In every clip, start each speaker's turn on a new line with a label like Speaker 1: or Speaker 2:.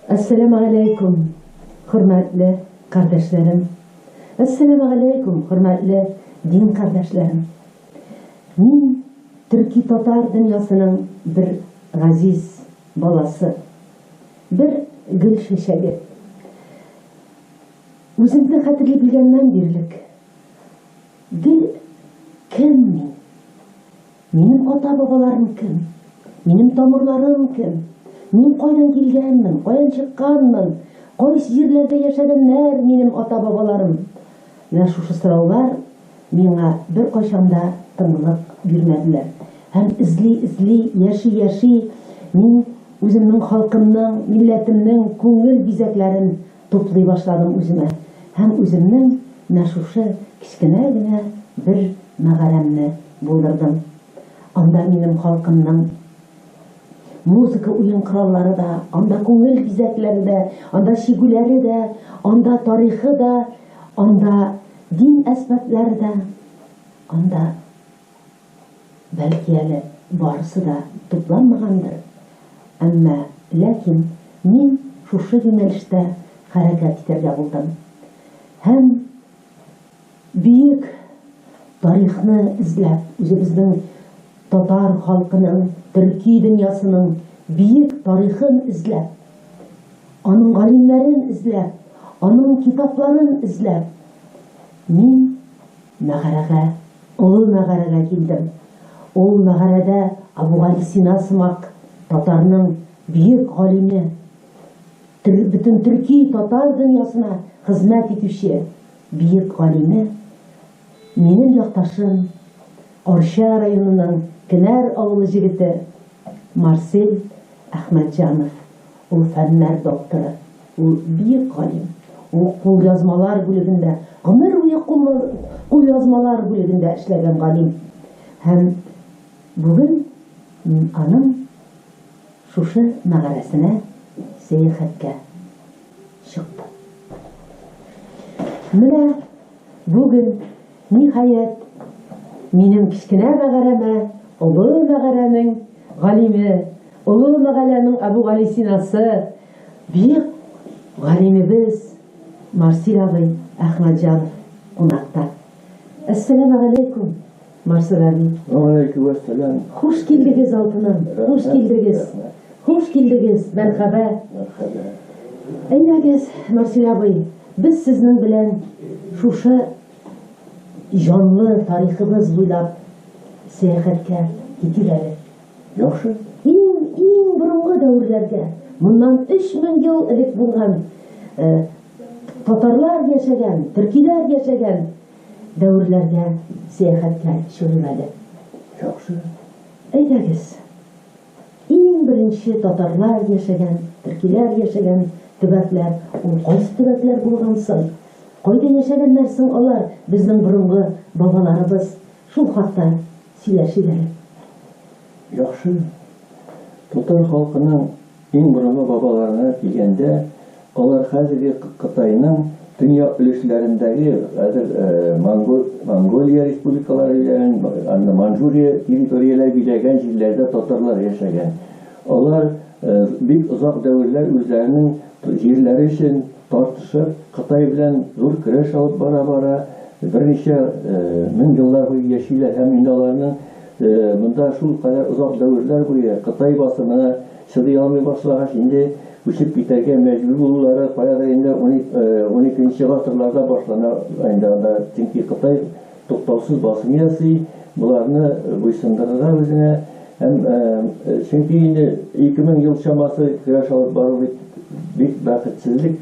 Speaker 1: Ассаламу алейкум, хөрмәтле кардәшләрем. Ассаламу алейкум, хөрмәтле дин кардәшләрем. Мин төрки татар дөньясының бер газиз баласы, бер гөл шешәге. Үземне хәтерли белгәннән бирлек. Гөл кем мин? Минем ата-бабаларым кем? Минем тамырларым кем? Мин кайдан килгәнмен, каян чыкканмын, кайсы җирләрдә яшәгәннәр минем ата-бабаларым? Менә шушы сораулар миңа бер кайчанда тынлык бирмәделәр. Һәм изли, яши, мин үземнең халкымның, милләтемнең күңел бизәкләрен туплый башладым үземә. Һәм үземнең менә шушы кичкенә генә бер мәгарәмне булдырдым. Анда минем халкымның музыка уен кораллары да, анда күңел бизәкләре дә, анда шигүләре дә, анда тарихы да, анда дин әсбаплары да, анда бәлки әле барысы да тупланмагандыр. Әмма ләкин мин шушы юнәлештә хәрәкәт итәргә булдым. Һәм бөек тарихны эзләп, үзебезнең татар халкының, төрки дөньясының бөек тарихын эзләп, аның галимнәрен эзләп, аның китапларын эзләп, мин мәгарәгә, олы мәгарәгә килдем. Ул мәгарәдә Абу-Галисина сымак татарның бөек галиме, бөтен төрки татар дөньясына хезмәт итүче бөек галиме, минем якташым Арча районының Кенәр авылы җегете Марсель Әхмәтҗанов. Ул фәннәр докторы, ул бөек галим. Ул кулъязмалар бүлегендә, гомер буе кулъязмалар бүлегендә эшләгән галим. Һәм бүген мин аның шушы мәгарәсенә сәяхәткә чыктым. Менә бүген ниһаять минем кичкенә мәгарәмә, олы мәгарәнең галиме, олы мәгарәнең Абу-Галисинасы, бөек галимебез Марсель абый Әхмәтҗанов кунакта. Ассаламу алейкум, Марсель абый.
Speaker 2: Алейкум ассалам.
Speaker 1: Хуш килдегез, алтыным. Хуш килдегез. Хуш килдегез, мәрхәбә. Әйнәгез, Марсель абый, без сезнең белән шушы җанлы тарихыбыз буйлап сәяхәткә китик әле.
Speaker 2: Яхшы.
Speaker 1: Иң борынгы дәверләргә, моннан 3000 ел элек булган татарлар яшәгән, төркиләр яшәгән дәверләргә сәяхәткә чыгыйк әле.
Speaker 2: Яхшы.
Speaker 1: Әйдәгез. Иң беренче татарлар яшәгән, төркиләр яшәгән төбәкләр, ул кайсы төбәкләр булган соң? Кайда яшәгәннәр соң алар, безнең борынгы бабаларыбыз? Шул хакта сөйләшик әле.
Speaker 2: Яхшы. Татар халкының иң борынгы бабаларына килгәндә, алар хәзерге Кытайның дөнья өлешләрендәге Монголия республикалары белән Манчжурия территорияләр биләгән җирләрдә татарлар яшәгән. Алар бик озак дәверләр үзләренең җирләре өчен тартышып, Кытай белән зур көрәш алып бара-бара, берничә мең еллар буе яшиләр һәм инде аларның монда шул кадәр озак дәверләр буе Кытай басымына чыдый алмый башлагач, инде күчеп китәргә мәҗбүр булулары каяда инде 12нче гасырларда башлана, инде чөнки Кытай туктаусыз басым ясый, буларны буйсындырырга үзенә, һәм чөнки инде 2000 ел чамасы көрәш алып бару бик бәхетсезлек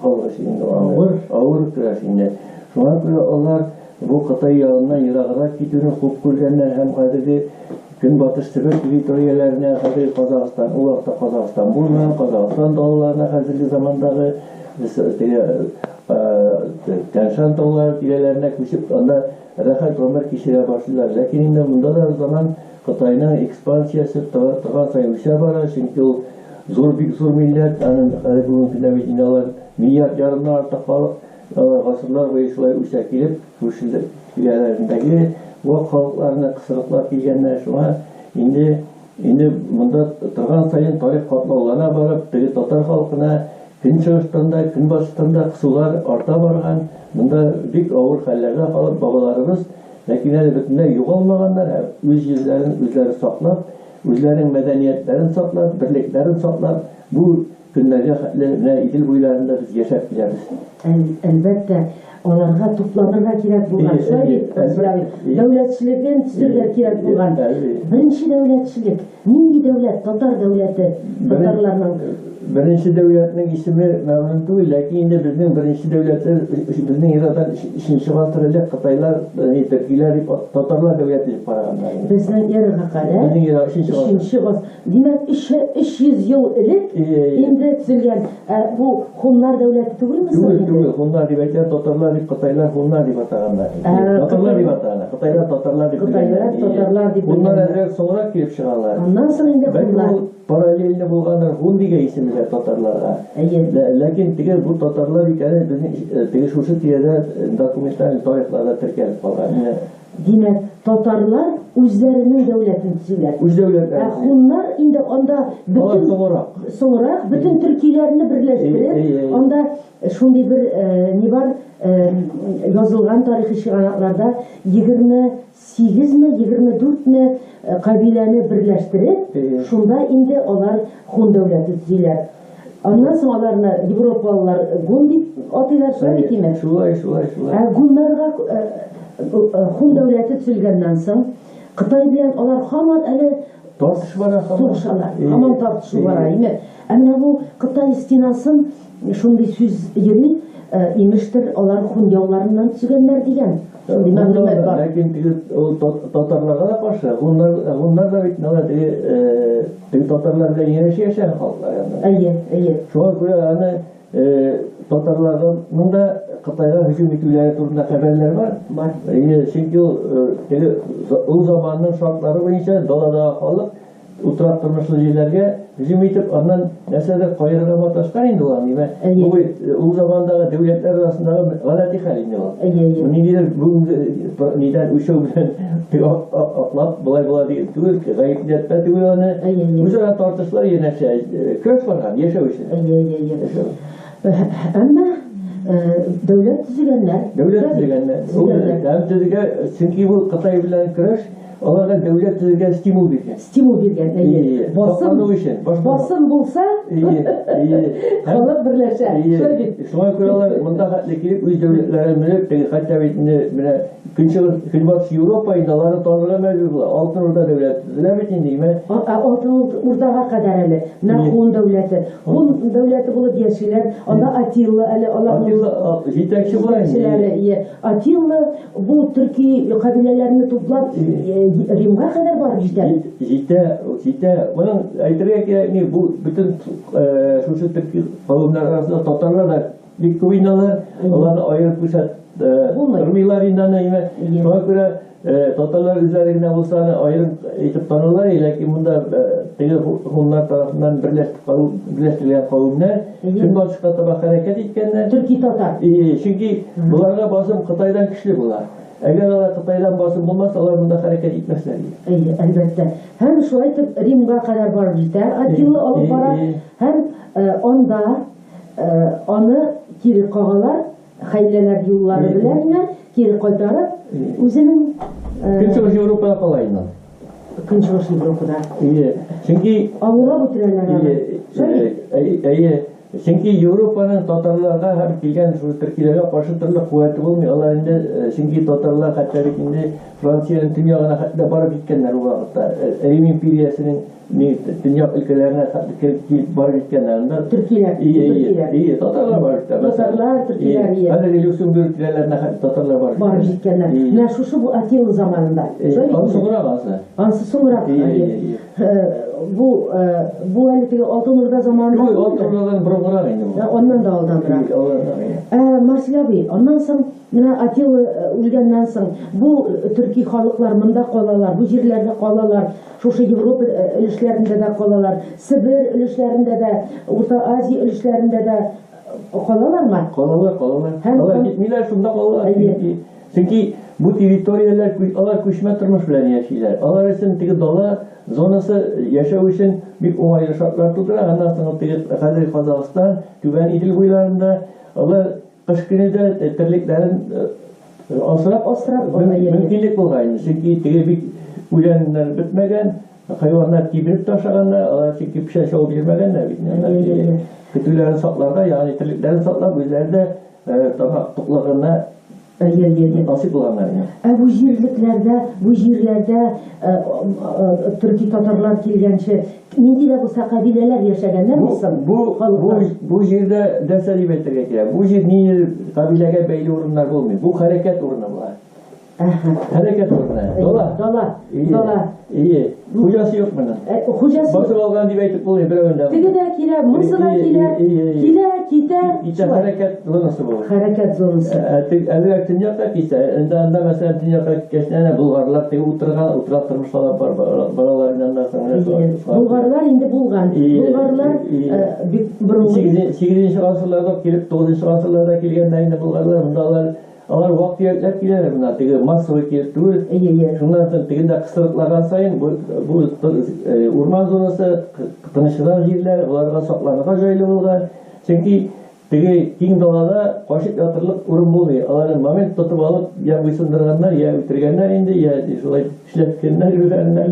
Speaker 2: авыр көрәш инде. Шуңа күрә алар бу Кытай ягыннан ераграк китүне хуп күргәннәр һәм хәзерге Көнбатыш Себер территорияләренә, хәзерге Казакстан, ул вакытта Казакстан булмаган, Казакстан далаларына хәзерге замандагы Тянь-Шань таулары тирәләренә күчеп, анда рәхәт гомер кичерә башлыйлар. Ләкин инде монда да заман Кытайның экспансиясе тагын саен бара, чөнки ул бик зур милләт, аның бүгенге көндә Мединалар миллиард ярымнан артык халык гасырлар буе шулай үсә килеп, күршеләрендәге вак халыкларны кысрыклап килгәннәр. Шуңа инде Инде монда торган сайын тарих катлаулана барып, теге татар халкына көнчыгыштан да, көнбатыштан да кысулар арта барган. Монда бик авыр хәлләргә калып бабаларыбыз, ләкин әле бөтенләй югалмаганнар, үз җирләрен үзләре саклап, үзләренең мәдәниятләрен саклап, берлекләрен саклап, бу көннәргә хәтле Идел буйларында без яшәп киләбез.
Speaker 1: Әлбәттә, аларга тупланырга кирәк булган. Дәүләтчелеген төзергә кирәк булган. Беренче дәүләтчелек, нинди дәүләт? Татар дәүләте, татарларның.
Speaker 2: Беренче дәүләтнең исеме мәгълүм түгел, ләкин инде безнең беренче дәүләте безнең ирадан 3нче гасырда Кытайлар, төркиләр дип татарлар дәүләте дип караганнар.
Speaker 1: Безнең эрага кадәр 3нче гасыр. Димәк 300 ел элек инде төзелгән бу хуннар дәүләте түгелме?
Speaker 2: Түгел, хуннар дип әйтә, татарлар дип, Кытайлар хуннар дип атаганнар. Татарлар дип атаганнар, Кытайлар татарлар дип.
Speaker 1: Кытайлар татарлар дип.
Speaker 2: Хуннар әзрәк соңрак килеп чыгалар.
Speaker 1: Аннан соң инде хуннар
Speaker 2: параллельно булганнар, хун дигән исемләр татарларга. Ләкин теге бу татарлар икәне безнең теге шушы тирәдә документлар, тарихларда теркәлеп калган.
Speaker 1: Димәк, татарлар үзләренең дәүләтен төзиләр.
Speaker 2: Үз дәүләтләре.
Speaker 1: Хуннар инде анда бөтен соңрак бөтен төркиләрне берләштереп, анда шундый бер ни бар, язылган тарихи чыганакларда 28ме, 24ме кабиләне берләштереп, шунда инде алар хун дәүләте төзиләр. Аннан соң аларны европалылар гун дип атыйлар, шулай димәк.
Speaker 2: Шулай.
Speaker 1: Гуннарга хун дәүләте төзелгәннән соң Кытай белән алар һаман әле сугышалар, һаман тартышу бара. Менә бу Кытай стенасын шундый сүз йөри, имештер алар хун яуларыннан төзегәннәр дигән. Шундый мәгълүмат бар.
Speaker 2: Ләкин теге татарларга да каршы, гуннар да бит теге татарлар белән яшәгән халыклар.
Speaker 1: Әйе.
Speaker 2: Шуңа күрә аны татарларның да Кытайга һөҗүм итүләре турында хәбәрләр бар. Чөнки ул заманның шартлары буенча далада халык утырак тормышлы җирләргә һөҗүм итеп, аннан нәрсәдер каерырга маташкан инде ул. Ул замандагы дәүләтләр арасындагы галәти хәл инде ул. Нидер нидән үчәү белән атлап булай дип түгел, гаепләтә түгел аны. Үзара тартышлар янәшә, көрәш барган, яшәү өчен.
Speaker 1: Әмма дәүләт төзегәннәр.
Speaker 2: Дәүләт төзегән, чөнки бу Кытай белән көрәш аларга дәүләт төзегән стимул биргән. Басым булса, халык берләшә. Шуңа күрә алар монда хәтле килеп үз дәүләтләрен белеп, хәтта менә Көнбатыш Европа идалары танырга мәҗбүр була. Алтын Урда дәүләте төзелә бит инде.
Speaker 1: Алтын Урдага кадәр әле Хун дәүләте. Хун дәүләте булып яшиләр. Анда Атилла әле аларның
Speaker 2: җитәкче була.
Speaker 1: Атилла бу төрки кабиләләрне туплап Римга кадәр барып
Speaker 2: җитә. Моның әйтергә кирәк, бу бөтен шушы төрки кавемнәр арасында татарлар да бик күп иналар, аларны аерып күрсәт Румилар инаны. Шуңа күрә татарлар үзләре генә булса аерым итеп танылар, ләкин монда теге хуннар тарафыннан берләштергән кавемнәр көнбатышка таба хәрәкәт иткәннәр.
Speaker 1: Төрки татар.
Speaker 2: Чөнки буларга басым Кытайдан көчле була. Әгәр алар Кытайдан басым булмаса, алар монда хәрәкәт итмәсләр.
Speaker 1: Әлбәттә. Һәм шулай итеп Римга кадәр барып җитә, Атилла алып бара, һәм анда аны кире кагалар, хәйләләр юллары белән кире кайтарып, үзенең
Speaker 2: Көнчыгыш Европага кала инде.
Speaker 1: Көнчыгыш Европада.
Speaker 2: Чөнки
Speaker 1: алга бетерәләр.
Speaker 2: Чөнки Европаның татарларга һәм килгән шул төркиләргә каршы төрле куәте булмый. Алар инде чөнки татарлар хәтта бит инде Франциянең төньягына хәтта барып җиткәннәр ул вакытта. Рим империясының төньяк өлкәләренә килеп барып җиткәннәр.
Speaker 1: Төркиләр.
Speaker 2: Татарлар барып җиткәннәр.
Speaker 1: Татарлар, төркиләр.
Speaker 2: Әлеге Люксембург тирәләренә татарлар
Speaker 1: барып җиткәннәр. Менә шушы бу Атилла заманында. Ансы соңрак. Бу әле теге Алтын Урда заманында.
Speaker 2: Алтын Урдадан борынгырак инде бу.
Speaker 1: Оннан да алданрак. Марсель абый, аннан соң менә Атилла үлгәннән соң бу төрки халыклар монда калалар, бу җирләрдә калалар, шушы Европа өлешләрендә дә калалар, Сибир өлешләрендә дә, Урта Азия өлешләрендә дә калалармы?
Speaker 2: Калалар. Алар китмиләр, шунда калалар. Чөнки Bu territoriyalar alар күчмә тормыш белән яшиләр. Алар өчен теге дала зонасы яшәү өчен бик уңайлы шартлар тудыра. Аннан соң теге хәзер Казакстан, Түбән Идел буйларында алар кыш көне дә терлекләрен асрап мөмкинлек булган. Чөнки теге бик үләннәр бетмәгән, хайваннар кибереп ташаганнар, алар чөнки пешә шау бирмәгәннәр бит. Көтүләрен сакларга, ягъни терлекләрен саклап, үзләрендә тамак туклыгына насип булганнар.
Speaker 1: Bu җирләрдә төрки татарлар килгәнче нинди дә булса кабиләләр яшәгәннәр булсын?
Speaker 2: Bu җирдә нәрсә дип әйтергә кирәк? Bu җир ни кабиләгә бәйле урыннар булмый. Bu хәрәкәт урыны була. Хәрәкәт урыны. Дала. Хуҗасы юк моның.
Speaker 1: Хуҗасы
Speaker 2: басып алган дип әйтеп булмый берәүендә.
Speaker 1: Тегедә килә, мусыга килә, китә.
Speaker 2: Хәрәкәт зонасы бу.
Speaker 1: Хәрәкәт зонасы.
Speaker 2: Әлегә төньякка китә. Анда мәсәлән төньякка киткәч, булгарлар теге утырга тормышлар бар, балаларыннан да соң.
Speaker 1: Булгарлар инде булган. Булгарлар бик борынгы
Speaker 2: 8-нче гасырларда килеп, 9-нчы гасырларда килгәндә инде булгарлар. Алар вакыйгалар киләләр монда, теге массовый килеп түгел. Шуннан соң тегендә кысырыклаган сайын бу урман зонасы тынычлыган җирләр, аларга сакланырга җайлы булган. Чөнки теге киң далада кашып ятырлык урын булмый. Аларны момент тотып алып, я буйсындырганнар, я үтергәннәр инде, я шулай эшләткәннәр үзләренә.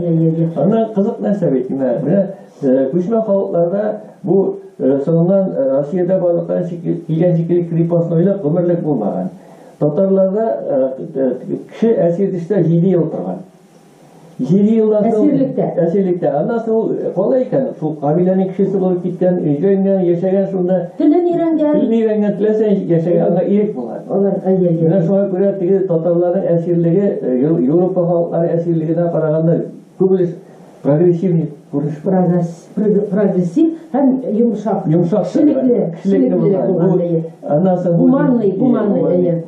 Speaker 2: Аны кызык нәрсә бит. Менә күчмә халыкларда бу соңыннан Россиядә барлыктан килгән шикелле крепостнойлык гомерлек булмаган. Татарларда кеше әсирдештә 7 ел торган. 7 елдан соң әсирлектә. Аннан соң калай икән? Шул кабиләнең кешесе булып киткән, өйрәнгән, яшәгән шунда.
Speaker 1: Телен өйрәнгән,
Speaker 2: теләсә яшәгән, аңа ирек булган. Менә шуңа күрә теге татарларның әсирлеге Европа халыклары әсирлегенә караганда күбелес прогрессивный күренеш.
Speaker 1: Прогрессив һәм йомшак. Кешелекле булган.
Speaker 2: Аннан соң
Speaker 1: гуманный.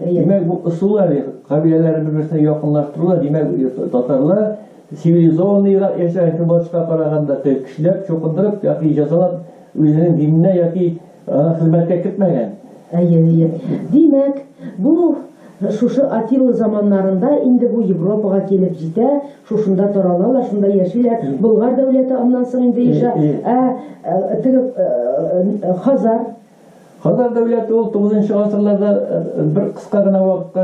Speaker 2: Димәк, бу ысуллар кабиләләрне бер-берсенә якынлаштырулар. Димәк, татарлар цивилизованный яшәгән көнбатышка караганда кешеләр чукындырып яки җәзалап үзенең диненә яки хезмәткә кертмәгән.
Speaker 1: Димәк, бу шушы Атилла заманнарында инде бу Европага килеп җитә, шушында торалар, шунда яшиләр. Болгар дәүләте аннан соң инде яшә.
Speaker 2: Хазар дәүләте ул 9-нчы гасырларда бер кыска гына вакытта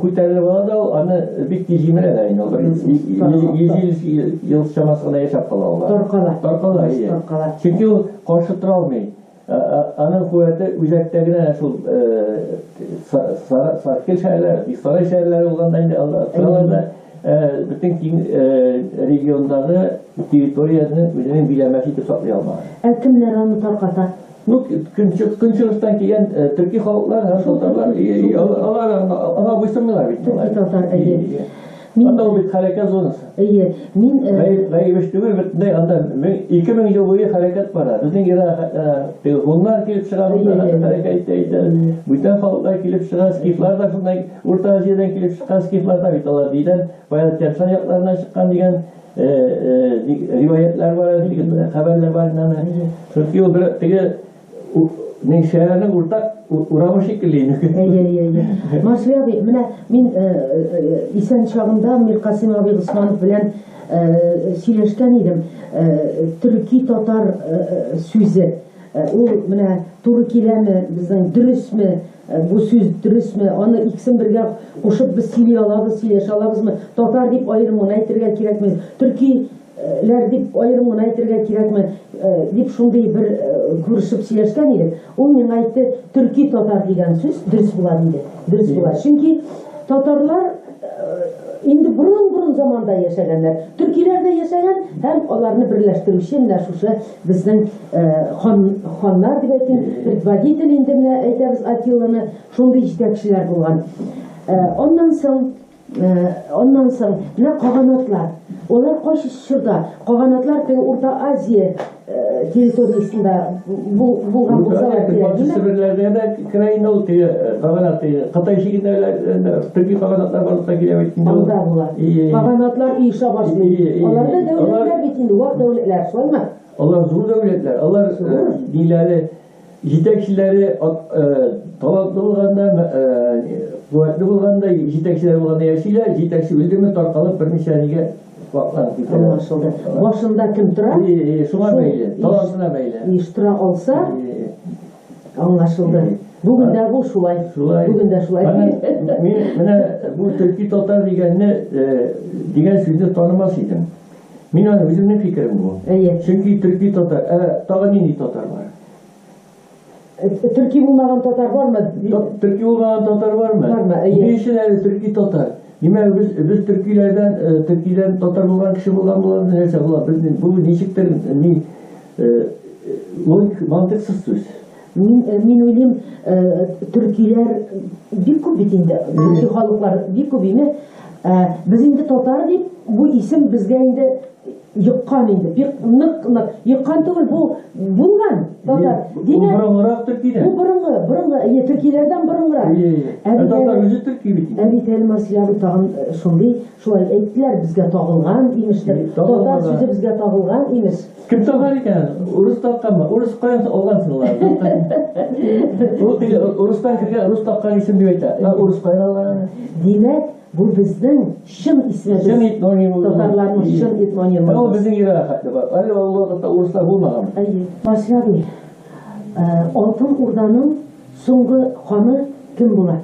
Speaker 2: күтәрелеп ала да, аны бик тиз җимерә инде. 100 ел чамасына яшәп кала. Таркала. Чөнки ул каршы тора алмый. Аның куәте үзәктәгенә шул Саркел шәһәрләре, Сарай шәһәрләре булганда инде аларда бөтен киң региондагы территорияны үзенең биләмәсе итеп саклый алмаган.
Speaker 1: Кемнәр аны тарката?
Speaker 2: Көнчыгыштан килгән төрки халыклар, татарлар, алар аңа буйсынмыйлар бит. Анда ул бит хәрәкәт зонасы.
Speaker 1: Мин
Speaker 2: гаибеш түгел, бөтенләй анда 2000 ел буе хәрәкәт бара. Безнең гуннар килеп чыгар, хәрәкәт итә. Бүтән халыклар килеп чыга, скифлар да шундай Урта Азиядан килеп чыккан скифлар да бит алар дигән, баягы Тяньшань якларыннан чыккан дигән риваятлар бар, хәбәрләр бар. Чөнки ул бер теге шәһәрнең уртак урамы шикелле.
Speaker 1: Маршал абый, менә мин исән чагында Миркасим абый Госманов белән сөйләшкән идем. Төрки татар сүзе. Ул менә туры киләме, безнең дөресме, бу сүз дөресме? Аны икесен бергә кушып без сөйли алабыз, сөйләшә алабызмы? Татар дип аерымын әйтергә кирәкме? Төркиләр дип аерымын әйтергә кирәкме? Дип шундый бер күрешеп сөйләшкән идек. Ул миңа әйтте, төрки татар дигән сүз дөрес була диде. Дөрес була. Чөнки татарлар инде бурын заманда яшәгәннәр. Төркиләр дә яшәгән һәм аларны берләштерүче менә шушы безнең ханнар дип әйтим, предводитель инде менә әйтәбез Атилланы, шундый җитәкчеләр булган. Аннан соң менә каганатлар. Олар кайсы чорда? Каганатлар теге Урта Азия территориясында булган булсалар кирәк.
Speaker 2: Сибирләрдә дә краина ул теге каганат, Кытай шигендә төрки каганатлар барлыкка килә бит инде.
Speaker 1: Анда булар. Каганатлар иша башлый. Аларда дәүләтләр бит инде, вак дәүләтләр, шулаймы?
Speaker 2: Алар зур дәүләтләр. Алар динләре җитәкчеләре талантлы булганда куәтле булганда, җитәкчеләр булганда яшиләр, җитәкче үлдеме таркалып берничә нигә вакланып китәләр.
Speaker 1: Аңлашылды. Башында кем тора?
Speaker 2: Шуңа бәйле, талантына бәйле.
Speaker 1: Иш тора алса, аңлашылды. Бүген дә бу шулай. Бүген дә шулай.
Speaker 2: Мин менә бу төрки татар дигәнне дигән сүзне танымас идем. Мин аны үземнең фикерем бу. Чөнки төрки татар, тагы нинди татар бар?
Speaker 1: Төрки булмаган татар бармы?
Speaker 2: Төрки булмаган татар бармы?
Speaker 1: Бармы?
Speaker 2: Ни өчен әле төрки татар? Димәк, без төркиләрдән татар булган кеше булган нәрсә була? Бу ничектер логик, мантыксыз сүз.
Speaker 1: Мин уйлыйм, төркиләр бик күп бит инде. Төрки халыклар бик күп име. Без инде татар дип, бу исем безгә инде йыккан инде. Бик нык йыккан түгел, бу булган татар. Димәк,
Speaker 2: борынгырак төркидән.
Speaker 1: Бу борынгы, төркиләрдән борынгырак.
Speaker 2: Татар үзе төрки бит.
Speaker 1: Әби Тәлмасилар тагын шулай әйттеләр, безгә тагылган имештер. Татар сүзе безгә тагылган имеш.
Speaker 2: Кем тагар икән? Урыс такканмы? Урыс каян алгансың алар? Урыстан кергән, урыс таккан исем дип әйтә. Урыс каян алган?
Speaker 1: Димәк, бу безнең шын исемебез.
Speaker 2: Шын этнонимы.
Speaker 1: Татарларның шын этнонимы.
Speaker 2: Ул безнең ирә хәтле бар. Әле вакытта урыслар булмаган.
Speaker 1: Башлады. Алтын Урданың соңгы ханы кем була?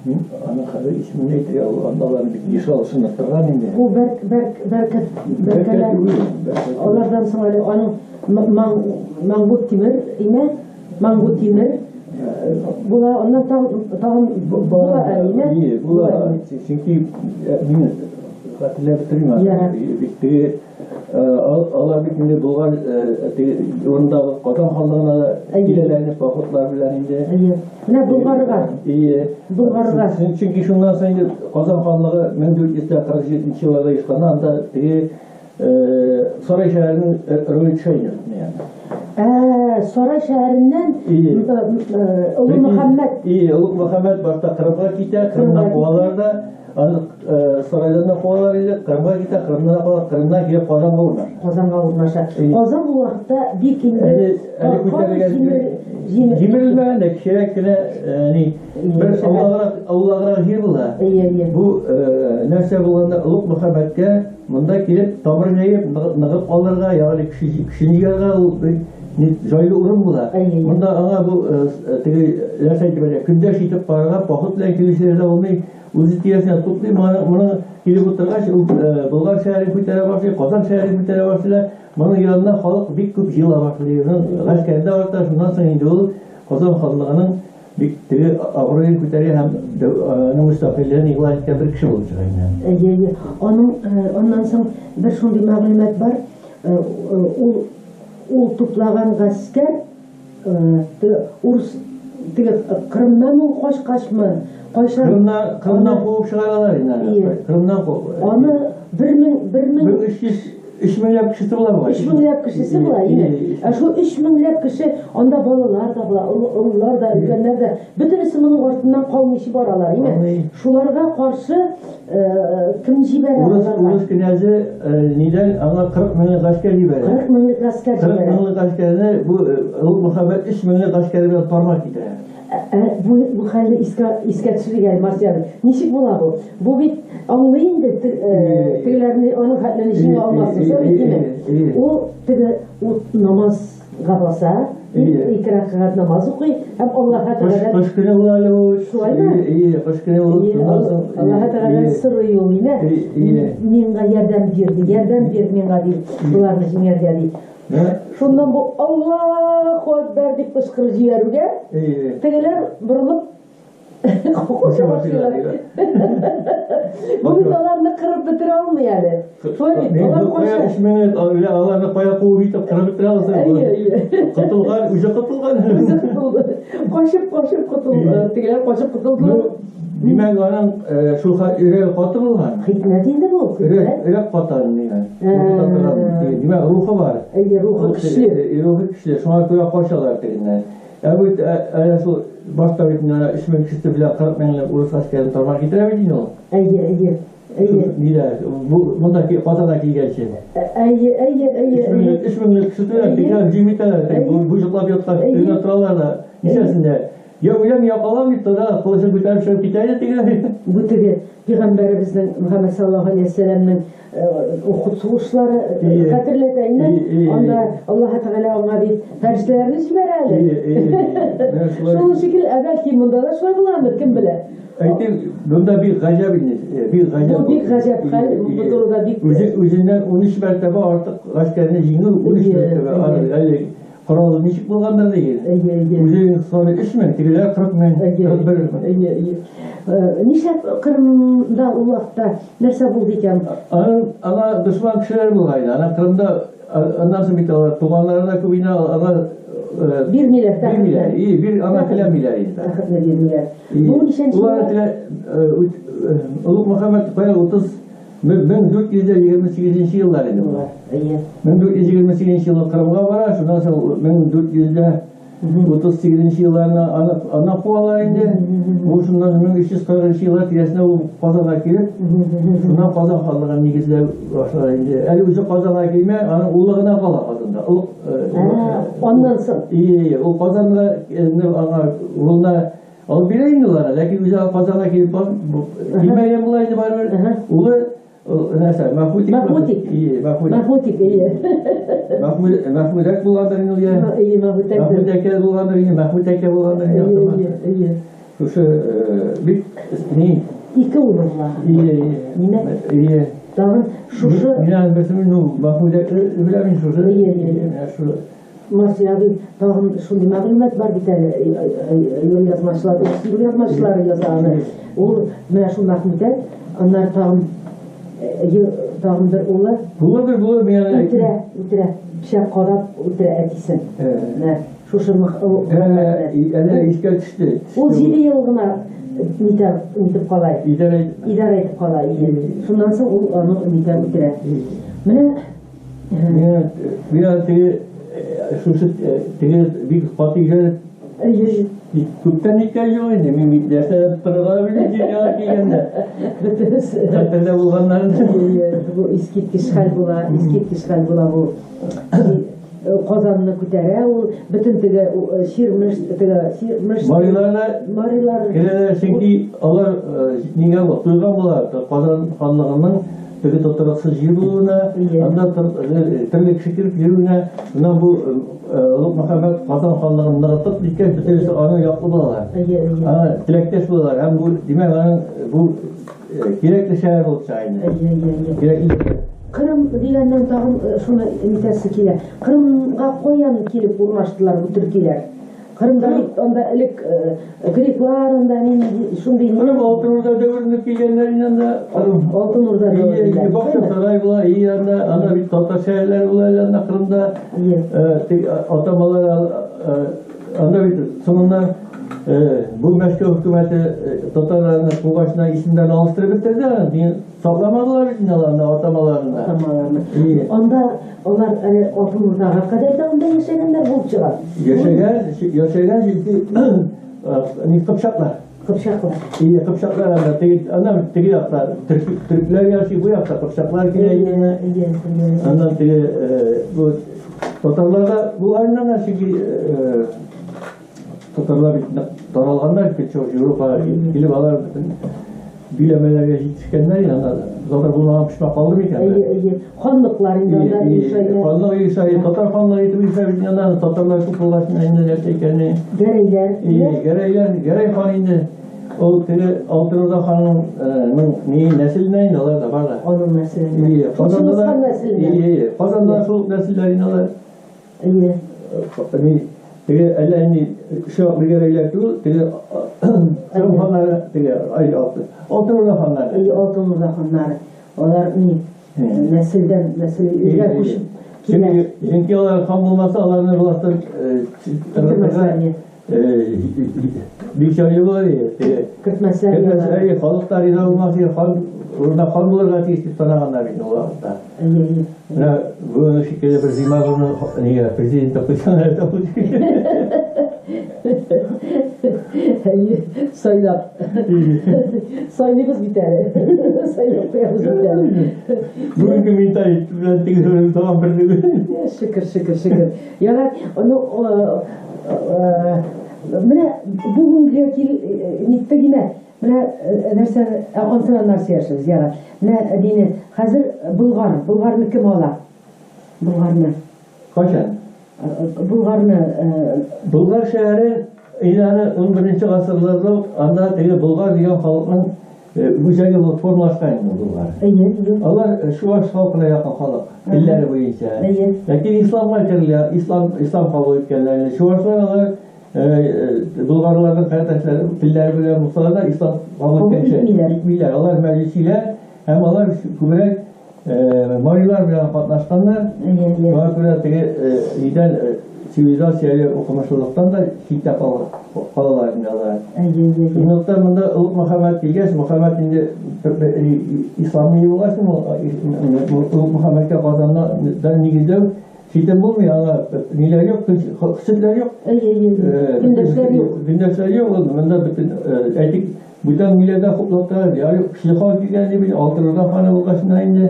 Speaker 2: Аны хәзер исемен әйтә алганнар бик ишал сынып торган инде.
Speaker 1: Бу бәркәләр. Алардан соң әле аның Маңгут Тимер име? Маңгут Тимер була, оннан тагын була име?
Speaker 2: Була. Чөнки мин хәтерләп тормыйм. Бик алар бит инде булган урындагы Казан ханлыгына киләләрне походлар белән инде.
Speaker 1: Менә Булгарга.
Speaker 2: Чөнки шуннан соң инде Казан ханлыгы 1447 елда ишкән, анда теге Сарай шәһәренең роле төшә. Сарай
Speaker 1: шәһәреннән Улы Мөхәммәд.
Speaker 2: Улы Мөхәммәд башта Кырымга китә, Кырымнан куалар да. Сарайдан куалар иде, Кырымга китә, Кырымнан килеп Казанга урнаша.
Speaker 1: Казанга урнаша. Казан бу вакытта бик инде
Speaker 2: җимерелмәгән дә кечерәк кенә бер аулаграк җир була. Бу нәрсә булганда Улы Мөхәммәдкә монда килеп табыр җыеп ныгып калырга, ягъни кешене җыярга җайлы урын була. Монда аңа бу теге нәрсә әйтеп бирә, көндәш итеп барырга, поход белән килүчеләрдә булмый. Үзе тирәсенә туплый, моны килеп утыргач, Болгар шәһәрен күтәрә башлый, Казан шәһәрен күтәрә башлый. Моның янына халык бик күп җыела башлый. Гаскәрдә арта, шуннан соң инде ул Казан ханлыгының бик теге абруен күтәрә һәм мөстәкыйльлеген игълан иткән бер кеше булып чыга.
Speaker 1: Оннан соң бер шундый мәгълүмат бар. Ул туплаган гаскәр урыс теге Кырымнан качкачмы?
Speaker 2: Кырымнан куып чыгаралар инде. Кырымнан куып.
Speaker 1: Аны
Speaker 2: 3 меңләп кешесе була бу.
Speaker 1: 3 меңләп кешесе була инде. Шу 3 меңләп кеше, анда балалар да була, уллар да, өлкәннәр да, бөтенесе моның артыннан калмыйчы баралар, име? Шуларга каршы кем җибәрә алар?
Speaker 2: Урыс князы нидән аңа 40 меңлек гаскәр җибәрә.
Speaker 1: 40 меңлек гаскәр җибәрә.
Speaker 2: 40 меңлек гаскәрне бу Улы Мөхәммәд 3 меңлек гаскәр белән тармак китерә.
Speaker 1: Бу хәлне искә төшерергә Марсиан. Ничек була бу? Бу бит аңлый инде тегеләрне аның хәтлен җиңә алмасын. Ул теге намазга баса, 2 рәкъәт намаз укый, һәм Аллаһка тәгалә.
Speaker 2: Кышкыны була ул. Кышкыны ул.
Speaker 1: Аллаһка тәгалә сырый ул инде. Миңа ярдәм бир миңа дип, буларны җиңәргә дип. Шуннан бу Аллаһу Акбар дип кычкырып җибәрүгә, тегеләр борылып куша башлыйлар. Бу аларны кырып бетерә алмый әле. Алар
Speaker 2: куша. Аларны кая куып итеп кырып бетерә алса. Кытылган, үзе кытылган.
Speaker 1: Кашып кытылды. Тегеләр кашып кытылды.
Speaker 2: Димәк, аның шул йөрәге каты булган.
Speaker 1: Хикмәт инде бу.
Speaker 2: Йөрәк катан дигән. Димәк, рухы бар.
Speaker 1: Рухы көчле.
Speaker 2: Рухы көчле. Шуңа күрә качалар тегеннән. Әбү шул башта бит 3 мең кеше белән 40 меңлек урыс гаскәрен тармак китерә бит инде ул. Niye? Bundaki Kazan'daki gerçi.
Speaker 1: Әйе.
Speaker 2: 3000 kişi tekrar cimrikler, bu çocuklar yoklar, tırnaklarla içerisinde. Ya uyan yakalamıyor da kılıcı biter şöyle kitayla tekrar.
Speaker 1: Bu теге Peygamberimizдің Muhammed sallallahu aleyhi ve sellem'in okutuluşları hatırlatayım. Onda Allah Teala ona bir tercihlerini jiberalı. Şunun şekil belki bunda da şöyle bulanır kim bilir.
Speaker 2: Bunda bir gacap bir gacap.
Speaker 1: Bu bir gacap bu durumda bir
Speaker 2: Üzerinden 13 mertebe artık askerine jingi 13 mertebe öyle Kuralın nişik bulganlar değil. Üzerinin sonra 3 men, tigiler 40 men, 41 men.
Speaker 1: Nişe Kırım'da o vakta nerse buldu iken?
Speaker 2: Ana düşman kişiler bulgaydı. Ana Kırım'da nasıl bitiyorlar? Tuğanlarına kubina ana
Speaker 1: 1 milyar.
Speaker 2: 1 milyar. İyi, bir ana filan milyar indi.
Speaker 1: Akıtına 1 milyar. Bu nişen
Speaker 2: Ular Uluk Muhammed Kaya 1428 yıllar indi bunlar. 1428 yılı Kırım'a varar, şundan sonra 1438 yıllarına ana puanlar indi. Bu şundan sonra 1340 yıllar tiresine bu Kazan'a girip, şundan Kazan Hanlığı'na negizler başlar indi. Eli ucu Kazan'a girme, ana ulağına kala Kazan'da.
Speaker 1: Ondan sonra?
Speaker 2: İyi, o Kazan'da ulağına alıp bileyim onlara. Lakin ucu Kazan'a girip, bilmeyen bulaydı bari. Ulu neyse, Mahmutik. İyi,
Speaker 1: Mahmutik, iyi.
Speaker 2: Mahmud Ek bulanların oluyor.
Speaker 1: İyi, Mahmud Ek.
Speaker 2: Mahmud Ek'e bulanların iyi, Mahmud Ek'e bulanların iyi.
Speaker 1: İyi.
Speaker 2: Şu bir, ne?
Speaker 1: İki olurlar.
Speaker 2: İyi.
Speaker 1: Yine?
Speaker 2: İyi.
Speaker 1: Dağın şuşu.
Speaker 2: Yine mesela Mahmud Ek'e bilemin şuşu.
Speaker 1: İyi. Masya abi, dağın şunu mağlumat var bir tane yol yazmaçları, yol yazmaçları yazanı. O, şu Mahmud Ek, onlar dağındır olar.
Speaker 2: Bulur mu yani?
Speaker 1: Ütüre. Bir şey qarab, ütüre etisin. Şuşu
Speaker 2: Ele işgal düştü.
Speaker 1: O 7 yılına nitep qalay. İdare etip qalay. Şundan sonra onu nitep ütüre. Mene
Speaker 2: bir an şuşu bir patiğe Kuptan ihtiyacı oydu. Min derse pırılabilir diye geldi. Takdirde bulganların.
Speaker 1: Bu iskitkiş hal bula bu. Kazanını kütere, o bütün tege şirmiş.
Speaker 2: Marilarla kere çünkü onlar niye bu? Duygan bular. Kazan Hanlığı'nın tege totaraksız yürüğüne, anda tırlık şekil yürüğüne, buna bu Uluk Muhammed Kazan Hanlığı'nın nağıtıp dikkat tutarsa onu yaplı bular. Dilekteş bular. Hem bu demek bu gerekli şeyler olacağını. Gerekli.
Speaker 1: Kırım degenden tağın şuna nitesi kile. Kırım'a koyan kilip vurmaştılar bu Türkiye'ler. Kırım'da onda ilik Greklar, onda şunday...
Speaker 2: Kırım Altınur'da dövürünü kilenlerin yanında
Speaker 1: Altınur'da dövürünler.
Speaker 2: İyi bakça saray bular, iyi yanında, anda bir Tatar şehirler bular yanında Kırım'da. Atamalar, anda bir sonunda bu Meşke hükümeti Tatarların bu başına isimlerini alıştırıp de saklamadılar içindelerinde, atamalarında.
Speaker 1: Onda onlar Altınur'da kadar da onda yaşayanlar bulup çıkar.
Speaker 2: Yaşayan şimdi Kıpşaklar. İyi Kıpşaklar anlar tegi yaptılar. Türkler yaşıyor bu yaptı. Kıpşaklar yine anlar tegi bu Tatarlarda bu aynılar çünkü Tatarlar daralganlar ki çok Avrupa gelip alır bilemelerge yetişkenler yanında zaten bunu pişman kaldı mı iken?
Speaker 1: Hanlıklarında da yaşayın.
Speaker 2: Hanlık yaşayın. Tatar hanlığı yetip yaşayın yanında Tatarlar kuplulaşın aynı gerçeklerini. Gerey han indi. O Altınur'da hanın nesili neydi olar da var da.
Speaker 1: Onun nesili.
Speaker 2: İyi. Kazan'da soluk nesiller iniyorlar.
Speaker 1: İyi.
Speaker 2: Ellerini şu an gereyler tu, Kırım hanları ayrı altı. Altınur'da hanlar.
Speaker 1: İyi Altınur'da hanlar. Onlar nesilden iler kuşup.
Speaker 2: Çünkü onlar kan bulmasa Allah'ın bulaştır. Bir şey var ya. Kırtmesler ya. Halklar inanılmaz ya. Orada kan bulurlar ki sana hanlar için olardı. Bu şekilde bir zimarını niye prezident takışanlar da bu.
Speaker 1: Soylab. Soyluyuz bir tane. Soylab koyarız bir tane.
Speaker 2: Bugünkü mintayi bilen tigirleri tamam bir
Speaker 1: Şükür. Yani onu mene bugünkü nittagine mene nerse ansıran narsa yaşarız yani. Ne dini hazır Bulgar kim ola? Bulgar mı?
Speaker 2: Kaçan?
Speaker 1: Bulgar mı?
Speaker 2: Bulgar şehri ilanı 11. asırlarda anda tege Bulgar diyen halkın bu şekilde formlaşkan Bulgar.
Speaker 1: İyi.
Speaker 2: Onlar şu an halkına yakın halk. İlleri boyunca. Lakin İslam'a kirliyor. İslam kabul etkenlerine. Şu anlar Bulgarların kardeşleri dilleri bilen Musa'da İslam kabul etkenler. Onlar meclisiyle hem onlar kübrek Mariler bilen katlaşkanlar. Daha sonra tege iden sivilizasyayla okumuşluktan da kitap kalalar binalar. Bundan bunda Ulup Muhammed gelgəs, Muhammed indi İslami ulaşım Ulup Muhammed'e kazandan nigizde kitap olmuyor ama neler yok, kısıtlar yok. Gündesler yok. Bunda bütün etik bütün millete kutluklar yani şifa geldi bir altırda kana ulaşına indi.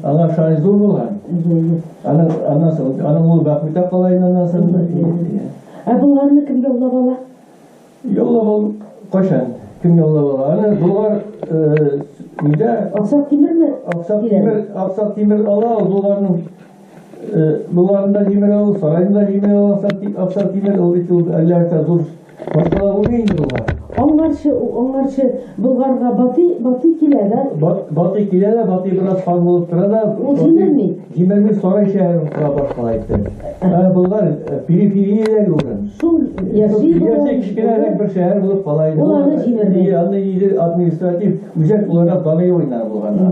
Speaker 2: Ana şahit zor bulan. Ana ulu bak bir takalayla nasıl?
Speaker 1: Bunlarını kim yollamalı?
Speaker 2: Yollamalı koşan. Kim yollamalı? Ana bunlar nide?
Speaker 1: Aksak Timir mi?
Speaker 2: Aksak Timir Allah bunların bunlarında Timir ol, sarayında Timir ol, Aksak Timir ol, Allah'ta dur. Başkaları o neydi bunlar? Onlarca Bulgar'a batı kilerler. Batı kilerler, batı biraz farklı olup da.
Speaker 1: O Timir mi?
Speaker 2: Timir mi saray şehrin başkalaydı. Bulgar piri-piriyeler yoğun.
Speaker 1: Şu
Speaker 2: yaşayı kişilerek bir şehir bulup kalaydı.
Speaker 1: Onlarla Timir mi?
Speaker 2: İyi, anlayıcı administratif, ücret olarak danayı oynar Bulgar'da.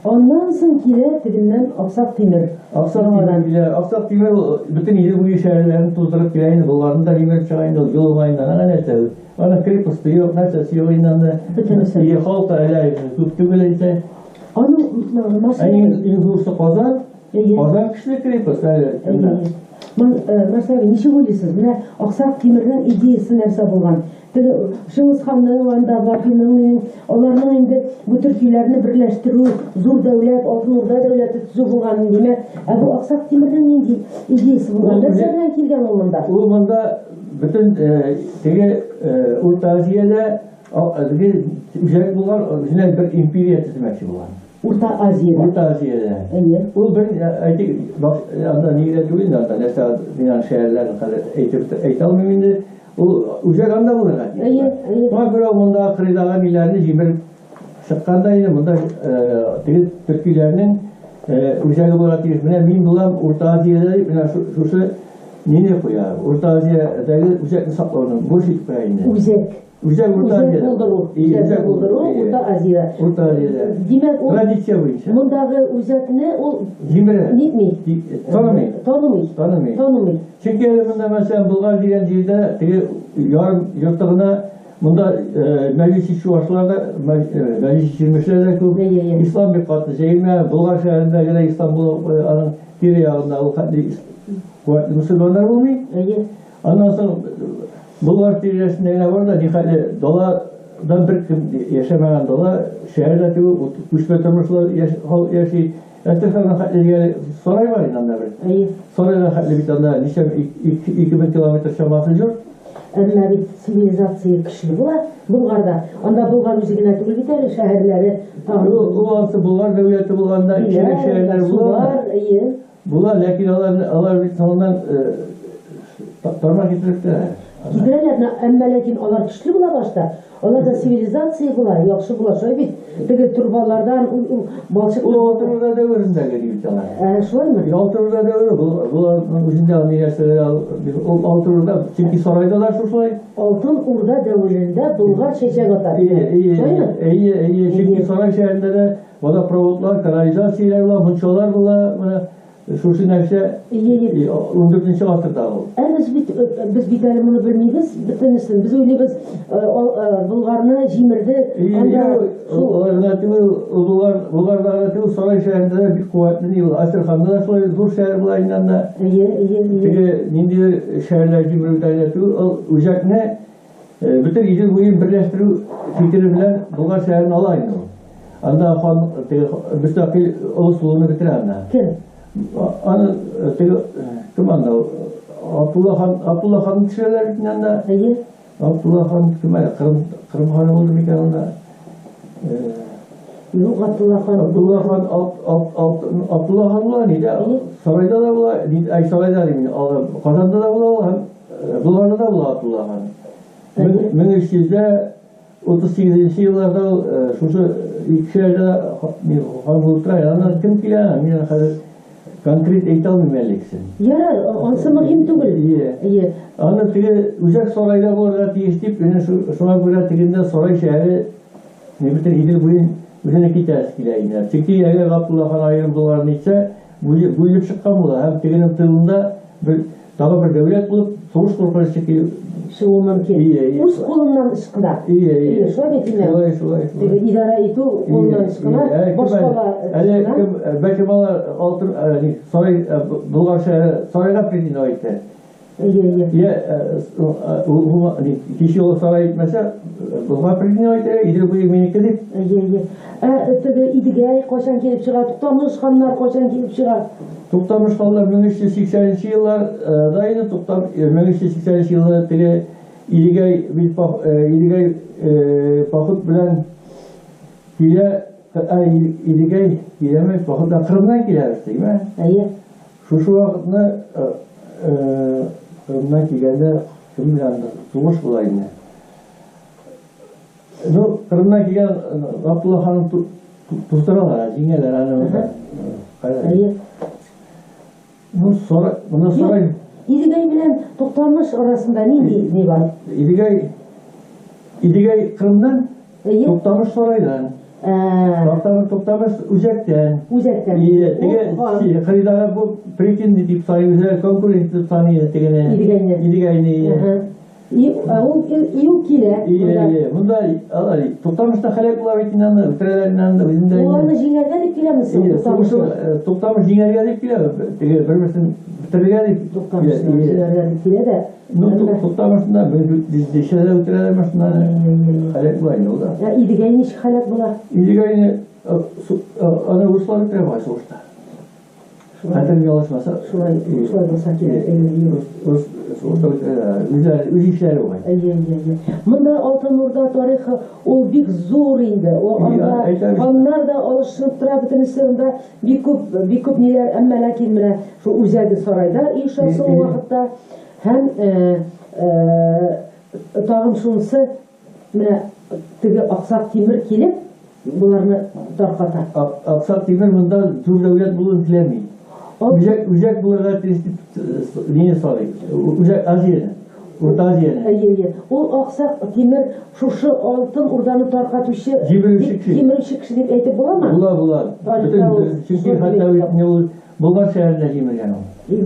Speaker 1: Ondan sonrakiler tipinden Aksak Timir.
Speaker 2: Aksak Timir bütün iyi bu şehirlerini tuzdurup gireydi. Bulgar'ın da Timir çıkaydı, yolu ayından. Ana neyse. Ana kripus diyor, neyse yok inandı. İyi halka öyle tutkuyla ise.
Speaker 1: Onu mesela...
Speaker 2: En zorsu Kazan kişilik kripus öyle.
Speaker 1: Mesela nişi oluyorsunuz? Bile Aksak Timir'den ideyası nerse bulgan. Şыңыз Xan'ın vanda Bakı'nın onların indi bu Türkiye'lerini birleştiriyor. Zor devlet, Altın Orda devleti tüzü bulgan deme. Bu Aksak Timir'den ideyası bulgan. Nereden kelgen olmanda?
Speaker 2: Olmanda bütün Orta Asya'da ücret bulgan bir imperiya tüzmekçi bulgan.
Speaker 1: Orta Asya'da.
Speaker 2: Evet. O ben bak anda niye diyorsun da mesela diğer şehirler eğitiminde o ucak anda bulur. Ama göre bunda kırıdalar ilerini cimer şakkandaydı bunda Türkiye'lerinin ucakı bulatıyız. Benim bulam Orta Asya'da şurası nene koyar. Orta Asya'da ucakı saklanır. Boş hiç koyaydı. Ucak Orta Asya'da.
Speaker 1: Ucak bulduru Orta Asya'da.
Speaker 2: Orta Asya'da.
Speaker 1: Demek o
Speaker 2: tradisiya boyunca.
Speaker 1: Bundağı ucak ne? O
Speaker 2: Cimre.
Speaker 1: Tanımay.
Speaker 2: Çünkü elimizde mesela Bulgar diyen cilde yarım yurtlarına bunda meclis şuvaşlarda meclis şirmişlerde İslam bir katlı şeyime Bulgar şehrinde göre İstanbul'un bir yağında kuvvetli Müslümanlar olmuyor. Ondan sonra Bulgar ticaretinde ne var da nihayet dolardan bir yaşamayan dolar şehirde kuş götürmüşler yaşıyor. Etrafında saray var inanlar bir. Sarayda hatlı bir tane nişan 2000 kilometre şaması yok.
Speaker 1: Ama bir sivilizasyon güçlü bular Bulgar'da. Onda Bulgar müziğine tügül biter şehirleri.
Speaker 2: O ansı Bulgar devleti bulanda içine şehirler bular. Bular lakin onlar bir sonundan parmak getiripler.
Speaker 1: Giderler ama lakin onlar güçlü bular başta. Onlar da sivilizasyon bular, yaxşı bular. Şöyle bir tege turbalardan balçık.
Speaker 2: O altırda devrinde geliyor canlar.
Speaker 1: Şöyle mi?
Speaker 2: Altırda devri bular ucunda üniversiteleri altırda çünkü saraydalar şu saray.
Speaker 1: Altın Urda devrinde Bulgar çeçek atar.
Speaker 2: İyi. Çünkü saray şehrinde de vada provodlar, kanalizasyonlar var, munçolar var. Şurası nefse 14. asırda o.
Speaker 1: Biz bir tane bunu bilmeyiz. Biz öyle biz Bulgar'ını jimirdi.
Speaker 2: Bulgar'da anlatıyor saray şehrinde de bir kuvvetli değil. Aserhan'da da şöyle zor şehir bulayından da. Çünkü nindiler şehirler jimirdi anlatıyor. Ucak ne? Bütün İdil boyun birleştiriu fikri bilen Bulgar şehrin alayını o. Anda хан müstakil ulusluğunu bitirenler.
Speaker 1: Kim?
Speaker 2: Anı kim anda? Abdullah Han kişiler bittiğinde
Speaker 1: İyi.
Speaker 2: Abdullah Han kim ya? Kırım Hanı oldu bir kere onda.
Speaker 1: Yok Abdullah Han.
Speaker 2: Abdullah Han var neydi? Sarayda da var. Ay sarayda değil mi? Kazan'da da var. Hem Bulgar'da da var Abdullah Han. 1338 yıllarda şu iki şehirde Han bulutlar yani kim ki ya? Konkret eğitim almayacaksın.
Speaker 1: Yarar, onsa mühim değil. İyi.
Speaker 2: Anı tege ucak sarayda burada değiştirip şuna göre teginde saray şehri ne bütün İdil boyun bütün iki teskileyle. Çünkü eğer Abdullah Han ayrımcılarını ise bu yıl çıkan bu hem teginin tığında daha bir devlet bulup sonuç kurtarıcı çekiyor.
Speaker 1: Şu mümkün. Uz kolundan ışkına.
Speaker 2: İyi.
Speaker 1: Şöyle etine.
Speaker 2: Şöyle.
Speaker 1: İdara itu kolundan ışkına. Başkalar ışkına.
Speaker 2: Belki bana altın saray Bulgar şehri sarayda predine aitti.
Speaker 1: İyi.
Speaker 2: Kişi o saraya gitmese Bulgar predine aitti. İdil bu yemeğini kedip.
Speaker 1: İyi. İdigey koşan gelip çıkar. Tuktamış hanlar koşan gelip çıkar.
Speaker 2: Tuktamış hanlar 1380 yıllarda yine 1380 yıllarda tege İdigey Pahut bilen bile İdigey gidemek Pahut'tan Kırım'dan giderdi değil mi?
Speaker 1: İyi.
Speaker 2: Şu vakitte Kırım'dan gidende kim bilen Tumuş bulaydı. Kırım'dan giden Abdullah Han'ın tutturanlar, zingeler anlamında.
Speaker 1: İyi.
Speaker 2: Bunu sorayım.
Speaker 1: İdigey bilen Tuktamış arasında ne var?
Speaker 2: İdigey Kırım'dan Tuktamış soraydan. Tuktamış Ucak'tan.
Speaker 1: Ucak'tan.
Speaker 2: İyi. Kırıdalar bu Prikin deyip sayımıza konkurent deyip sanıyor. İdigey'ni. İyi kile. İyi. Bunda Tuktamış'ta halak bulamayınlar. Bitirelerinde bizimde.
Speaker 1: Oğlanı jingerge de kile misin?
Speaker 2: Tuktamış jingerge de kile. Birimizin bitirge de.
Speaker 1: Tuktamış jingerge de kile de.
Speaker 2: Tuktamış'ta dişlere bitirelemezsinler. Halak bulayın o da.
Speaker 1: Ya İdigey'in iş halak bular.
Speaker 2: İdigey'ini ana Ruslar bitiremez sonuçta. Hatem yalışmasa.
Speaker 1: Şurayı bulsa kile.
Speaker 2: Üz işleri var.
Speaker 1: Mında Altın Orda tarixi o bik zor indi. O anda fanlar da alışıp tarafının sırında bir köp neler emmelaki bile şu Uzaydı sarayda işası o vakitte hem tağın şunsı mine tigi Aksak Timir kelip bularını tarqatar.
Speaker 2: Aksak Timir bunda tür devlet bulun dilemeyin. Uzak bularga niye sarayı? Uzak Aziya'da. Orta Aziya'da.
Speaker 1: İyi. O Aksak Timir şuşu Altın Orda'nı tarqatuşu Timir Işıkçı deyip aytip bulamı?
Speaker 2: Bular. Çünkü hatta ne olur Bulgar şehirinde Timir yani.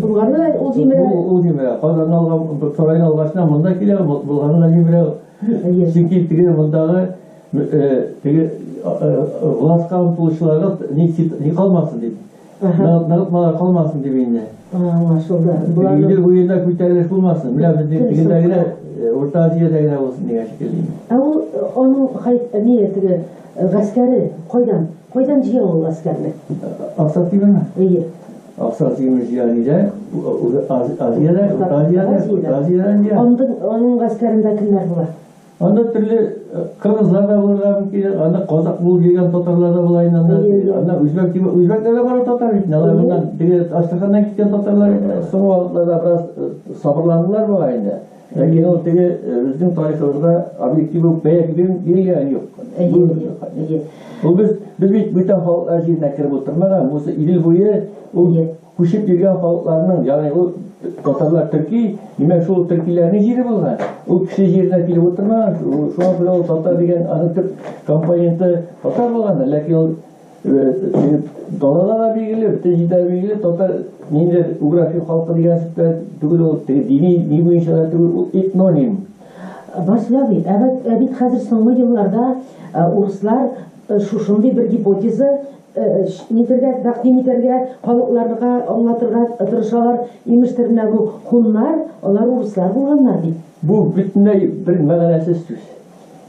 Speaker 1: Bulgar'ın o Timir.
Speaker 2: O Timir. Kazanın alğan, sarayın alğasına bunda kile Bulgar'ın da Timir. Çünkü tigir bundağı Vlaska untuluşlarına ne kalmasın dedi. Nağıtmalar kalmasın dibinde.
Speaker 1: Maşallah.
Speaker 2: İdil bu yılda kütlerleş bulmasın. Bile dibindekine Orta Asya'dakine olsun diye şekilliyim.
Speaker 1: Onun niyeti gaskeri koydan ciğer ol gaskerini.
Speaker 2: Aksak değil mi?
Speaker 1: İyi.
Speaker 2: Aksak değil mi cihaniyle? Asya'dan cihan.
Speaker 1: Onun gaskerinde kimler bular?
Speaker 2: Anda türlü Kırgızlar da bular, anda Kozak bul gelgen Tatarlar da bulayın, anda Üzbekler de var o Tatar bitneler. Bundan Aştakan'dan gitken Tatarlar son vakitlerde biraz sabırlandılar bu ayında. Lakin o tege bizim tarihimizde objektif beyek bir yani yok. Biz bütün halklar şeyine kirip oturmadan, bu İdil boyu kuşup girgen halklarının, yani o Tatarlar Türkiye, demek şu Türkiye'lerin jiri bulgan. O kişi yerine gelip oturmadan, şu an bile o Tatar degen anı Türk kampanyası Tatar bulgan. Lakin o dolalara bilgili, tecrübeler bilgili, Tatar nedir, uğraşıyor halkı degen sütler, tügül o dini bu inşaatlar tügül o etnonim.
Speaker 1: Başlavi, evet hazır sonlu yıllarda Ruslar şuşunlu bir hipotezi нитергә, тәкъдим итәргә, халыкларга аңлатырга тырышалар. Имештер менә бу хуннар, алар урыслар булганнар ди.
Speaker 2: Бу бөтенләй бер мәгънәсез сүз.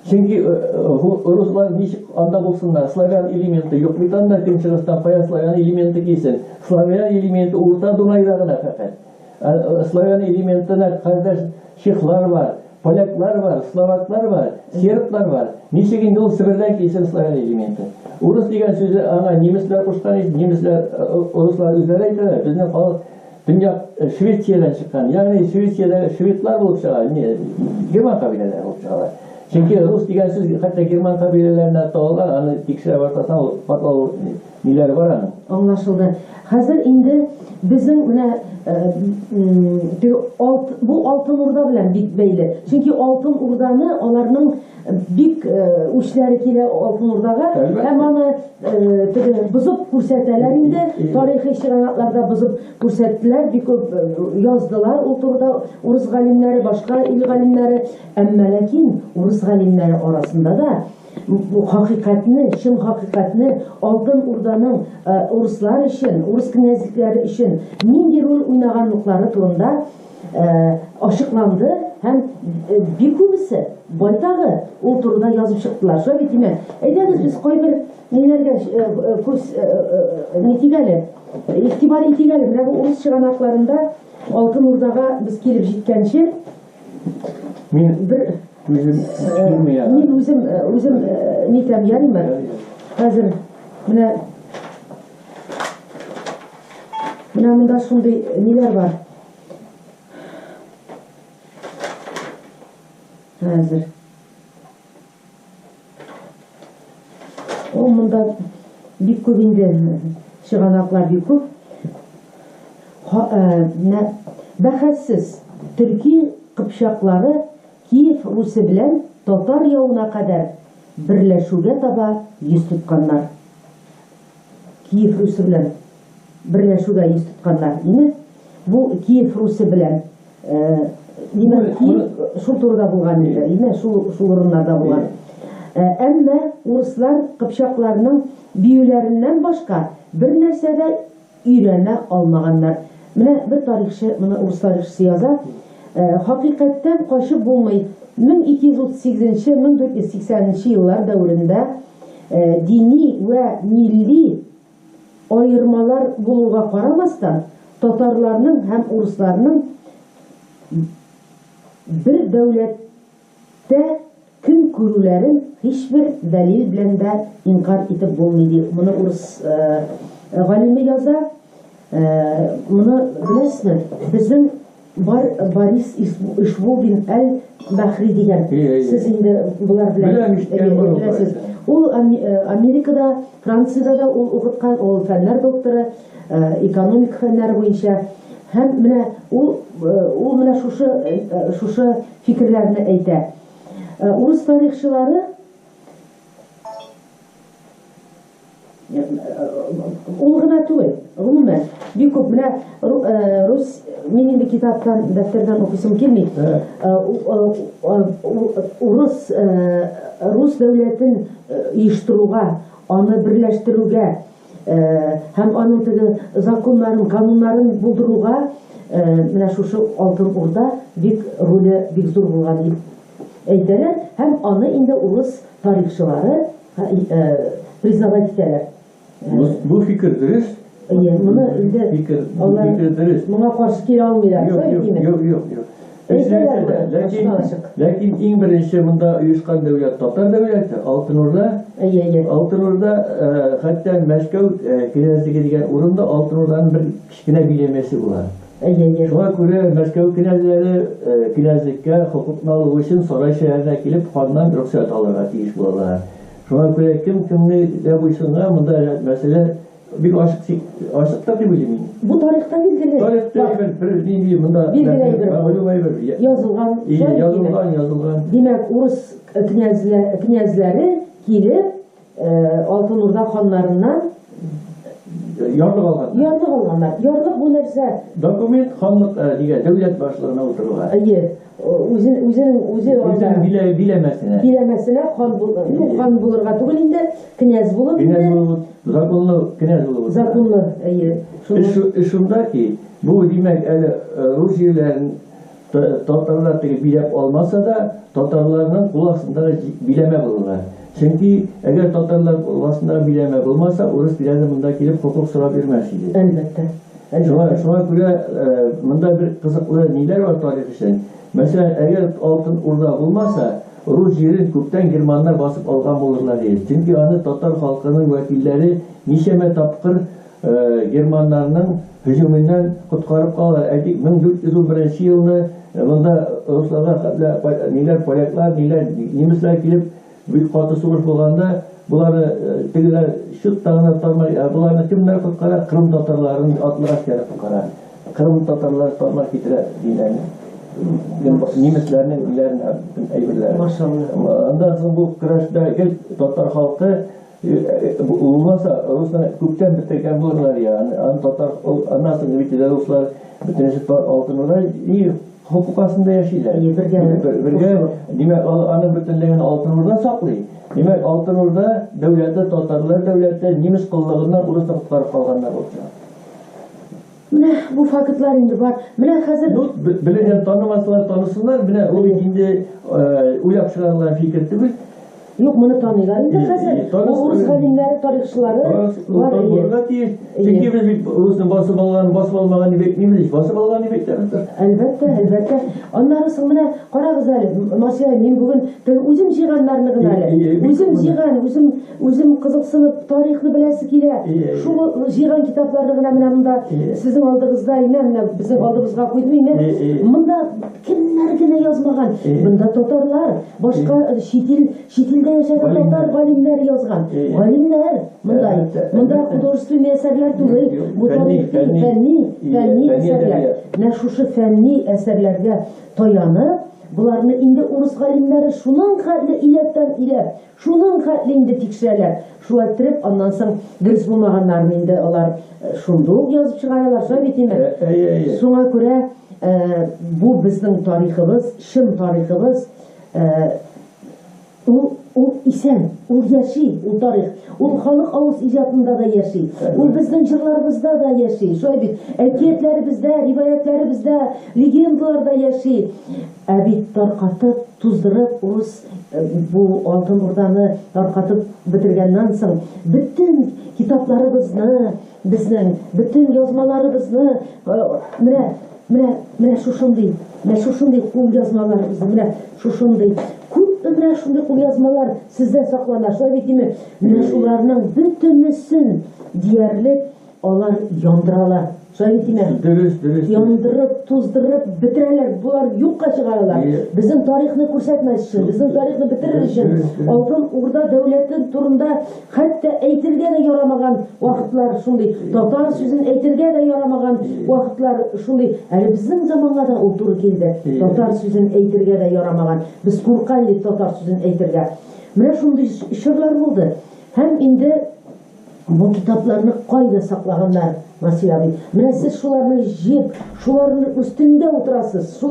Speaker 2: Чөнки руслар ничек анда булсыннар, славян элементы юк бит анда, Көнчыгыстан кая славян элементы килсен. Славян элементы урта Дунайда гына фәкать. Славян элементына кардәш чехлар бар, поляклар бар, словаклар бар, серблар бар. Ничек инде ул Себердән килсен славян элементы. Урыс дигән сүзне аңа немецлар кушкан, немецлар, руслар үзләре әйтәләр. Безнең халык дөнья Швециядән чыккан. Ягъни Швециядә шведлар булып чыга, герман кабиләләре булып чыгалар. Чөнки рус дигән сүз хәтта герман кабиләләренә тагылган, аны тикшерә башласаң, ул патлау ниләре бар аның.
Speaker 1: Аңлашылды. Хәзер инде безнең менә бу Алтын Урда белән бик бәйле. Чөнки Алтын Урданы аларның бик үчләре килә Алтын Урдага, һәм аны бозып күрсәтәләр инде. Тарихи чыганакларда бозып күрсәттеләр, бик күп яздылар ул турыда урыс галимнәре, башка ил галимнәре. Әмма ләкин урыс галимнәре арасында да bu hakikatini, şın hakikatini Алтын Урданың урыслар өчен, урыс князьлекләре өчен нинди роль уйнаганлыклары турында ачыкланды һәм бик күбесе байтагы ул турыда язып чыктылар. Шулай бит имән. Әйдәгез без кайбер ниләргә күз нитигәле, игътибар итигәле. Менә бу урыс чыганакларында Алтын Урдага без килеп җиткәнче бер Мин үзем нитәм ялыймы? Хәзер менә монда шундый ниләр бар. Хәзер. Ул монда бик күп инде чыганаклар бик күп. Бәхәссез төрки кыпчаклары Киев Руси белән татар яуына кадәр берләшүгә таба йөз тотканнар. Киев Руси белән берләшүгә йөз тотканнар. Ниме? Бу Киев Руси белән шул турыда булган иде. Ниме? Шул урыннарда булган. Әмма урыслар кыпчакларның биюләреннән башка бер нәрсә дә өйрәнә алмаганнар. Менә бер тарихчы, моны урыс тарихчысы яза. Hakikatten kaçıp bulmayı 1238-1480 yıllar dövründe dini ve milli ayırmalar buluğa karamastan Tatarlarının hem Uruslarının bir devlette kün kurulların hiçbir delil bilen de inkar edip bulmaydı. Bunu Urus galimi yaza. Bunu bilesiniz. Bizim Boris Ishvolin el-Bahri diyen, siz indi bunlar biləsiniz. O Amerika'da, Fransa'da ol oxutqan, ol fənlər doktoru, ekonomik fənlər boyunca. Həm mənə o mənə şuşu fikirlərini əйтә. Urus tarixçiləri ol gına түгел, ғумумən. Бик күп менә Рус, мин инде китаптан, дәфтәрдән укысым килми. Рус дәүләтен оештыруга, аны берләштерүгә һәм аның теге законнарын, кануннарын булдыруга менә шушы Алтын Урда бик роле бик зур булган дип әйтәләр һәм аны инде урыс тарихчылары признавать итәләр.
Speaker 2: Bu fikir dürüst.
Speaker 1: Bunu inде
Speaker 2: fikir dürüst.
Speaker 1: Buna karşı kira almıyorlar.
Speaker 2: Yok. Lakin en birinci bunda uyuşkan devlet Tatar devleti Altın Orda. Altın Orda hatta Moskva knezligi degan o'rinda Altın Orda'nın bir kichkina bilemesi bular. Şuna göre Moskva knezleri knezlikka huquqni olish uchun Saray shahrida kelib xondan ruxsat olishga tegish bo'ladilar. Şuna göre kimni de bu işinle bunda mesela bir aşık tabi bilmiyorum.
Speaker 1: Bu tarihte bilgili.
Speaker 2: Tarihte bir bilmiyorum bunda.
Speaker 1: Bilgili yazılgan.
Speaker 2: Yazılgan.
Speaker 1: Demek Urus knezleri gelip Altın Orda xanlarından
Speaker 2: ярлык алганнар.
Speaker 1: Ярлык алганнар. Ярлык бу нәрсә?
Speaker 2: Документ ханлык дигән дәүләт башлыгына утырырга.
Speaker 1: Үзенең биләмәсенә хан булырга түгел инде, князь булып инде.
Speaker 2: Законлы князь булып.
Speaker 1: Законлы,
Speaker 2: Шунда ки, бу димәк әле рус җирләрен татарлар биләп алмаса да, татарларның кул астында биләмә булырга. Чөнки әгәр татарлар кул астында биләмә булмаса, урыс биләме монда килеп хокук сорап бирмәс иде.
Speaker 1: Әлбәттә.
Speaker 2: Шуңа күрә монда бер кызыклы ниләр бар тарих өчен. Мәсәлән, әгәр Алтын Урда булмаса, рус җирен күптән германнар басып алган булырлар иде. Чөнки аны татар халкының вәкилләре ничәмә тапкыр германнарның һөҗүменнән коткарып калалар. Әйтик, 1411 елны монда русларга ниләр поляклар, ниләр немецлар килеп бик каты сугыш булганда, буларны тегеләр шут тагына тормай, буларны кемнәр коткара? Кырым татарларын атлы гаскәре коткара. Кырым татарлар тормай китерә дигән. Немецләрнең иләрен әйберләре.
Speaker 1: Машалла.
Speaker 2: Андан соң бу көрәштә татар халкы булмаса, руслар күптән бетергән булырлар я. Аны татар, аннан соң бит руслар бөтенесе Алтын Урда хокук астында яшиләр. Бергә, димәк, аның бөтенлеген Алтын Урда саклый. Димәк, Алтын Урда дәүләте, татарлар дәүләте немец куллыгыннан урысны коткарып калганнар булса.
Speaker 1: Менә бу фактлар инде бар. Менә хәзер
Speaker 2: Белән танымаслар танысыннар, менә ул инде уйлап чыгарылган фикер түгел.
Speaker 1: Юк, моны таныйлар инде хәзер. Урыс галимнәре, тарихчылары бар.
Speaker 2: Чөнки без бит урысны басып алмаган дибек нимез, басып алган дибек.
Speaker 1: Әлбәттә. Аннары соң менә карагыз әле, Масия, мин бүген үзем җыйганнарны гына әле. Үзем җыйган, үзем кызыксынып тарихны беләсе килә. Шул җыйган китапларны гына менә монда сезнең алдыгызда, менә безнең алдыбызга куйдым. Монда кемнәр генә язмаган. Монда татарлар, башка шитилдә яшәгән татар галимнәр язган. Галимнәр монда художественный әсәрләр түгел, бу фәнни әсәрләр. Менә шушы фәнни әсәрләргә таянып, буларны инде урыс галимнәре шуның хәтле иләп, шуның хәтле инде тикшерәләр. Шулай итеп, аннан соң дөрес булмаганнарны инде алар шундук язып чыгаралар, шундый. Шуңа күрә бу безнең тарихыбыз, чын тарихыбыз, ул исән, ул яши, ул тарих. Ул халык авыз иҗатында да яши. Ул безнең җырларыбызда да яши. Шулай бит, әкиятләребездә, риваятләребездә, легендаларда яши. Ә бит таркатып, туздырып, урыс бу Алтын Урданы таркатып бетергәннән соң, бөтен китапларыбызны, безнең бөтен язмаларыбызны, менә шушындый кул язмаларыбызны, менә шушындый менә шундый кул язмалар сездә саклана. Шулай димме, менә шуларның бөтенесен диярлек алар яндыралар. Шулай димме, яндырып, туздырып бетерәләр. Булар юкка чыгаралар. Безнең тарихны күрсәтмәс өчен, безнең тарихны бетерер өчен, Алтын Урда дәүләте турында хәтта әйтергә дә ярамаган вакытлар шундый. Татар сүзен әйтергә дә ярамаган вакытлар шундый. Әле безнең заманга да ул туры килде. Татар сүзен әйтергә дә ярамаган. Без куркан идек татар сүзен әйтергә. Менә шундый чорлар булды. Һәм инде бу китапларны кайда саклаганнар, Масия абый? Менә сез шуларны җыеп, шуларның өстендә утырасыз.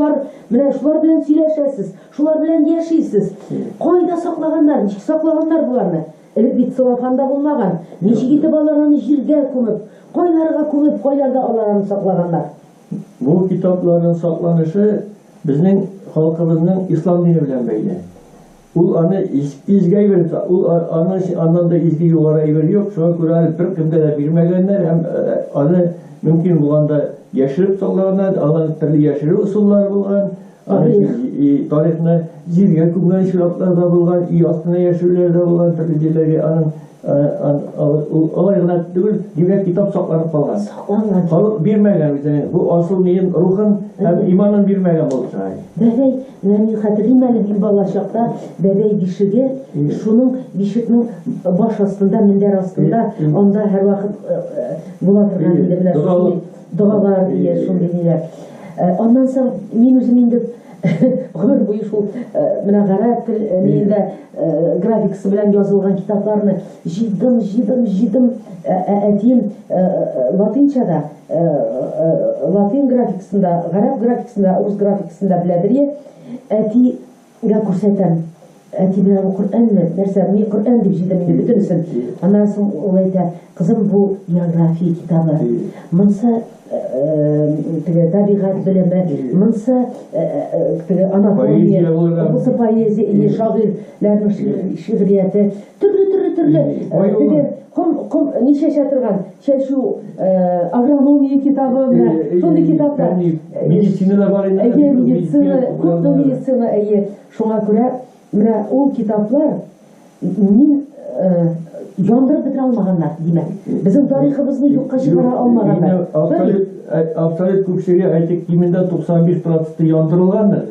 Speaker 1: Менә шулар белән сөйләшәсез, шулар белән яшисез. Кайда саклаганнар? Ничек саклаганнар буларны? Элек бит целлофанда булмаган. Ничек итеп аларны җиргә күмеп, кайларга күмеп, кайларда аларны саклаганнар?
Speaker 2: Бу китапларның сакланышы безнең халкыбызның ислам дине белән бәйле. Ул аны изге әйбер, ул аннан да изге югары әйбер юк. Шуңа күрә бер кемдә дә бирмәгәннәр һәм аны мөмкин булганда яшереп саклаганнар, алар төрле яшерү усуллары булган. Тарихны җиргә күмгән чиратлар да булган, үй астына яшерүләр дә булган, төрле җирләргә аның алай гына түгел, димәк китап сакланып калган. Халык бирмәгән үзенең бу асыл ният, рухын һәм иманын бирмәгән булса.
Speaker 1: Бәбәй, мин хәтерлим әле мин бала чакта, бәбәй бишеге, шуның бишекнең баш астында, мендәр астында, анда һәр вакыт була торган иде менә шундый дугалар дия, шундый диләр. Аннан соң мин үзем инде гомер буе шул менә гарәп телендә графикасы белән язылган китапларны җыйдым. Әтием латинчада, латин графикасында, гарәп графикасында, рус графикасында беләдер. Әтигә күрсәтәм. Әти белән Коръәнне, нәрсә, мин Коръән дип җыйдым инде бөтенесен. Аннан соң ул әйтә, кызым, бу география китабы. Монсы табигать белеме, монсы анатомия, монсы поэзия, шагыйрьләрнең шигърияте, төрле. Ничә торган, шул агрономия китабы белән, шундый китаплар.
Speaker 2: Медицинада бар инде.
Speaker 1: Медицина, шуңа күрә менә ул китаплар мин яндырып бетерә алмаганнар, димәк. Безнең тарихыбызны юкка чыгара алмаганнар.
Speaker 2: Абсолют күпчелеге әйтик, кимендә 95% яндырылгандыр.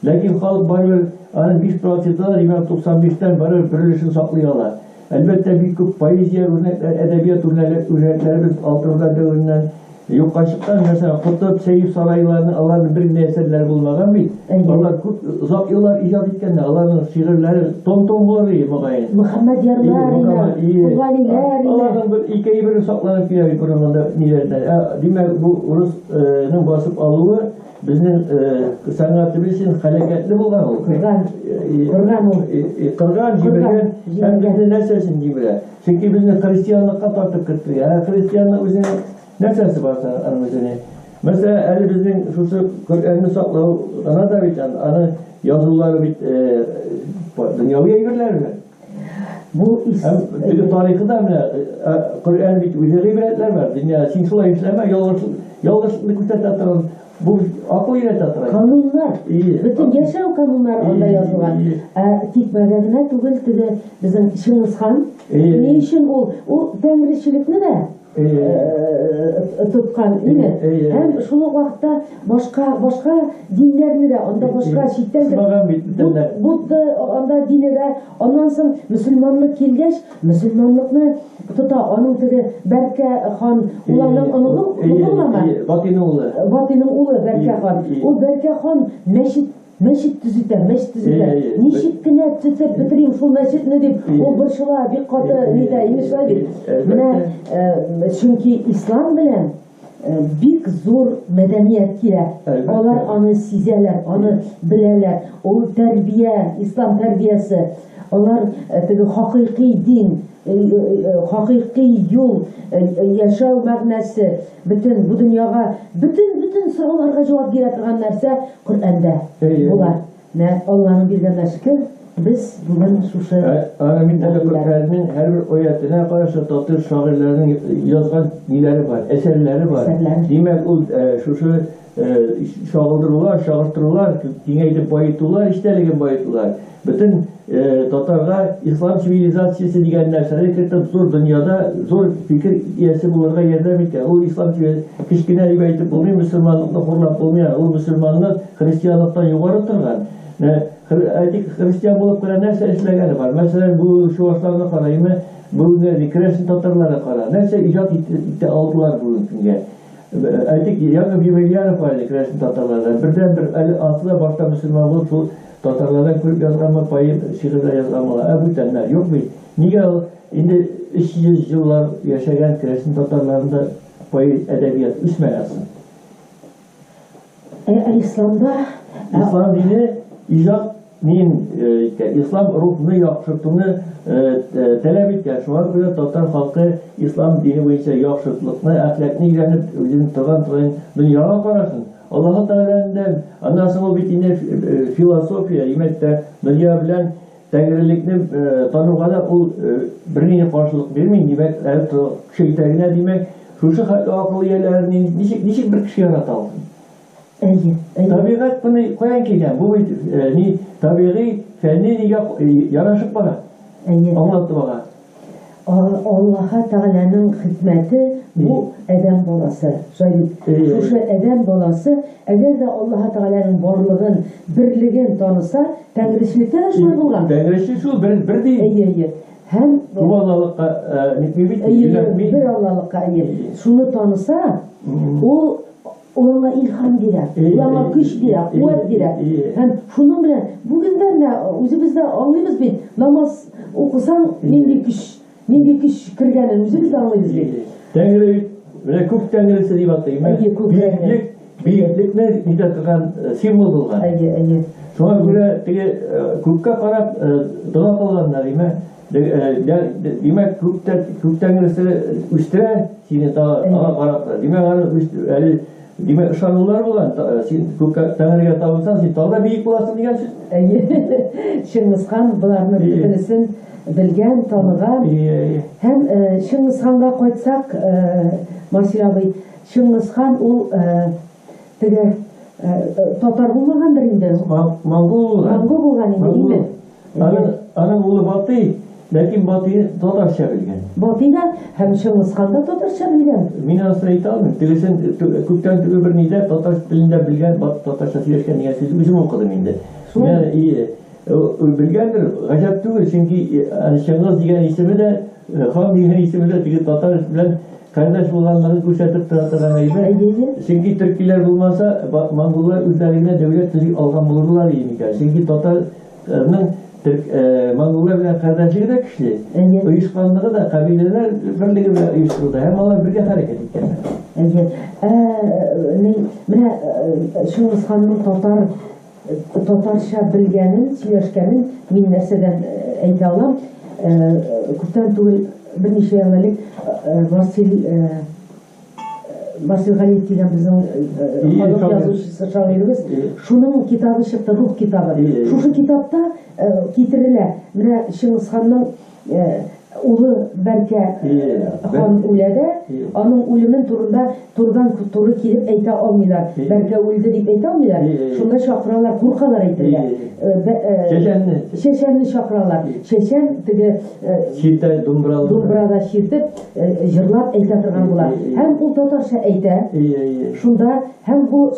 Speaker 2: Ләкин халык барыбер аның 5%-ы, димәк 95-тән барыбер бирелешен саклый ала. Әлбәттә, бик күп поэзия үрнәкләре, әдәбият үрнәкләребез алтынга дәвереннән юкка чыккан. Мәсәлән, Кутып, Сәйф сарайларының аларның бер генә әсәрләре булмаган бит. Алар күп озак еллар иҗат иткәннәр. Аларның шигырьләре том-том булыр иде мөгаен.
Speaker 1: Мөхәммәд Ярлар, Валиләр,
Speaker 2: аларның бер икәй сакланып килә бит борынгында ниләрдә. Димәк, бу урысның басып алуы безнең сәнгатебез өчен хәрәкәтле булган ул. Кырган җибәргән һәм безнең нәрсәсен җибәрә. Чөнки безне христианлыкка тартып кертте. Христианлык үзенең нәрсәсе бар аның үзенә. Мәсәлән, әле безнең шушы Коръәнне саклау гына да бит, аны язулары бит дөньяви әйберләр. Бу исем тарихында менә Коръән бит үзе гыйбрәтләр бар. Дөнья син шулай эшләмә, ялгышлыкны күрсәтә торган. Бу акыл өйрәтә тора.
Speaker 1: Кануннар, бөтен яшәү кануннары анда язылган. Тик мәгънә түгел теге безнең Чингис хан. Ни өчен ул тәңречелекне дә тоткан иде. Һәм шул вакытта башка диннәрне дә, анда башка читтән Будда анда дине дә, аннан соң мөселманлык килгәч, мөселманлыкны тота. Аның теге Бәркә хан, уларның оныгы, Батыйның улы Бәркә хан. Ул Бәркә хан мәчет төзетә. Ничек кенә төзеп бетерим шул мәчетне дип, ул борчыла, бик каты нидә, имешләр бит. Менә чөнки ислам белән бик зур мәдәният килә. Алар аны сизәләр, аны беләләр. Ул тәрбия, ислам тәрбиясе. Алар теге хакыйкый дин, хакыйкый юл, яшәү мәгънәсе, бөтен бу дөньяга, бөтен сорауларга җавап бирә торган нәрсә Коръәндә булар. Алланың биргән шөкер, без бүген шушы
Speaker 2: Коръәннең һәр аятына каршы татыр шагыйрьләрнең язган ниләре бар, әсәрләре бар. Димәк, ул шушы шагылдырулар, киңәйтеп баетулар, иштәлеген баетулар. Бөтен татарга ислам цивилизациясе дигән нәрсәне кертеп зур дөньяда зур фикер иясе булырга ярдәм итә. Ул ислам кечкенә дип әйтеп булмый, мөселманлыкны хурлап булмый. Ул мөселманлык христианлыктан югары торган. Христиан булып кына нәрсә эшләгәне бар. Мәсәлән, бу шуашларны караймы, бу крәсин татарлары кара. Нәрсә иҗат итә алдылар бүген көнгә. Әйтик, Яков Емельянов бар крәсин татарлардан. Бердән-бер әле асылы башта мөселман булып, шул татарлардан күреп язганмы, поэм шигырьдә язганмы, бүтәннәр юк бит. Нигә ул инде 300 еллар яшәгән крәсин татарларында поэзия, әдәбият үсмәгән? Ислам дине иҗат ислам рухны яхшыртуны таләп иткән. Шуңа күрә татар халкы ислам дине буенча яхшыртылыкны, әхлакны өйрәнеп, үзенең торган дөньяга карасын. Аллаһ Тәгаләдән, аннан соң ул бит инде философия, имәттә дөнья белән тәңрилекне тануга да ул бернинди каршылык бирми. Димәк, шәйтәгенә димәк, шушы акыл ияләрен ничек бер кеше ярата алсын? Табигать буны каян килгән? Бу бит табигый, фәнни ярашып бара. Аңлатты бага.
Speaker 1: Аллаһ Тәгаләнең хикмәте бу адәм баласы. Шушы адәм баласы, әгәр дә Аллаһ Тәгаләнең барлыгын, берлеген таныса, тәңричелеккә дә шулай булган.
Speaker 2: Тәңричелек шул бер
Speaker 1: һәм
Speaker 2: бу Аллаһлыкка
Speaker 1: бер Аллаһлыкка шуны таныса, ул Оларға илһам бирә, оларға көч бирә, куәт бирә. Һәм шуның белән бүгендә үзебез дә аңлыйбыз бит, намаз укысаң нинди көч кергәнен үзебез дә аңлыйбыз бит.
Speaker 2: Тәңре, менә күк тәңресе дип атыйм. Биеклекне нидә торган символ булган. Шуңа күрә теге күккә карап дуа кылганнар, димәк күк тәңресе үстерә сине ага карап. Димәк аны әле димәк ышанулар булган. Син күк тәңрегә табынсаң, син тагы биек буласың дигән сүз.
Speaker 1: Шыңгызхан буларны бөтенесен белгән, таныган. Һәм Шыңгызханга кайтсак, Марсил абый, Шыңгызхан ул теге татар булмагандыр инде.
Speaker 2: Монгол
Speaker 1: булган инде.
Speaker 2: Аның улы Батый, ләкин Батый татарча белгән.
Speaker 1: Батыйда һәм Шыңгызхан да татарча белгән.
Speaker 2: Мин аны әйтә алмыйм. Тегесен күптән түгел бер нидә татар телендә белгән, татарча сөйләшкән дигән сүзне үзем укыдым инде. Белгәндер, гаҗәп түгел, чөнки Шыңгыз дигән исеме дә, хан дигән исеме дә теге татар белән кардәш булганлыгын күрсәтеп торган әйбер. Чөнки төркиләр булмаса, монголлар үзләренә дәүләт төзеп алган булырлар иде. Чөнки татарның монголлар белән кардәшлеге дә көчле. Оешканлыгы да, кабиләләр берлеге белән оештырылды. Һәм алар бергә хәрәкәт иткәннәр. Менә
Speaker 1: Шыңгызханның татарча белгәнен, сөйләшкәнен мин нәрсәдән әйтә алам. Күптән түгел берничә ел элек Марсил Галиев дигән безнең халык язучысы шагыйрыбыз, шуның китабы чыкты, рух китабы. Шушы китапта китерелә, менә Шыңгызханның улы Бәркә хан үләдә, аның үлемен турыдан-туры килеп әйтә алмыйлар. Бәркә үлде дип әйтә алмыйлар. Шунда чакыралар, куркалар әйтергә. Шәшәнне чакыралар. Шәшән теге думбрада чиртеп, җырлап әйтә торган була. Һәм ул татарча әйтә. Шунда һәм бу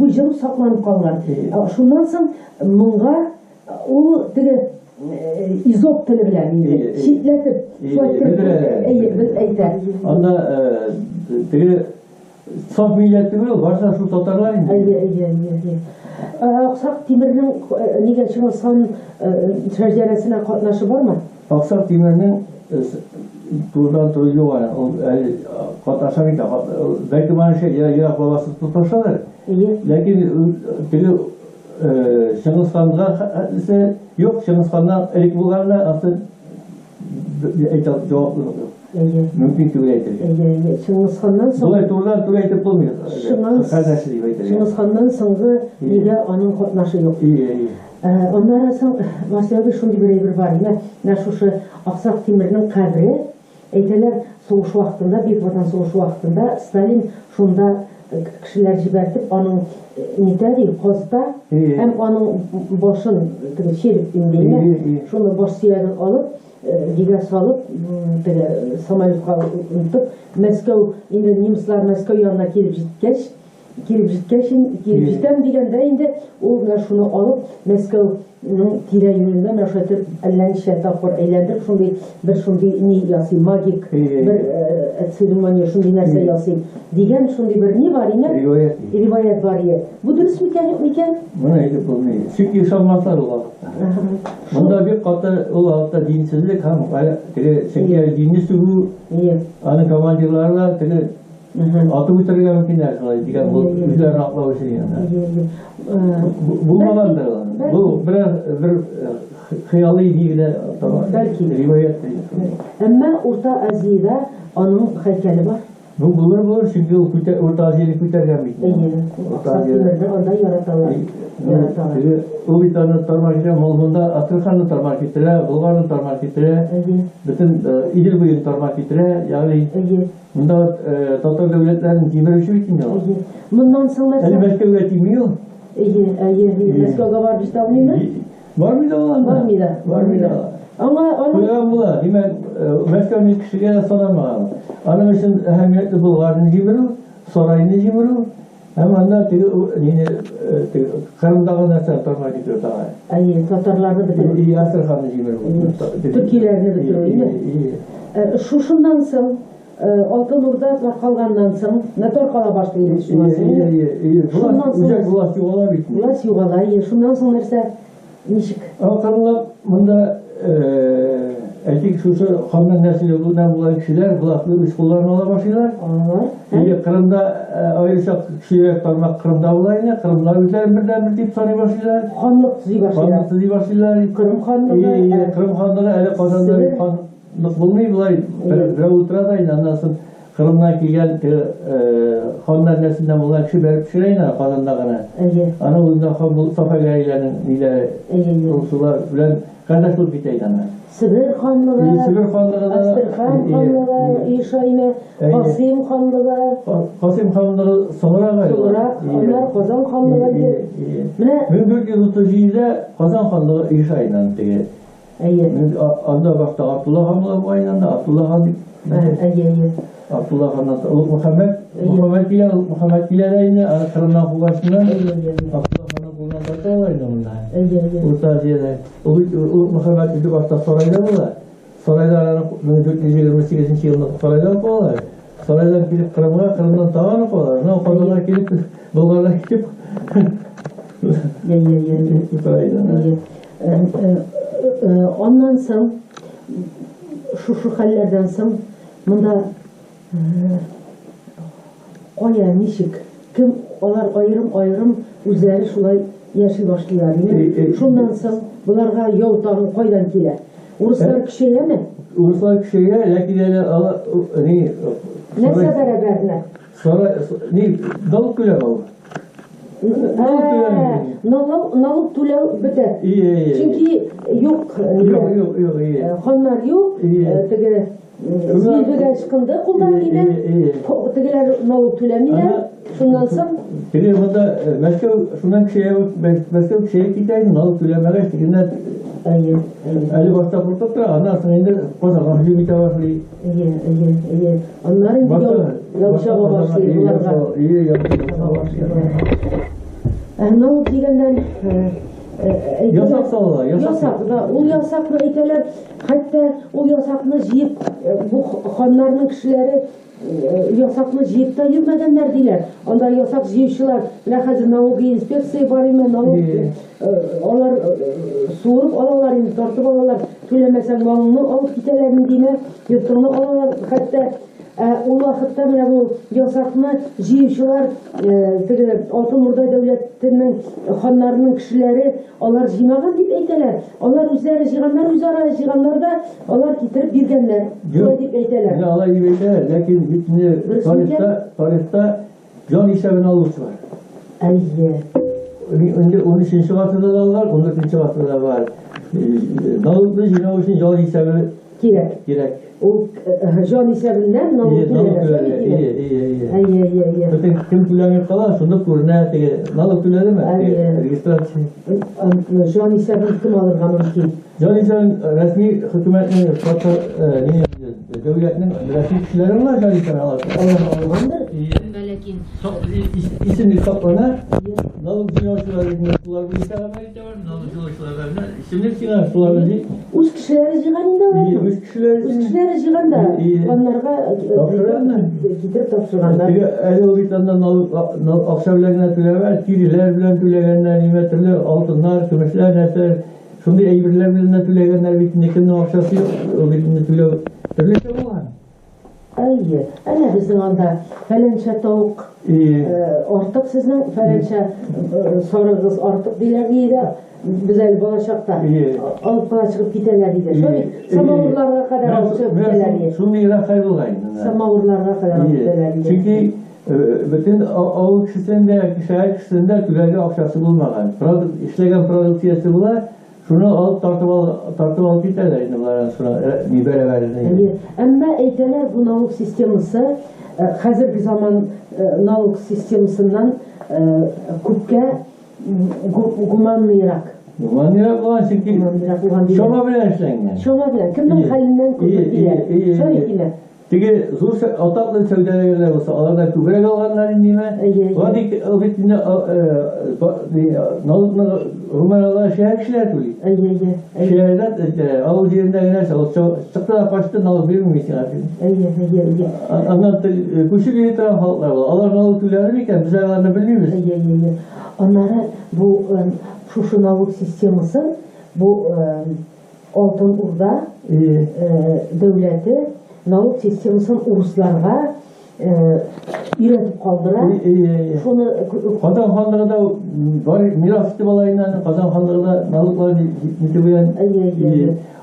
Speaker 1: җыр сакланып калган. Шуннан соң моңга ул теге изоп теле белән инде читләтеп әйтә.
Speaker 2: Анда теге саф милләт түгел, барса шул татарлар инде.
Speaker 1: Аксак Тимернең нигә Шыңгызхан шәҗәрәсенә катнашы бармы?
Speaker 2: Аксак Тимернең турыдан-туры югары, ул катнаша икән. Бәлки мана ерак бабасы тоташалар. Ләкин теге Шыңгызханга юк, Шыңгызханнан элек булганда аты җаваплы юк. Мөмкин түгел әйтергә.
Speaker 1: Шыңгызханнан соң
Speaker 2: булай турыдан-туры әйтеп булмый. Кардәше дип әйтергә.
Speaker 1: Шыңгызханнан соңгы нигә аның катнашы юк. Аннан соң Марселда шундый бер әйбер бар. Менә шушы Аксак Тимернең кабре, әйтәләр, сугыш вакытында, Бөек Ватан сугышы вакытында Сталин шунда кешеләр җибәртеп, аның нитәди казта, һәм аның башын теге череп ингән, шуны баш сөяген алып, дигә салып, теге самолетка утып, Мәскәү, инде немецлар Мәскәү янына килеп җиткән дигәндә инде ул шуны алып Мәскәүнең тирә-юнендә менә шайтып әллә ничә тапкыр әйләндереп, шундый ни ясый, магик бер церемония, шундый нәрсә ясый дигән шундый бер ни бар иде, риваять бар иде. Бу дөрес микән, юк микән?
Speaker 2: Моны әйтеп булмый. Чөнки ышанмаслар ул вакытта. Монда бик каты ул вакытта динсезлек һәм теге чөнки динне сүгү, аның командирлары теге атып үтәргә мөмкиннәр шулай дигән бу үзләрен аклау өчен. Булмагандыр. Бу бер хыялый дигән бәлки риваять.
Speaker 1: Әмма Урта Азиядә аның һәйкәле бар.
Speaker 2: Bu bulur çünkü Orta Asya'yı küterken bitti.
Speaker 1: Orta Asya'da orada yarattılar.
Speaker 2: O bir tane tarmarkete, Molgun'da Atırkan'ın tarmarketere, Bulgar'ın tarmarketere, bütün İdil boyun tarmarketere, yani bunda Tatar devletlerin cimri bir şey bitmiyor.
Speaker 1: Bundan sonra...
Speaker 2: Yani Meşke üretimiyor.
Speaker 1: Meşke'ye var bir tane mi?
Speaker 2: Var mıydı olan?
Speaker 1: Var mıydı? Ama
Speaker 2: Koygan bula, hemen Meşke'nin kişiye soramadım. Onun için ehemmiyetli Bulgar'ın cimri, Saray'ın cimri, hemen de Kırım'daki nereden tarmarketere daha.
Speaker 1: Tatarlarını bitiriyor.
Speaker 2: İyi, Asırhan'ın cimri.
Speaker 1: Türkiye'lerini bitiriyor, değil mi? Şundan soň Алтын Урда таркалгандан соң, не таркала башлый шуннан соң.
Speaker 2: Шуннан соң власть югала бит.
Speaker 1: Власть югала, шуннан соң нәрсә? Ничек?
Speaker 2: Акырынлап монда әйтик шушы ханнан нәселе булган кешеләр властьны үз кулларына ала башлыйлар. Кырымда аеруча кешеләр тармак Кырымда була иде. Кырымлар үзләрен бердән-бер дип саный башлыйлар.
Speaker 1: Ханлык төзи башлыйлар.
Speaker 2: Ханлык төзи башлыйлар.
Speaker 1: Кырым ханлыгы.
Speaker 2: Кырым ханлыгы әле Казанда ханлык булмый булай. Берәү утырада инде, аннан соң Кырымнан килгән ханнар нәселеннән булган кеше бәреп пешерә иде Казанда гына. Аны үзенә хан булып Сафагайларның ниләре, русулар белән кардәшлек итә иде аны.
Speaker 1: Сібір ханлығы,
Speaker 2: Сібір ханлығы да,
Speaker 1: Астерхан ханлығы, Ишайны, Қасим ханлығы,
Speaker 2: Қасим ханлығы соңырақ
Speaker 1: onlar Қазан ханлығы еді. Міне 1437-де Қазан ханлығы Ишайнан теге. Анда башта Абдулла ханлығы байынан да Абдулла хан Абдулла ханнан Улуг Мөхәммәд килә дә инде, аны Кырымнан кугашыннан Абдулла ханнан кулынан тарта алар инде монда. Урта Азияда Улуг Мөхәммәд үзе башта сарайда була. Сарайда 1428 елда сарайда калалар. Сарайдан килеп Кырымга, Кырымдан тагын калалар. Мына ханлар килеп, болгарлар килеп. Ondan соң şu хәлләрдән соң монда кая ничек кем алар аерым үзләре шулай яши башлыйлар. Шуннан соң буларга яу тагын кайдан килә? Урыслар көчәяме?
Speaker 2: Урыслар көчәя, ләкин әле
Speaker 1: нәрсә бәрабәрне?
Speaker 2: Налог түләү.
Speaker 1: Налог түләү бетә. Чөнки юк. Ханнар юк. Теге Зилбегә чыкканда кулдан килә. Тегеләр налог түләмиләр. Шуннан соң
Speaker 2: теге монда Мәскәү шуннан кешегә китә, налог түләмәгәч дигәндә әле башта куркып тора, аннан соң инде Казанга һөҗүм итә башлый.
Speaker 1: Аннан инде яучыга башлый буларга. Налог дигәндән
Speaker 2: ясак салалар.
Speaker 1: Ул ясакны әйтәләр, хәтта ул ясакны җыеп бу ханнарның кешеләре ясакны җыеп та йөрмәгәннәр диләр. Анда ясак җыючылар, менә хәзер налоги инспекция бар име, налог алар суырып алалар, инде тартып алалар, түләмәсәң малыңны алып китәләр димә, йортыңны алалар, хәтта ул вакытта менә бу ясакны җыючылар, теге Алтын Урда дәүләтенең ханнарының кешеләре алар җыймаган дип әйтәләр. Алар үзләре җыйганнар, үзара җыйганнар да алар китереп биргәннәр. Шулай дип әйтәләр.
Speaker 2: Алар дип әйтәләр, ләкин битне тарихта җан исәбен алучы бар. Инде 13-нче гасырда да алар, 14-нче гасырда бар. Налогны җыйнау өчен җан исәбе кирәк.
Speaker 1: Ул җан исәбеннән налог түләләр.
Speaker 2: Кем түләмәй кала, шунда күренә, теге налог түләдеме? Регистрация.
Speaker 1: Җан исәбен кем алырга мөмкин?
Speaker 2: Җан исәбен рәсми хөкүмәтнең, дәүләтнең рәсми кешеләре була җан исәбен
Speaker 1: алгандыр.
Speaker 3: Ләкин
Speaker 2: исемлек саклана, налог җыйнаучылар булар бу исәбе итәләр, налог җыйнаучылар исемлек җыйнар, шулар ди.
Speaker 1: Үз кешеләре җыйган инде алар. Үз кешеләре җыйганда, ханнарга китереп тапшыргандар.
Speaker 2: Әле ул итәндә налог акча белән генә түләмәр, тиреләр белән түләгәннәр, нимә төрле алтыннар, көмешләр, нәрсәләр, шундый әйберләр белән түләгәннәр бит, кемнең акчасы юк, ул битне түләү төрлечә булган.
Speaker 1: Әнә безнең анда фәләнчә тавык артык, сезнең фәләнчә сарыгыз артык диләр иде. Без әле балачакта алып кына чыгып китәләр иде. Шулай самавырларга кадәр алып чыгып китәләр иде.
Speaker 2: Шундый рәхәт булган.
Speaker 1: Самавырларга кадәр алып китәләр иде.
Speaker 2: Чөнки бөтен авыл кешесендә, кешеләрдә түләргә акчасы булмаган. Эшләгән продукциясе була, шуны алып тартып алып китәләр инде булар, шуны бәрабәренә.
Speaker 1: Әмма әйтәләр, бу налог системасы хәзерге заман налог системасыннан күпкә гуманныйрак.
Speaker 2: Гуманныйрак булган, чөнки шома белән эшләнгән.
Speaker 1: Шома белән, кемнең хәленнән күпме килә? Шулай килә.
Speaker 2: Теге зур атаклы сәүдәгәрләр булса, аларда күбрәк алганнар инде. Ва дик бит налыкны Румыниядә шәһәр кешеләр түли. Шәһәрдә авыл җирендә генә чыкты кашты налык бирми сиңа. Аннан күчеп торган халыклар бар. Алар налык түләр микән? Без аларны белмибез.
Speaker 1: Аннары бу шушы налык системасы бу Алтын Урда дәүләте налык системасын урысларга өйрәтеп калдыра. Шуны
Speaker 2: Казан ханлыгында бар мирас итеп алайнан, Казан ханлыгында налыклар итеп белән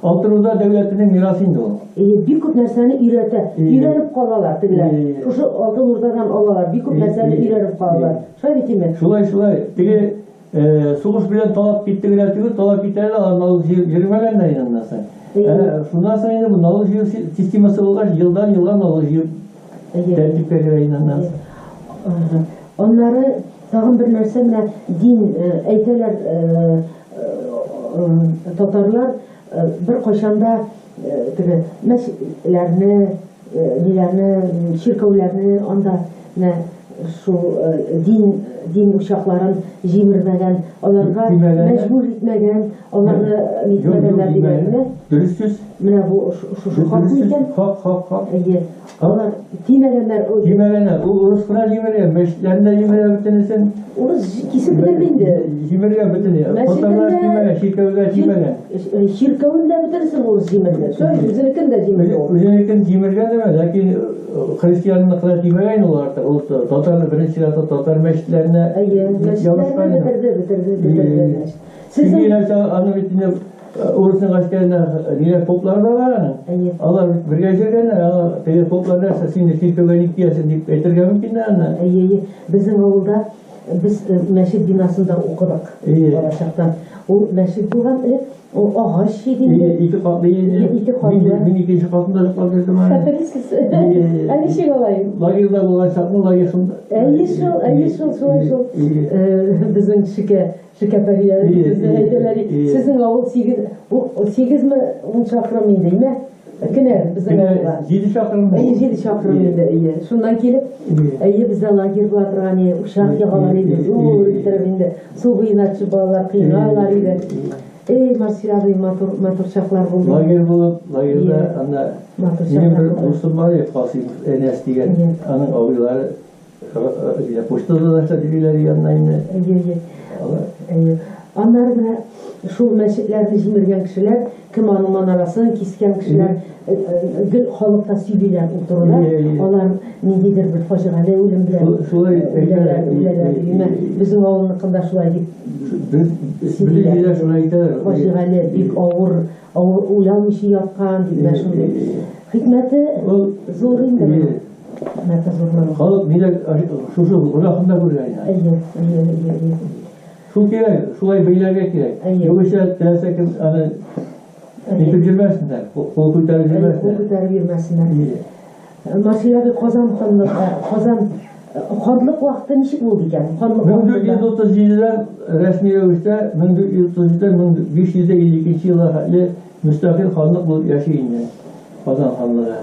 Speaker 2: Алтын Урда дәүләтенең мирасы инде ул.
Speaker 1: Бик күп нәрсәне өйрәнеп калалар тегеләр. Шушы Алтын Урдадан алалар, бик күп нәрсәне өйрәнеп калалар. Шулай битеме?
Speaker 2: Шулай. Теге сугыш белән талап киттеләр түгел, талап киттеләр, алар налык җирмәгәннәр инде. Шуннан соң инде бу налык җыю системасы булгач, елдан-елга налык җыю тәртипкә керә инде.
Speaker 1: Аннары тагын бер нәрсә менә дин әйтәләр, татарлар бер кайчанда теге мәчетләрне, диләрне, чиркәүләрне анда шул дин учакларын җимермәгән, аларга мәҗбүр итмәгән, аларны итмәгәннәр дигәнне.
Speaker 2: Дөрес сүз.
Speaker 1: Менә бу шушы хак икән.
Speaker 2: Хак.
Speaker 1: Алар тимәгәннәр.
Speaker 2: Ул урыс кына җимерә, мәчетләрендә җимерә бөтенесен.
Speaker 1: Урыс кисеп бетерде инде.
Speaker 2: Җимерә бөтенне. Татарлар җимерә, чиркәүләр җимерә.
Speaker 1: Чиркәүндә бөтенесен урыс җимерде. Үзенекен дә җимерде.
Speaker 2: Үзенекен җимергән дә, ләкин христианлыклар җимергән улар. Ул татарлар беренче татар мәчетләренә бетерде. Сезнең аны битне урысның гаскәренә диләр поплар да бар аны. Алар бергә җиргәннәр, теге попларда син чиркәүгә киясен дип әйтергә мөмкин аны.
Speaker 1: Безнең авылда без мәчет бинасында укыдык. Балачактан. Ул мәчет булган, ул агач шигенде.
Speaker 2: Ике катлы. Мин икенче катында йоклап йөрдем.
Speaker 1: Хәтерлисез. Әле шик алайым.
Speaker 2: Лагерьда булган чакны лагерьсында.
Speaker 1: Шул. Безнең шикәпәрияләр әйтәләр. Сезнең авыл 8 чакрым инде, Кенә безнең авылда
Speaker 2: 7 чакрым.
Speaker 1: 7 чакрым инде. Шуннан килеп, бездә лагерь була торган иде, ушак ягалар иде. Зур итеп инде. Су буена төшеп балалар кыйналар иде. Марсиябый матур чаклар булды.
Speaker 2: Лагерь булып, лагерьда анда минем бер дустым бар, Касым Энес дигән, аның абыйлары почтада да диләр янына инде.
Speaker 1: Аннары менә шул мәчетләрне җимергән кешеләр, кем аның манарасын кискән кешеләр, гел халыкта сөйлиләр, утыралар. Алар ниндидер бер фаҗигале үлем белән үләләр. Безнең авылныкында шулай дип
Speaker 2: Biz şuna gider.
Speaker 1: Фаҗигале бик авыр уйламыйча яткан дип шундый. Хикмәте зур инде. Хикмәте зур.
Speaker 2: Халык милләт шушы урахында күргән. Шул кирәк, шулай бәйләргә кирәк. Югыйсә теләсә кем аны итеп җибәрсеннәр, кул күтәреп йөрмәсеннәр. Марсиябый Казан ханлык вакыты ничек булды икән? 1437-дән рәсми рәвештә 1437-дән 1552 елга хәтле мөстәкыйль ханлык булып яши инде. Казан ханлыгы.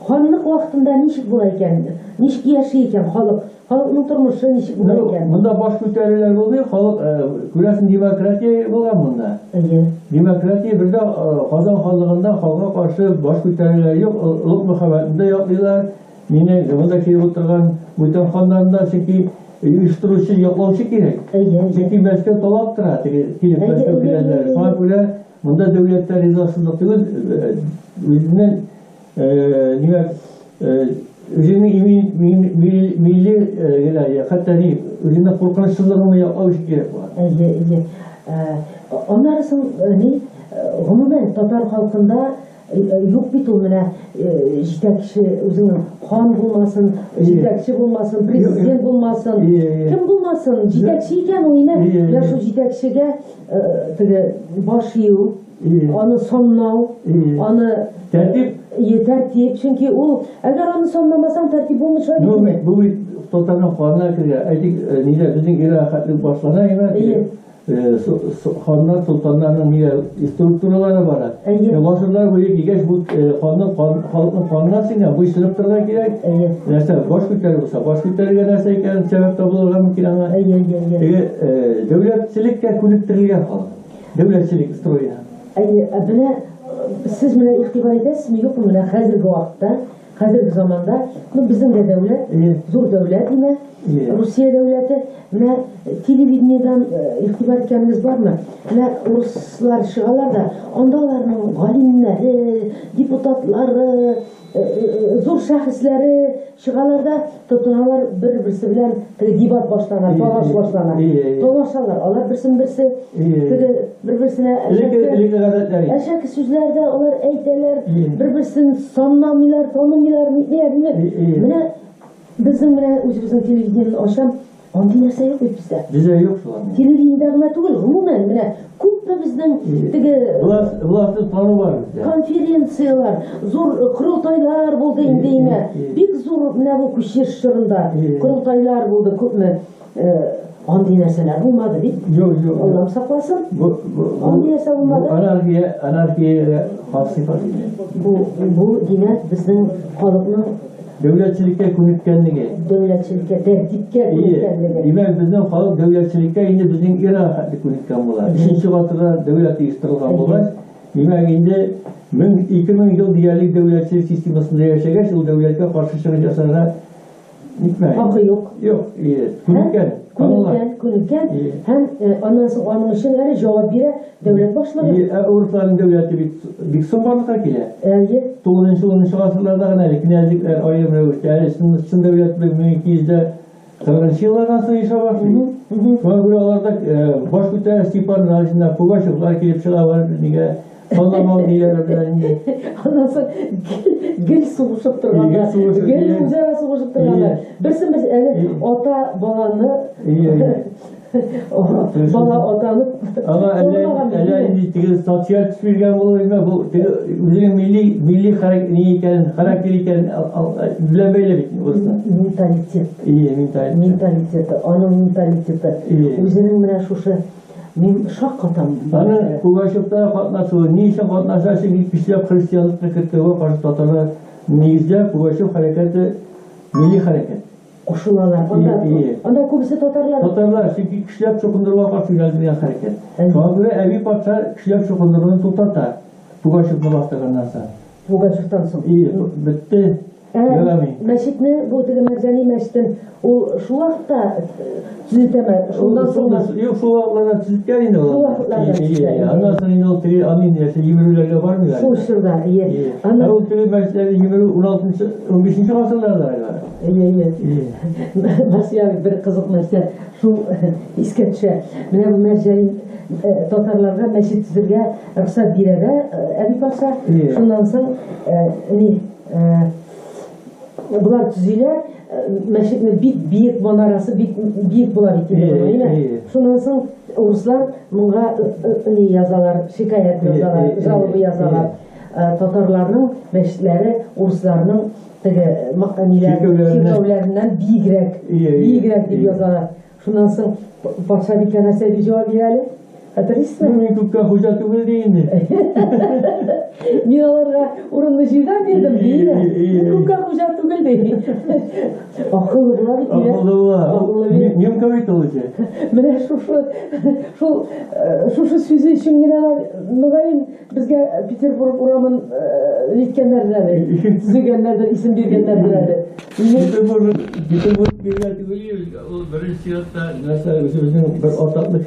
Speaker 1: Ханлык вакытында ничек була икән? Ничек яши икән халык? Халыкның тормышы ничек була икән?
Speaker 2: Монда баш күтәрүләр булды, халык күрәсен демократия булган монда. Демократия бердә Казан ханлыгында халыкка каршы баш күтәрүләр юк, улуг мәхәббәтендә яклыйлар. Мине монда килеп утырган Бүтән ханнарында чөнки оештыручы, яклаучы кирәк. Чөнки Мәскәү талап тора, килеп Мәскәү киләләр. Шуңа күрә монда дәүләттә ризасызлык түгел, үзенең үзенең милли хәтта үзенең куркынычсызлыгын яклаучы кирәк була.
Speaker 1: Аннары соң гомумән татар халкында юк бит ул менә җитәкче үзенең хан булмасын, җитәкче булмасын, президент булмасын, кем булмасын, җитәкче икән ул инде. Менә шул җитәкчегә теге баш ию, аны санлау, аны тәртип, чөнки ул әгәр аны санламасаң тәртип булмый.
Speaker 2: Бу Татарның ханына кергән. Әйтик, нидә безнең ира хәтлек башлана име? Ханнар, солтаннарның структуралары бара. Гасырлар буе кигәч, бу халыкның ханына сиңа бу сынып торырга кирәк. Нәрсә баш күтәрү булса, баш күтәрергә нәрсә икән, сәбәп табылырга мөмкин аңа. Дәүләтчелеккә күнектерелгән халык. Дәүләтчелек строена.
Speaker 1: Менә сез менә игътибар итәсезме, юкмы, менә хәзерге вакытта, хәзерге заманда, безнең дә дәүләт, зур дәүләт име, Русия дәүләте, менә телевидениедан игътибар иткәнегез бармы? Менә руслар чыгалар да, андаларның галимнәре, депутатлары, зур шәхесләре чыгалар да, тотыналар бер-берсе белән дебат башлана, талаш башлана. Талашалар, алар берсен-берсе бер-берсенә әшәке сүзләрдә алар әйтәләр, бер-берсен санамыйлар, танымыйлар, менә безнең менә үзебезнең телевидениене ачам, андый нәрсә юк бит бездә.
Speaker 2: Бездә юк шулар.
Speaker 1: Телевидениедә генә түгел, гомумән менә күпме безнең теге
Speaker 2: властны тану бар.
Speaker 1: Конференциялар, зур курултайлар булды инде име. Бик зур менә бу күчеш чорында курултайлар булды, күпме андый нәрсәләр булмады бит.
Speaker 2: Юк.
Speaker 1: Аллам сакласын. Андый нәрсә булмады.
Speaker 2: Анархия хасыйфат.
Speaker 1: Бу димәк безнең халыкның
Speaker 2: Дәүләтчелеккә күнеккәнлеге.
Speaker 1: Дәүләтчелеккә, тәртипкә күнеккәнлеге.
Speaker 2: Димәк, безнең халык дәүләтчелеккә инде безнең ира хәтле күнеккән була. 3нче гасырда дәүләт оештырылган булгач, димәк инде 2000 ел диярлек дәүләтчелек системасында яшәгәч, ул дәүләткә каршы чыгыш ясарга нитмәгән.
Speaker 1: Хакы юк.
Speaker 2: Юк, күнеккән.
Speaker 1: Күнеккән. Һәм аннан соң аның өчен әле җавап бирә дәүләт башлыгы.
Speaker 2: Урысларның дәүләте бик соңгылыкка килә. 9-10 гасырларда гына князьлектер аерым рәвештә, әле чын дәүләт 1240 еллардан соң яшәп башлый. Шуңа күрә аларда баш күтәрә Степан Разиннар, Пугачевлар килеп чыгалар, нигә Саламал диләр белән.
Speaker 1: Аннан соң гел сугышып торганнар, гел үзара сугышып торганнар. Берсен-берс әле ата баланы бала атаны
Speaker 2: әллә инде теге социаль төшергән булыр име, бу үзенең милли характер икән белән бәйле бит булса. Менталитет.
Speaker 1: Аның менталитеты. Үзенең менә шушы мин шаккатам.
Speaker 2: Аны Пугачевта катнашуы, ни өчен катнашасы, көчләп христианлыкка кертүгә каршы татарлар нигездә Пугачев хәрәкәте милли хәрәкәт.
Speaker 1: Кушылалар. Анда күбесе татарлар.
Speaker 2: Татарлар чөнки көчләп чукындыруга каршы юнәлтелгән хәрәкәт. Шуңа күрә Әби патша көчләп чукындыруны туктата. Пугачевны бастырганнан соң.
Speaker 1: Пугачевтан соң.
Speaker 2: Бетте.
Speaker 1: Мәчетне, бу теге Мәрҗани мәчетен, ул шул вакытта төзетәме? Шундан соң
Speaker 2: юк, шул вакытларда төзеткән инде ул. Аннан соң инде ул теге амин яшә йөрүләргә бармыйлар.
Speaker 1: Шул чорда,
Speaker 2: Аннан ул теге мәчетләрне йөрү 16-15 гасырларда
Speaker 1: Басия бер кызык нәрсә шул искә төшә. Менә бу Мәрҗани татарларга мәчет төзергә рөхсәт бирә дә Әби патша. Шуннан соң Булар төзиләр, мәчетне бик биек манарасы, бик биек була бит инде. Шуннан соң урыслар моңа язалар, шикаят язалар, жалобы язалар. Татарларның мәчетләре урысларның теге чиркәүләреннән биегрәк дип язалар. Шуннан соң патша бик нәрсә дип җавап бирә әле? Хәтерисезме?
Speaker 2: Мин күпкә хуҗа түгел инде.
Speaker 1: Мин аларга урынны җирдән бирдем диде. Күпкә хуҗа түгел ди. Акыллы була бит инде.
Speaker 2: Акыллы. Нем кавит улыҗы.
Speaker 1: Менә шушы сүзе өчен генә мөгаен безгә Петербург урамын иткәннәр төзегәннәр, исем биргәннәр әле.
Speaker 2: Петербург биргән түгел, ул беренче елда нәрсә үзебезнең бер атаклы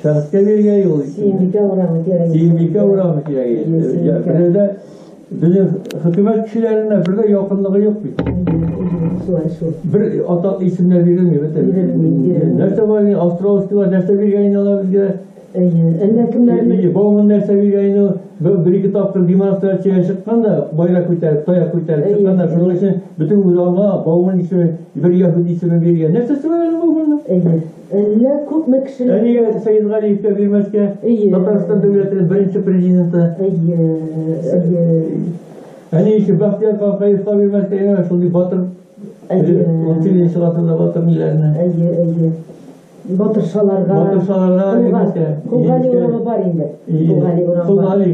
Speaker 2: шәхескә биргән.
Speaker 1: Сөембикә урамы кирәк.
Speaker 2: Сөембикә урамы кирәк. Бердә безнең хөкүмәт кешеләренә бердә якынлыгы юк бит. Бер атаклы исемнәр бирелми. Нәрсә бар инде, Островскийлар нәрсә биргән алар безгә.
Speaker 1: Әллә кемнәр
Speaker 2: Бауман нәрсә биргән, бер-ике тапкыр демонстрациягә чыкканда, байрак күтәреп, таяк күтәреп чыкканда, шуның өчен бөтен узанга Бауман исеме, бер яһүди исеме биргән. Нәрсәсе бар Бауманның?
Speaker 1: Әллә күпме кешеләр.
Speaker 2: Әнигә Сәйид Галиевкә бирмәскә, Татарстан дәүләтенең беренче президенты. Әни өчен Бахтияр Калкаевка бирмәскә, шундый батыр 18 ғасырда батыр билеріне.
Speaker 1: Батыршаларға Құлғали урамы бар енді.
Speaker 2: Құлғали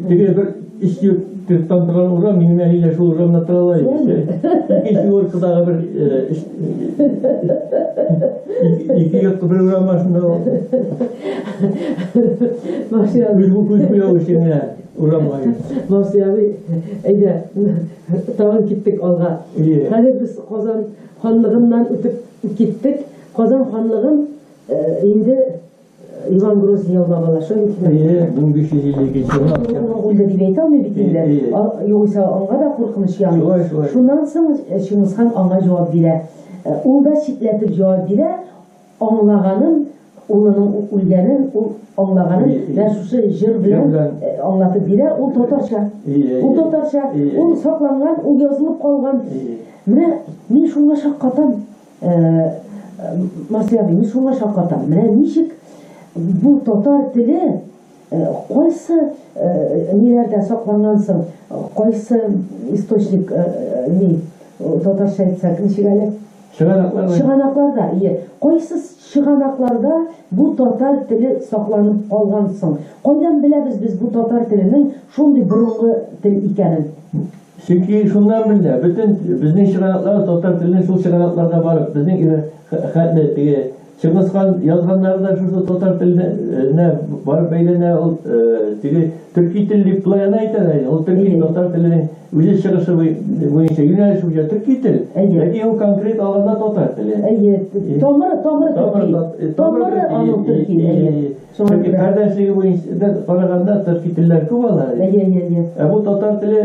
Speaker 2: теге бір іште түрттан тұрған урам, менің әлі шул урамда тұралай. Екінші орқыдағы бір екі еттті бір урам ашында көзбеу ішіне урамға.
Speaker 1: Масияби, тағын кеттік алға. Қазір біз Қазан ханлығынан өтіп кеттік. Қазан ханлығын енді Иван Грозный яулап ала.
Speaker 2: Бұл 552 жылы.
Speaker 1: Өлді деп айта алмай бітіңдер. Йоғыса аңға да қорқыныш яғын. Шунан соң Шыңғыс хан аңға жауап бере. Ол да шитлетіп жауап бере. Аңлағанын, олының өлгенін, аңлағанын мәшушы жыр білен аңлатып бере. Ол татарша. Ол сақланған, ол yazылып қалған. Міне, мен шуңға шаққатам. Масияби, мен шуңға шаққатам. Міне, нешік бұл татар тілі қойсы нелерде сақланғансың, қойсы источник татарша айтсақ, нешік әлі? Шығанақларда. Қойсы шығанақларда бұл татар тілі сақланып қалғансың. Қойдан білеміз біз бұл татар тілінің шондай бұрынғы тіл екенін?
Speaker 2: Çünkü şundan bildi, bütün bizning шығанақлар татар тілінің сол шығанақларда барып, bizning xatni Şыңғыс хан yazғандарында шушы татар тіліне барып бәйләнә, ол түрки тіл деп бұлай айтады. Ол түрки татар тілінің өзі шығышы бойынша юнәліші бойынша түрки тіл. Ләкин ол конкрет алғанда татар тілі. Тамыры анық түрки. Қардашлығы бойынша қарағанда түрки тілдер көп алады. Бұл татар тілі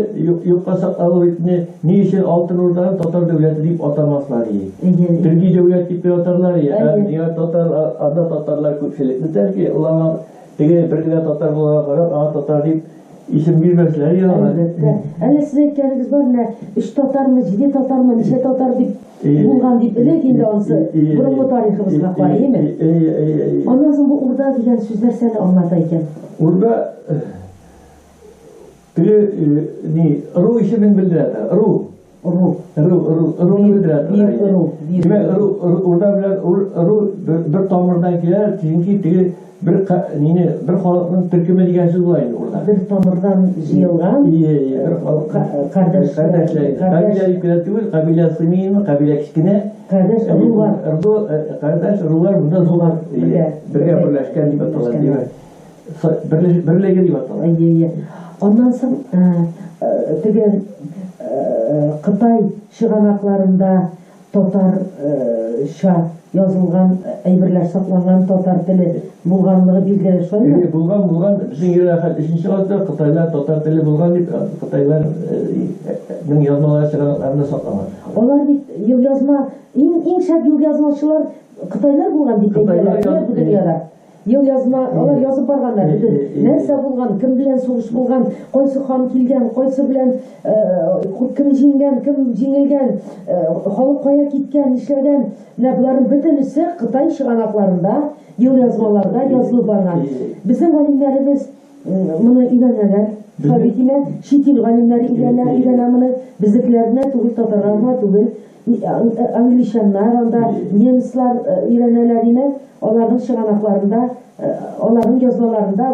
Speaker 2: юққа сақлалу етіне не үшін алтын орданың татар дәулеті деп атамасылар. Түрки дәулет деп атарлар. Ада татарлар көпшілікті тәрге, оларға теге бірге татар болуға қарап, аға татар деп исім бермесілер яғына.
Speaker 1: Әлі сіз әйткеніңіз бар, үш татар ма, жеде татар ма, неше татар деп болған деп білек енді онсы бұрынғы тарихымызға бар, еме? Ондан соң бұл ұрда деген сөздер сәні аңлата екен.
Speaker 2: Ұрда ру ішімін білдіреді, ру. Руны білдіреді. Урда бір тамырдан келер, çünkü bir халықтың түркіме деген сөз болайын орда.
Speaker 1: Bir тамырдан жиылған
Speaker 2: қабилә сымейін, қабилә кішкіне қардаш рулар бұнда солар бірге бірләшкен деп аталады. Бірлеген деп аталады.
Speaker 1: Ondan soң деген Қытай шығанақларында татарша yazılған, әйбірлер сақланған татар тілі болғанлығы белгілі шойын?
Speaker 2: Болған, біздің ерақат 3-ші ғасырда Қытайлар татар тілі болған деп, Қытайлардың yazмалары шығанақтарында сақланған.
Speaker 1: Олар ел yazма, ең шәп ел yazмашылар Қытайлар болған деп бұл дүнияда. Ел yazma, олар yazып барғандар. Нәрсе болған, кім білен соғыш болған, қойсы хан келген, қойсы білен кім жеңген, кім жеңілген, халық қоя кеткен, ішлеген. Бұлардың бүтінісі Қытай шығанақларында, ел yazмаларда yazылып барған. Біздің ғалимдеріміз мұны үйренелер. Сәбетіме шетел ғалимдері үйрене мұны біздікілеріне түгіл татарларына түгіл. Англишанlar, anda немислар үйренелерine, onların шығанақларында, onların yazmalarında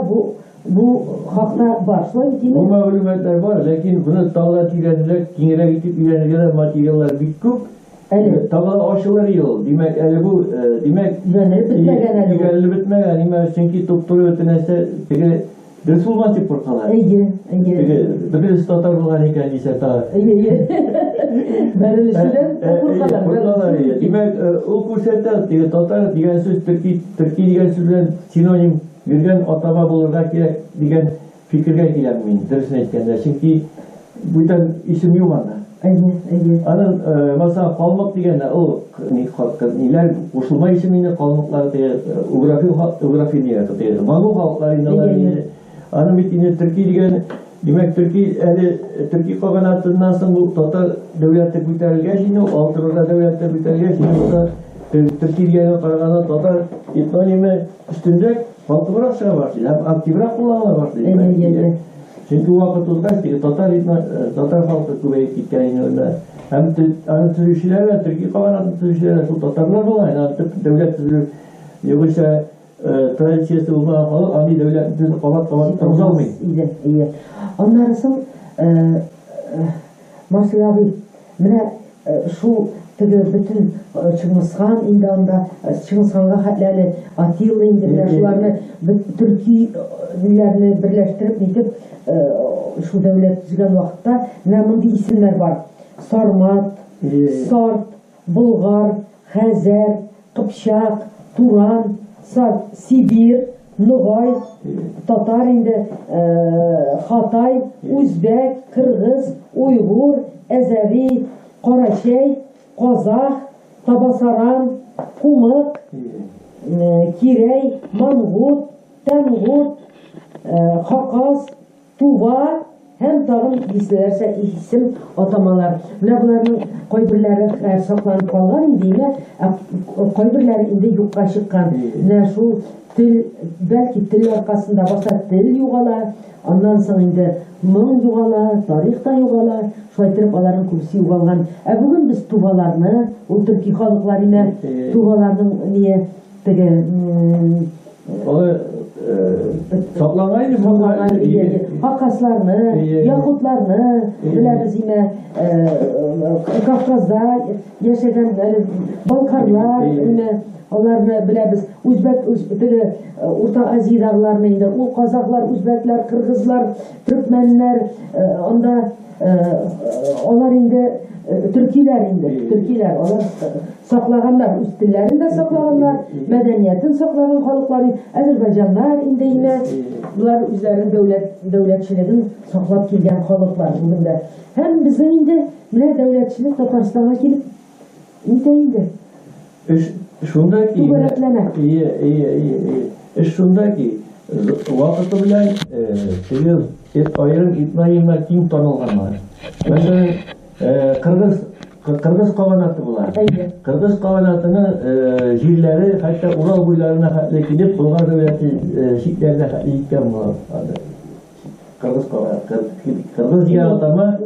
Speaker 1: bu haqda var.
Speaker 2: Bu məlumatlar var, lakin bunu tağla tüyrənirək, kengirə gitip үйrənirək materiallar bit көп. Tağla aşılar yol. Demək, bu, demək, үйrənilib bitməgən, çünki topturu ötünəsə, Resulman tip porqalar. Birisi tatar bolğan ekan deysə ta.
Speaker 1: Bəlilisindən
Speaker 2: porqalar. Demək, o күрсәтә, tatar degan söz, Türki degan söz bilan sinonim yurgan atama bulurga kerak degan fikrga kelgan men, dürüstünü aytganda. Chunki bu yerdan isim yo'q anda. Anan masalan qalmoq deganda u nelar qo'shilma ismini qalmoqlar ugrafi deydi. Mong'ol xalqlari Anın bittiğinde Türkiye degen, demek Türkiye qaganatından soň bu tatar dövleti көтәрелгән, şimdi o Altınorda dövleti көтәрелгәn, şimdi Türkiye degen qaraganda tatar etnonimi üstünrәк, halkıbırak çığa başlaydı, hem aktivrak kullanıla başlaydı. Çünkü vakit uzkaç değil, Tatar halkı kuvvet gitken önüne. Hem tüzüşçüler ve Türkiye kavanatı tüzüşçüler şu Tatarlar olaydı. Artık devlet tüzülü yoksa tradisyesi olmayan falan ani devlet tüzülü kavat uzalmayın.
Speaker 1: İyi. Ondan sonra Marsil abi mine şu bütün Çıngısхан indi anda Çıngısханга hatlarla Atilla indirler şularını Türkiye'lerini birleştirip nitip şu devlet düzgün vakitte namında isimler var. Sarmat, Sart, Bulgar, Xezer, Kıpşak, Turan, Sibir, Nogay, Tatar indi Hatay, Uzbek, Kırgız, Uygur, Ezeri, Karaçay, Kazak, Tabasaran, Kumuk, Kirey, Mangut, Temgut, Hakaz, Tuva, hem tağın listelerse isim atamalar. Bunların koybirleri saklanıp kalgan indiğine koybirleri indi yukka çıkkan. Ne şu til, belki til arkasında basa til yuğala, ondan sonra indi mın yuğala, tarihta yuğala, şu aytırıp aların kübüsü yuğalgan. Bugün biz tuvalarını, o Türkiye halklarına tuvalarının niye tege
Speaker 2: saklanmaydı
Speaker 1: Hakaslarını, Yakutlarını, biliriz yine Kafkaz'da yaşayan Balkarlar, yine onlarını biliriz. Uzbek, Orta Azya dağlarına indi. O Kazaklar, Uzbekler, Kırgızlar, Türkmenler, onda onlar indi. Türkiye'ler indi. Türkiye'ler, onlar saklaganlar, üst dillerini de saklaganlar, medeniyetin saklagan halkları, Azerbaycanlar indi yine. Bunlar üzerine devletçiliğin saklap gelgen halklar bugün de. Hem bizim indi, ne devletçilik Tataristan'a gelip indi.
Speaker 2: Şundaki iyi. Şundaki vakıtı bilen ayrım itmayınma kim tanılganlar. Mesela Kırgız kavanatı bular. Kırgız kavanatının jirleri hatta Ural boylarına hatta gidip Bulgar devleti şiklerine hatta gitken bular. Kırgız kavanatı. Kırgız diye adama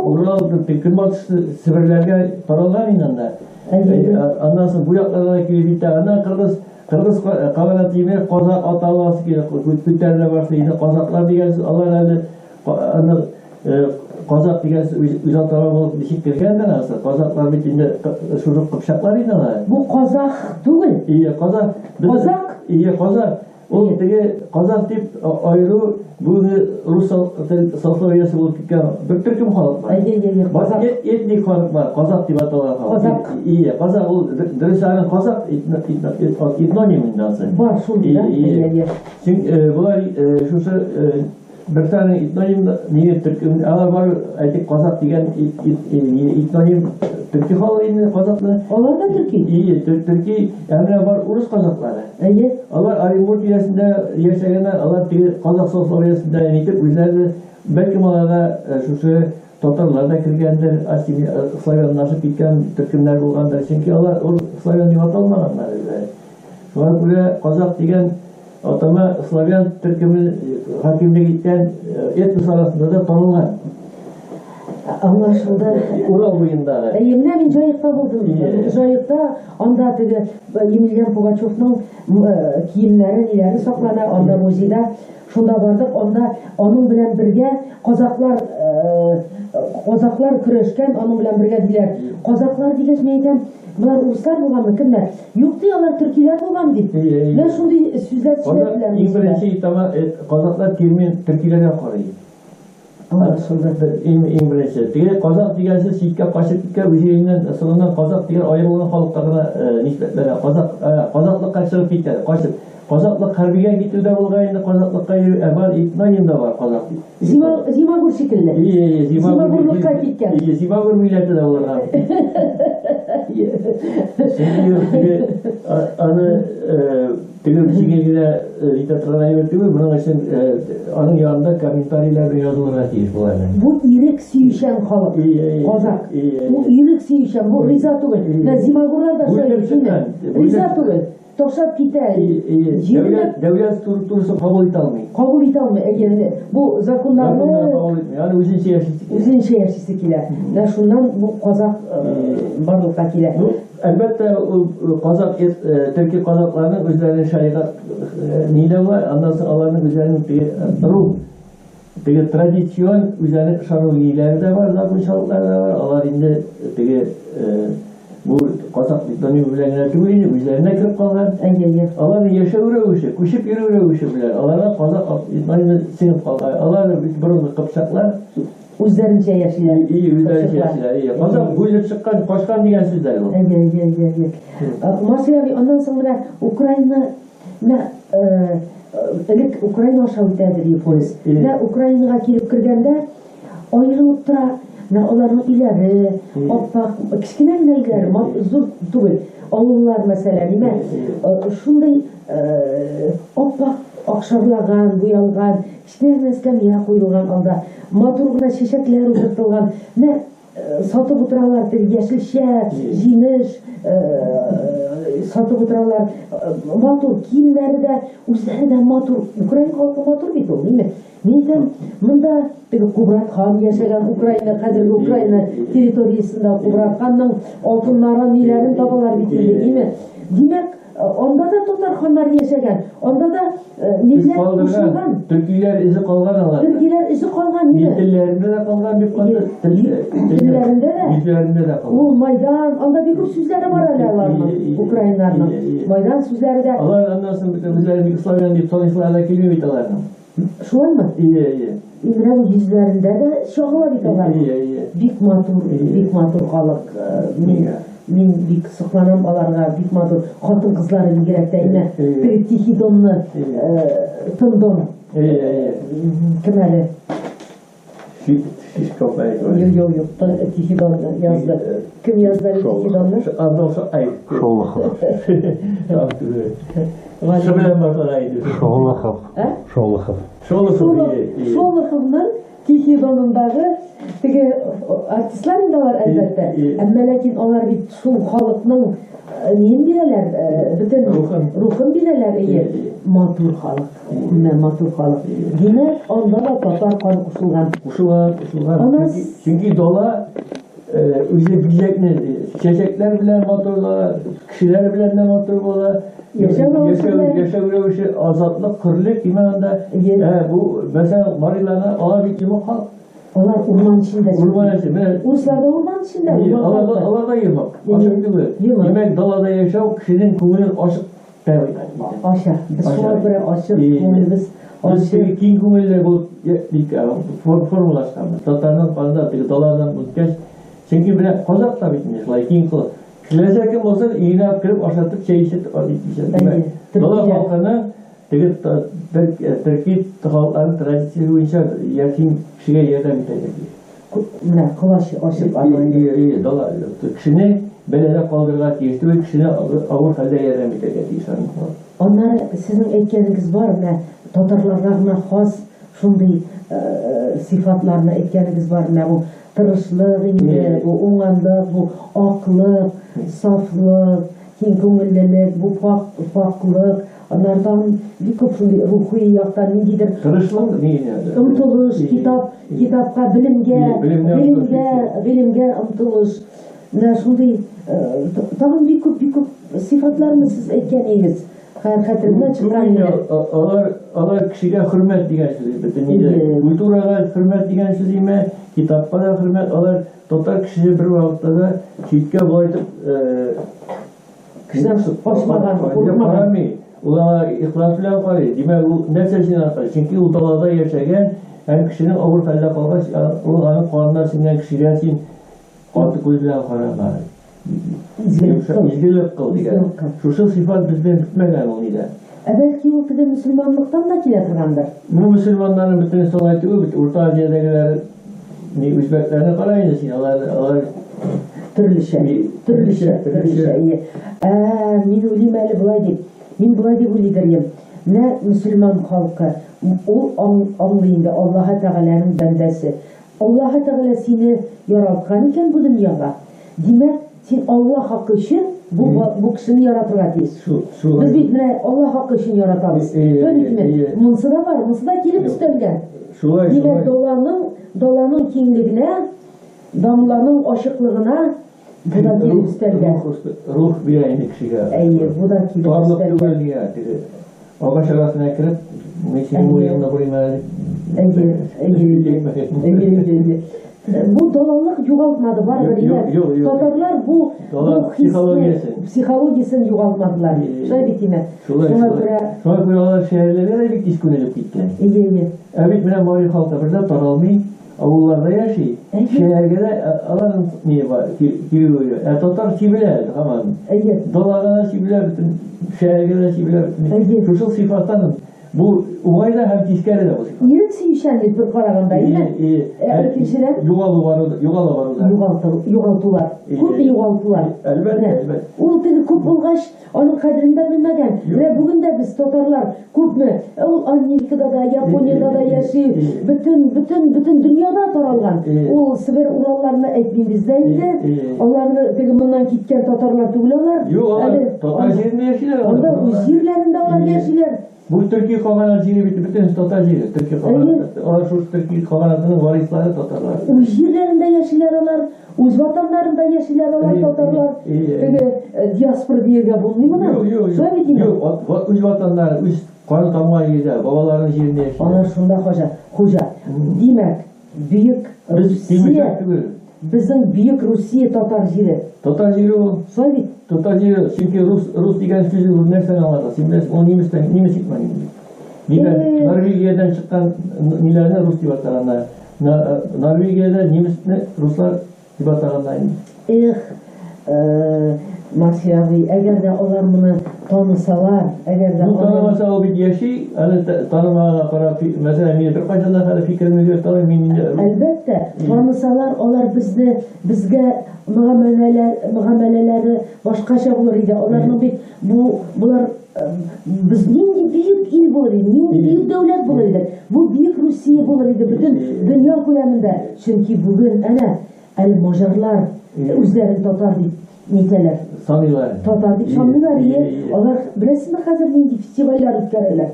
Speaker 2: Ural Kırgız Sibirlerge paralar inanlar. Ondan sonra bu yaklardaki bir tane Kırgız kavanatı yine Kozak atavası ki Kütlerle varsa yine Kozaklar diye Allah herhalde Kozak diye güzel taraf olup dişik girgenden aslında. Kozaklar bittiğinde şuruk Kıpşaklar inanlar.
Speaker 1: Bu Kozak değil.
Speaker 2: İyi Kozak.
Speaker 1: Kozak?
Speaker 2: İyi Kozak. O tege Kozak deyip ayrı bu Rus Sofyavyası bulup gitken bir Türk'üm halk var. Kozak etnik halk var. Kozak deyip atalar halk.
Speaker 1: Kozak.
Speaker 2: İyi Kozak o Dırısanın Kozak etnoniminden aslında.
Speaker 1: Var şurada.
Speaker 2: İyi. Çünkü bunlar şusu bir tane etnonim niye Türk'üm var ayet Kozak diyen etnonim Türkiye halkı Kozaklı.
Speaker 1: Onlar da Türkiye.
Speaker 2: İyi Türkiye yani var Rus Kozakları.
Speaker 1: Evet.
Speaker 2: Allah Arimurt yasında yaşayanlar Allah Kozak Sofyavyasında yönetip üzerinde belki malada şusu Tatarlarda kirgenler aslında Slavyanlaşıp gitken Türk'ümler bulganlar çünkü Allah Slavyan nimet olmaganlar. Şu an buraya Kozak diyen atama Slavyan Türk'ümün hakimde gitken etnis arasında da tanınan.
Speaker 1: Anlaşıldı.
Speaker 2: Ural boyunda.
Speaker 1: Yemine ben Joyik'ta buldum. Joyik'ta onda Emilyan Pugaçov'un kiyimleri ileri saklanan onda muzeyde. Şunda vardık, onda onun bilen birge Kozaklar küreşken onun bilen birge diler. Kozaklar diyeceğiz meyden, bunlar Ruslar bulgan mı kimler? Yok diyorlar, Türkiye'ler bulgan deyip. Ne şunda süzler
Speaker 2: Kozak İngilizce tamam, Kozaklar kelimeyi Türkiye'lere koyuyor.
Speaker 1: Anlaşıldı.
Speaker 2: İngilizce. Diye Kozak diyelse Sikka, Kaşıkka, üzerinden sınırından Kozak diye ayrılan halklarına nispetlere Kozaklık kaçırıp gitti. Kozaklık harbiye gitti de bulgayında Kozaklık kayırı var, itnayında var Kozak.
Speaker 1: Zimagur şekilde.
Speaker 2: İyi,
Speaker 1: Zimagurluk'a gitken.
Speaker 2: İyi, Zimagur milleti de olur abi. Şimdi anı bir şey geldiğinde литератураны әйтүе, моның өчен аның янында комментарийлар язылырга тиеш буларның.
Speaker 1: Бу ирек сөйшән халык, казак. Бу ирек сөйшән, бу риза түгел. Менә Зимагурда да сөйләгән. Риза түгел. Ташап китә.
Speaker 2: Дәүләт структурасын кабул итә алмый.
Speaker 1: Кабул итә алмый. Әгәр бу законнарны
Speaker 2: Yani үзенчә яши.
Speaker 1: үзенчә яшисе килә. Менә шуннан бу казак барлыкка килә.
Speaker 2: Әлбәттә, казак, төрки казакларның үзләренең шәригать ниләре бар, аннан соң аларның үзләренең теге традицион үзләренең ышану ниләре дә бар, закончалыклары да бар. Алар инде теге бу казак дины белән генә түгел, үзләренә кирип калган. Аларның яшәү рәвеше, күчеп йөрү рәвеше белән аларга казак итмәне сеңеп калган. Алар борынгы кыпчаклар
Speaker 1: үзләренчә яшиләр.
Speaker 2: Үзләренчә яшиләр. Казак бүлеп чыккан, качкан дигән сүзләр ул.
Speaker 1: Масяви, аннан соң менә Украина элек Украина аша үтәде поезд. Менә Украинага килеп кергәндә аерылып тора. Менә аларның иләре, аппак, кичкенә генә иләре, зур түгел. Авыллар мәсәлән, шундай аппак, акшарлаган, буялган, кичкенә эскәмия куелган алда, матур гына чәчәкләр утыртылган. Менә сатып утыралар, яшелчә, җимеш сатып утыралар. Матур киемнәре дә, үзләре дә матур. Украин халкы матур бит ул, димме? Мин әйтәм, монда теге Кубрат хан яшәгән Украина, хәзерге Украина территориясында Кубрат ханның алтыннарын, ниләрен табалар бит инде, димме? Димәк, анда да татар ханнар яшәгән. Анда да милләт кушылган.
Speaker 2: Төркиләр изе калган алар.
Speaker 1: Төркиләр изе калган инде.
Speaker 2: Телләрендә дә калган бик каты.
Speaker 1: Телләрендә дә. Ул Майдан, анда бик күп сүзләре бар әле аларның, Украиннарның. Майдан сүзләре дә.
Speaker 2: Алар аннан соң үзләрен ислам дип танышалар килми бит аларның.
Speaker 1: Шулаймы? Инде бу йөзләрендә дә чагыла бит алар. Бик матур халык. Мин бик сокланам аларга, бик матур хатын кызлары бигрәк тә инде. Теге Тихий Донны, Тындон. Кем әле? Юк, Тихий Дон язды. Кем язды Тихий Донны? Шолоховның Тихий Донындагы теге артистлар инде алар әлбәттә. Әмма ләкин алар бит шул халыкның нин бирәләр, бөтен рухын бирәләр. Матур халык. Матур халык. Димәк, анда да татар каны кушылган.
Speaker 2: Чөнки дала үзе бизәкне чәчәкләр белән матурлар, кешеләр белән дә матур була. Яшәү рәвеше азатлык, хөрлек иманда. Бу мәсәлән Мариланы алар бит йомык.
Speaker 1: Алар урман içində.
Speaker 2: Урыслар
Speaker 1: да урман içində.
Speaker 2: Алар да йомык. Ашык түгел. Демәк, далада яшәү кешенең күңелен ашык тәвәккәл итә.
Speaker 1: Аша. Без шулай бер ашык күңелбез.
Speaker 2: Biz киң күңелле булып формулашканбыз. Татарның канда теге даладан үткәч, чөнки белән казак та бит шулай киң кылып. Киләсә кем булса, өенә кирип ашатып, чәй içеп итеп. Дала халкының теге төрки халыкларның традициясе буенча ятим кешегә ярдәм итәләр.
Speaker 1: Менә кылач ашып алган.
Speaker 2: Дала кешене бәләдә калдырырга тиеш түгел, кешене авыр хәлдә ярдәм итәргә тиеш.
Speaker 1: Аннары сезнең әйткәнегез бар, менә татарларга гына хас шундый сифатларны әйткәнегез бар, менә бу тырышлык инде, бу уңганлык, бу аклык, сафлык, киң күңеллелек, бу паклык, аннардан бик күп шундый рухи яктан ниндидер
Speaker 2: тырышлык,
Speaker 1: омтылыш, китапка, белемгә омтылыш. Менә шундый тагын бик күп сифатларны сез әйткән идегез. Хәтеремдән чыккан инде.
Speaker 2: Алар кешегә хөрмәт дигән сүз, бөтен культурага хөрмәт дигән сүз име, китапка да хөрмәт. Алар татар кешесе бер вакытта да читкә булып кешеләр ашмаган, куркмаган. Улар ихлас белән карый. Димәк, ул нәрсәсен аңлый? Чөнки ул далада яшәгән һәм кешенең авыр хәлдә калгач, ул аның карынына сиңгән кешегә син каты күз белән карама. Изгелек кыл дигән. Шушы сифат бездән бетмәгән ул иде.
Speaker 1: Бәлки ул теге мөселманлыктан да килә торгандыр.
Speaker 2: Бу мөселманнарның бөтен солай түгел, Урта Азиядагылар ни үзбәкләрне карай инде син, алар
Speaker 1: төрлечә. Мин уйлыйм әле булай дип. Мин булай дип уйлыйм. ne Müslüman halkı o anlayında Allah Teala'nın bendesi. Allah Teala seni yaratkan iken bu dünyada. Demek sen Allah hakkı için bu kişini yaratırlar deyiz. Biz bitmene Allah hakkı için yaratırız. Öyle mi? Mınsı da var, mınsı da kelip üstelgen. Demek dolanın kingliğine, damlanın aşıklığına bu da kelip üstelgen.
Speaker 2: Ruh bir aynı kişiye.
Speaker 1: Bu da kelip üstelgen.
Speaker 2: Varlık değil ya. Ağaç arasına kirip, meşinin boyunla koymalı. Bu dolanlık yugaltmadı var bir Tatarlar bu psikolojisini yugaltmadılar. Şöyle bitime. Şuna göre onlar şehirlere de bir iskun edip gitti. Evet, benim bari halka burada taralmayı avullarda yaşayı. Şehirlere alanın niye var? Giriyor. Tatar çibiler, tamam. Dolarlar çibiler, şehirlere çibiler. Şuşul sıfatların. Bu umayda hem tiskere de bu.
Speaker 1: Yürek sevişenlik bir kararında
Speaker 2: iyi.
Speaker 1: Yugaltılar. Kurt yugaltılar.
Speaker 2: Elbette.
Speaker 1: O teki kurt bulgaç, onun kadrinde bilmegen. Ve bugün de biz Tatarlar kurt mu? O Amerika'da da, Japonya'da da yaşıyor. Bütün dünyada taralgan. O Sibir Urallarına ekmeğin bizdeydi. Onlarını teki bundan gitken Tatarlar tügüyorlar.
Speaker 2: Yok, Tatar yerinde yaşıyorlar.
Speaker 1: Onda o yerlerinde onlar yaşıyorlar.
Speaker 2: Bu Türkiye kavanatçıyı bütün Tatar yeri. Türkiye kavanatı. O şu Türkiye kavanatının varisleri Tatarlar.
Speaker 1: O yerlerinde yaşıyorlar. Uz vatanlarında yaşıyorlar Tatarlar. Diaspora diye bulunuyor mu?
Speaker 2: Yok. Uz vatanlar, uz kanı tamayıyla babaların yerinde yaşıyorlar.
Speaker 1: Onlar şunda hoca. Demek büyük Rusya. Bizim büyük Rusya Tatar yeri.
Speaker 2: Tatar yeri o.
Speaker 1: Sovyet.
Speaker 2: Tatar yeri. Çünkü Rus diyen sözü nereden anlatır? Şimdi onu nimes gitmeyin. Norvegiyadan çıkan nilerine Rus dibatlarında. Norvegiyadan Ruslar dibatlarında. Marsiyavi, eğer de onlar bunu tanısalar, eğer de
Speaker 1: bu
Speaker 2: tanımasa o bir yaşı, tanımaya para, mesela bir kaçında kadar fikir veriyor,
Speaker 1: elbette, tanısalar, onlar bizge muameleleri başkaça bulur idi. Onların bular biz nindi büyük il bulur idi, nindi büyük devlet bulur idi. Bu büyük Rusya bulur idi, bütün dünya koyamında. Çünkü bugün el-Macarlar üzerinde Tatar niteler.
Speaker 2: Sanıyorlar.
Speaker 1: Tatar sanıyorlar ya. Onlar birisini hazır nindi festivaller ötkerler.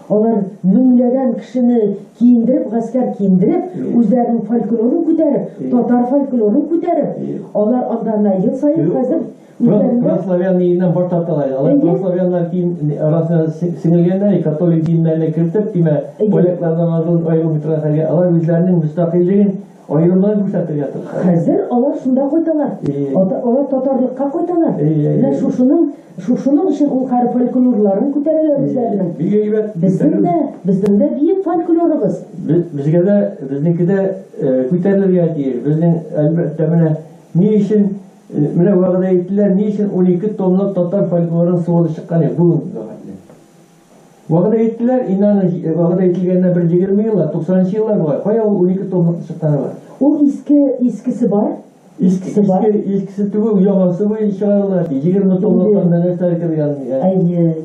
Speaker 1: Onlar münleden kişini giyindirip, asker giyindirip, üzerinin folklorunu küterip, Tatar folklorunu küterip, onlar onlarla yıl sayıp hazır
Speaker 2: Praslavyan dininden baş tarttılar. Praslavyanlar arasında sinirgenler, Katolik dinlerine kırtıp, Polaklardan ayrılım mütrasalya, onlar üzerinin müstakilliğin ayrımlarını güçlendir yatırır.
Speaker 1: Hazır onlar şunda koydular. Onlar Tatarlıkka koydular. Ve şunun için o karı folklorların kütereler üzerine. Bizim de büyük folklorumuz.
Speaker 2: Bizdeki de kütereler yatıyor. Bizim elbette ne için Mine vaqada ettiler, niçin 12 tonluk Tatar folklorun sıvılı çıkkanı bugün vaqada ettiler, inanın vaqada ettilgenine bir 20 yıllar, 90'lı yıllar var. Kaya o 12 tonluk çıkkanı var.
Speaker 1: O eskisi var.
Speaker 2: İskisi tübü, yaması bu çıkarırlar. 20 tonluktan neler kirgen.
Speaker 1: Ay,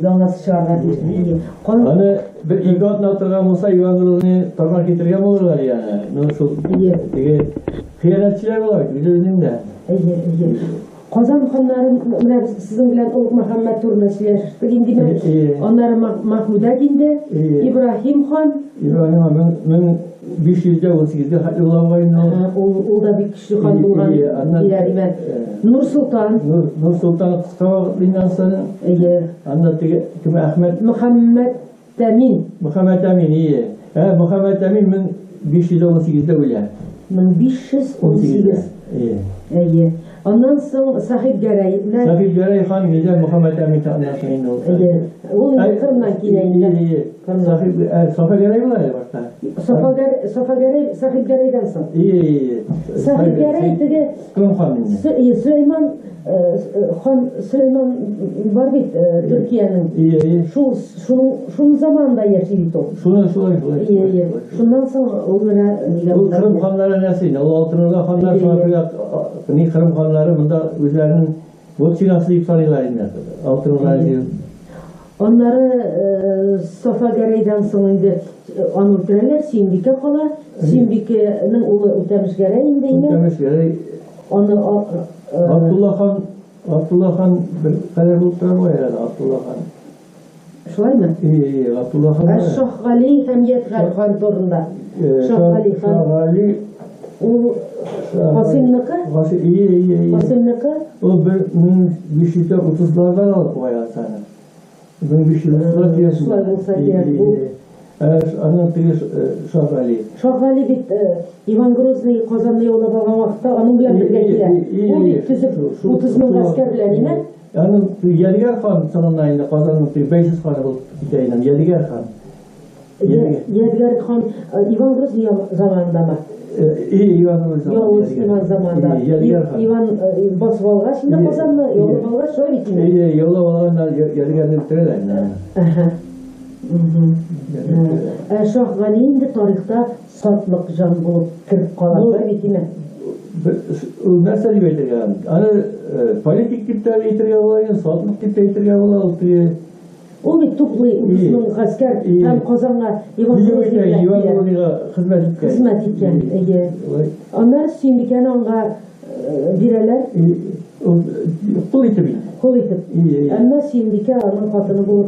Speaker 1: yaması çıkarırlar.
Speaker 2: Hani bir ilgat natırgan olsa yuvanırını taban getirgen olurlar yani. Nasıl? Hıyaletçiler var, bildiğin de.
Speaker 1: Kazan xanların sizin bilen Uluq Muhammed turlaşılar. Onlar Mahmud'a gindi. İbrahim Han.
Speaker 2: İbrahim Han, ben 518'de Halilullah var.
Speaker 1: O da bir kişi han bulgan ilerime. Nur Sultan.
Speaker 2: Nur Sultan kıska vaktinden sonra. Anlattı ki Ahmet.
Speaker 1: Muhammed Emin.
Speaker 2: Muhammed Emin iyi. Muhammed Emin ben 518'de öyle.
Speaker 1: 518. İyi. Ondan sonra Sahip Geray.
Speaker 2: Sahip Geray Han güzel Muhammed Emin anlatmayın oldu.
Speaker 1: O Kırım'dan gideyim.
Speaker 2: Sahip Geray mi var ya başta?
Speaker 1: Sahip Geray'dan sonra.
Speaker 2: İyi.
Speaker 1: Sahip Geray dedi.
Speaker 2: Kırım Han'ın.
Speaker 1: Süleyman var bir Türkiye'nin.
Speaker 2: İyi.
Speaker 1: Şunun zamanında yaşıyordu. İyi. Şundan sonra onlara...
Speaker 2: Bu Kırım Han'lara nasıl? O altınırda Han'lar sonra Kırım Han'ları bunda üzerinin bu sinaslı iftarıyla altınırda diyor.
Speaker 1: Onları Safa Gerey'den sonra indi onu öldürürler. Sümbike kala. Sümbike'nin oğlu Ötemiş Gerey indi yine.
Speaker 2: Ötemiş Gerey.
Speaker 1: Onu
Speaker 2: Abdullah Han bir kadar bulutlar var herhalde Abdullah Han.
Speaker 1: Şolay mı?
Speaker 2: İyi, Abdullah Han.
Speaker 1: Şah Ali hem Yetgar Han torunda. Şah Ali Han.
Speaker 2: Şah Ali.
Speaker 1: O Kasımlıkı.
Speaker 2: İyi.
Speaker 1: Kasımlıkı.
Speaker 2: O bir şeyde 30'lardan alıp bayağı sana. Ben bir şeyde 30'lar diyorsun.
Speaker 1: Şolay olsa diyor bu.
Speaker 2: Anlatıyor Şah Ali.
Speaker 1: Şah Ali bit Ivan Grozny Kazan'da yola bağlan vaxtda onun bilen birge gider. O bit tüzüp 30 min asker bilen yine.
Speaker 2: Yani Yadigar Han sanınlayında Kazan'ın 500 kanı bulup gideyden Yadigar Han.
Speaker 1: Yadigar Han Ivan Grozny zamanında mı?
Speaker 2: İyi Ivan Grozny
Speaker 1: zamanında. Ivan basıp alğa şimdi Kazan'da yola bağlan şöyle bitmiyor.
Speaker 2: İyi yola bağlan Yadigar'da bitirirler.
Speaker 1: Şah Ali'nin de tarihte satlık can bulup kırıp kalanlar bitine.
Speaker 2: Nasıl yetirgen? Hani politik tipler yetirgen olayın, satlık tipler yetirgen olayın.
Speaker 1: O bir toplu uzun asker hem Kazan'a
Speaker 2: Ivan Grozny'ga
Speaker 1: hizmet etken. Onlar Sümbike'ni onga bireler
Speaker 2: kul itibin.
Speaker 1: Kol itip. Ama Sümbike onun katını bu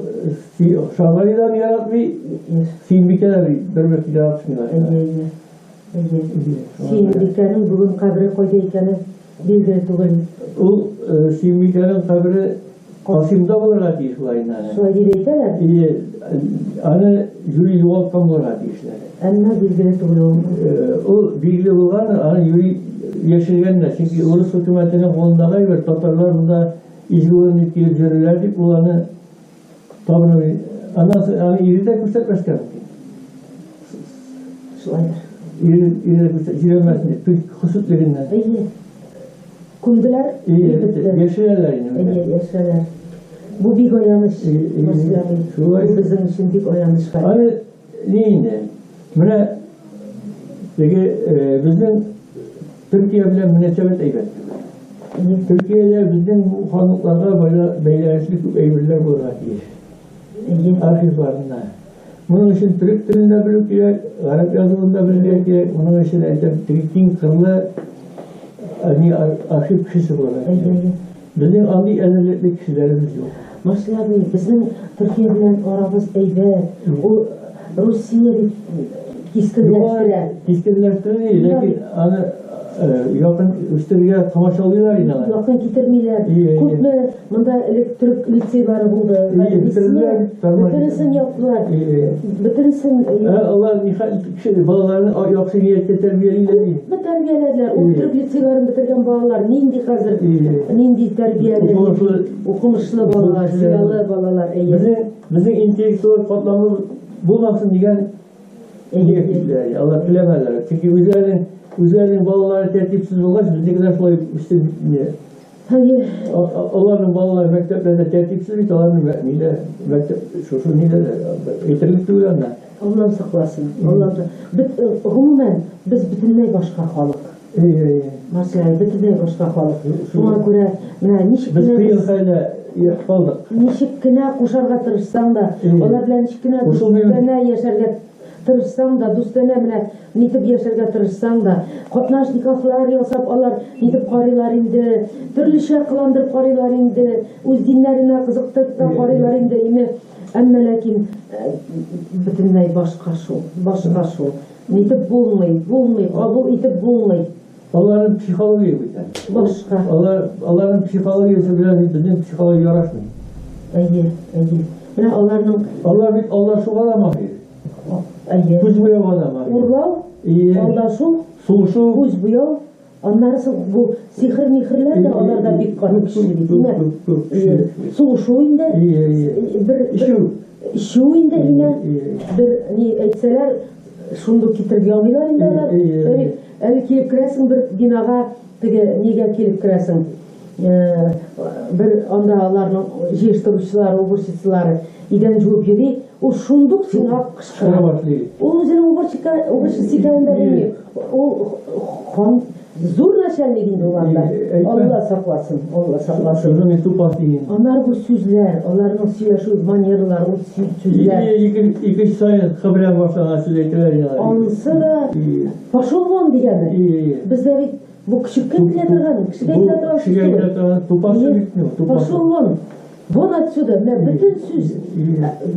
Speaker 2: Şahali'den yaratmıyor. Sümbike'ler bir yaratmıyorlar.
Speaker 1: Sümbike'nin bugün kabri koydu ekeni bilgili tuğun.
Speaker 2: O Sümbike'nin kabri Kasım'da olarak işlerler.
Speaker 1: Şöyle deyteler.
Speaker 2: Hani Yuri Yuvalkan olarak işler.
Speaker 1: Ama bilgili tuğun.
Speaker 2: O bilgili olan hani Yuri yaşayanlar. Çünkü Rus hükümetinin kolundalar ve Tatarlar bunda izgulun etkili görürlerdi. Bunları tabi hani iride göstermezken.
Speaker 1: Şöyle.
Speaker 2: İride giremezsin. Çünkü husutlerinden.
Speaker 1: İyi. Kundular
Speaker 2: yaşarlar yine.
Speaker 1: İyi yaşarlar. Bu bir yanlış. Bu bizim için bir yanlış.
Speaker 2: Hani neyine? Buna peki bizim Türkiye bilen münasebet eybet. Türkiye'de bizim hanlıklarda böyle beylersizlik eybirler olarak yer. Arşivlarında. Bunun için Türk dilinde bilip gerek, Arap yazılımında bilip gerek, bunun için Türk'ün kırlı arşiv kişisi olarak. Bizim adi ezellikli kişilerimiz yok.
Speaker 1: Mesela bizim Türkiye bilen aramız eybet. O Rusya'yı kiskinleştiler.
Speaker 2: Kiskinleştiler değil, lakin yakın üstlerine tamaşa alıyorlar yine.
Speaker 1: Yakın getirmiyorlar. Kutlu, bunda elektrik liseyleri buldu. Bitirinsin yaptılar. Bitirinsin.
Speaker 2: Allah balalarını yakşı niyetle terbiyeliler değil.
Speaker 1: Bu terbiyelediler. O Türk liseylerini bitirgen balalar nindi hazır. Nindi terbiyeli. Okumuşlu balalar, siyalı balalar.
Speaker 2: Bizim intelektüel patlamı bulmasın diyen niyetliler. Allah bilemezler. Çünkü üzerinin balaları tertipsiz olmaz. Bizdekiler şöyle istedikleri.
Speaker 1: Hayır.
Speaker 2: Onların balaları mekteplerde tertipsiz bir onların mektep şu niler yeterlikli uyanlar.
Speaker 1: Allah saklasın. Allah umumen biz bütünlüğü başka halık. Mesela bütünlüğü başka halık. Buna göre
Speaker 2: biz kıyılkayla kaldık.
Speaker 1: Nişikine koşarga tırışsan da onlar bilen nişikine yaşarga tırışsan da dostane bile nitip yaşarga tırışsan da katnaş nikahlar yasap alır nitip karılar indi türlü şey kılandırıp karılar indi öz dinlerine kızıktırıp da karılar indi imi ama lakin bütünlüğü başka şu nitip bulmayı kabul itip bulmayı
Speaker 2: Onların psikolojiyi bir tane.
Speaker 1: Başka.
Speaker 2: Onların psikolojisi biraz bizim psikoloji yaraşmıyor.
Speaker 1: İyi. Yani
Speaker 2: onlar şu kadar mı?
Speaker 1: İyi.
Speaker 2: Kuz bu yol kadar mı?
Speaker 1: Urlav, onlar
Speaker 2: Suluşu.
Speaker 1: Kuz bu yol. Onlar bu sihirler de onlarda bir kanı kişilik değil mi? Suluşu inde. Şu inde yine bir etseler şundu kitir yağmıyorlar inde. Evi kelip kiresin bir binaga nege kelip kiresin bir andalarının jeştiruşçuları, oburşçuları iden juup yedi o şunduk sin hak kışkıra o üzerine oburşçu hikayende o зур начальнигинде уландар. Алла сакласын, Алла сакласын.
Speaker 2: Şunu bir tupas deyin.
Speaker 1: Onlar bu sözler, onların söyleşi manierler, o sözler.
Speaker 2: İki sayı kıbrıya başlanan sürekliler ya.
Speaker 1: Anısı da pошел вон degeni. Bizde bir bu küçükken tiyatrodan, küçükken tiyatrodan
Speaker 2: Küçükken tupası bitmiyor.
Speaker 1: Пошел вон. Вон отсюда, мен bütün söz.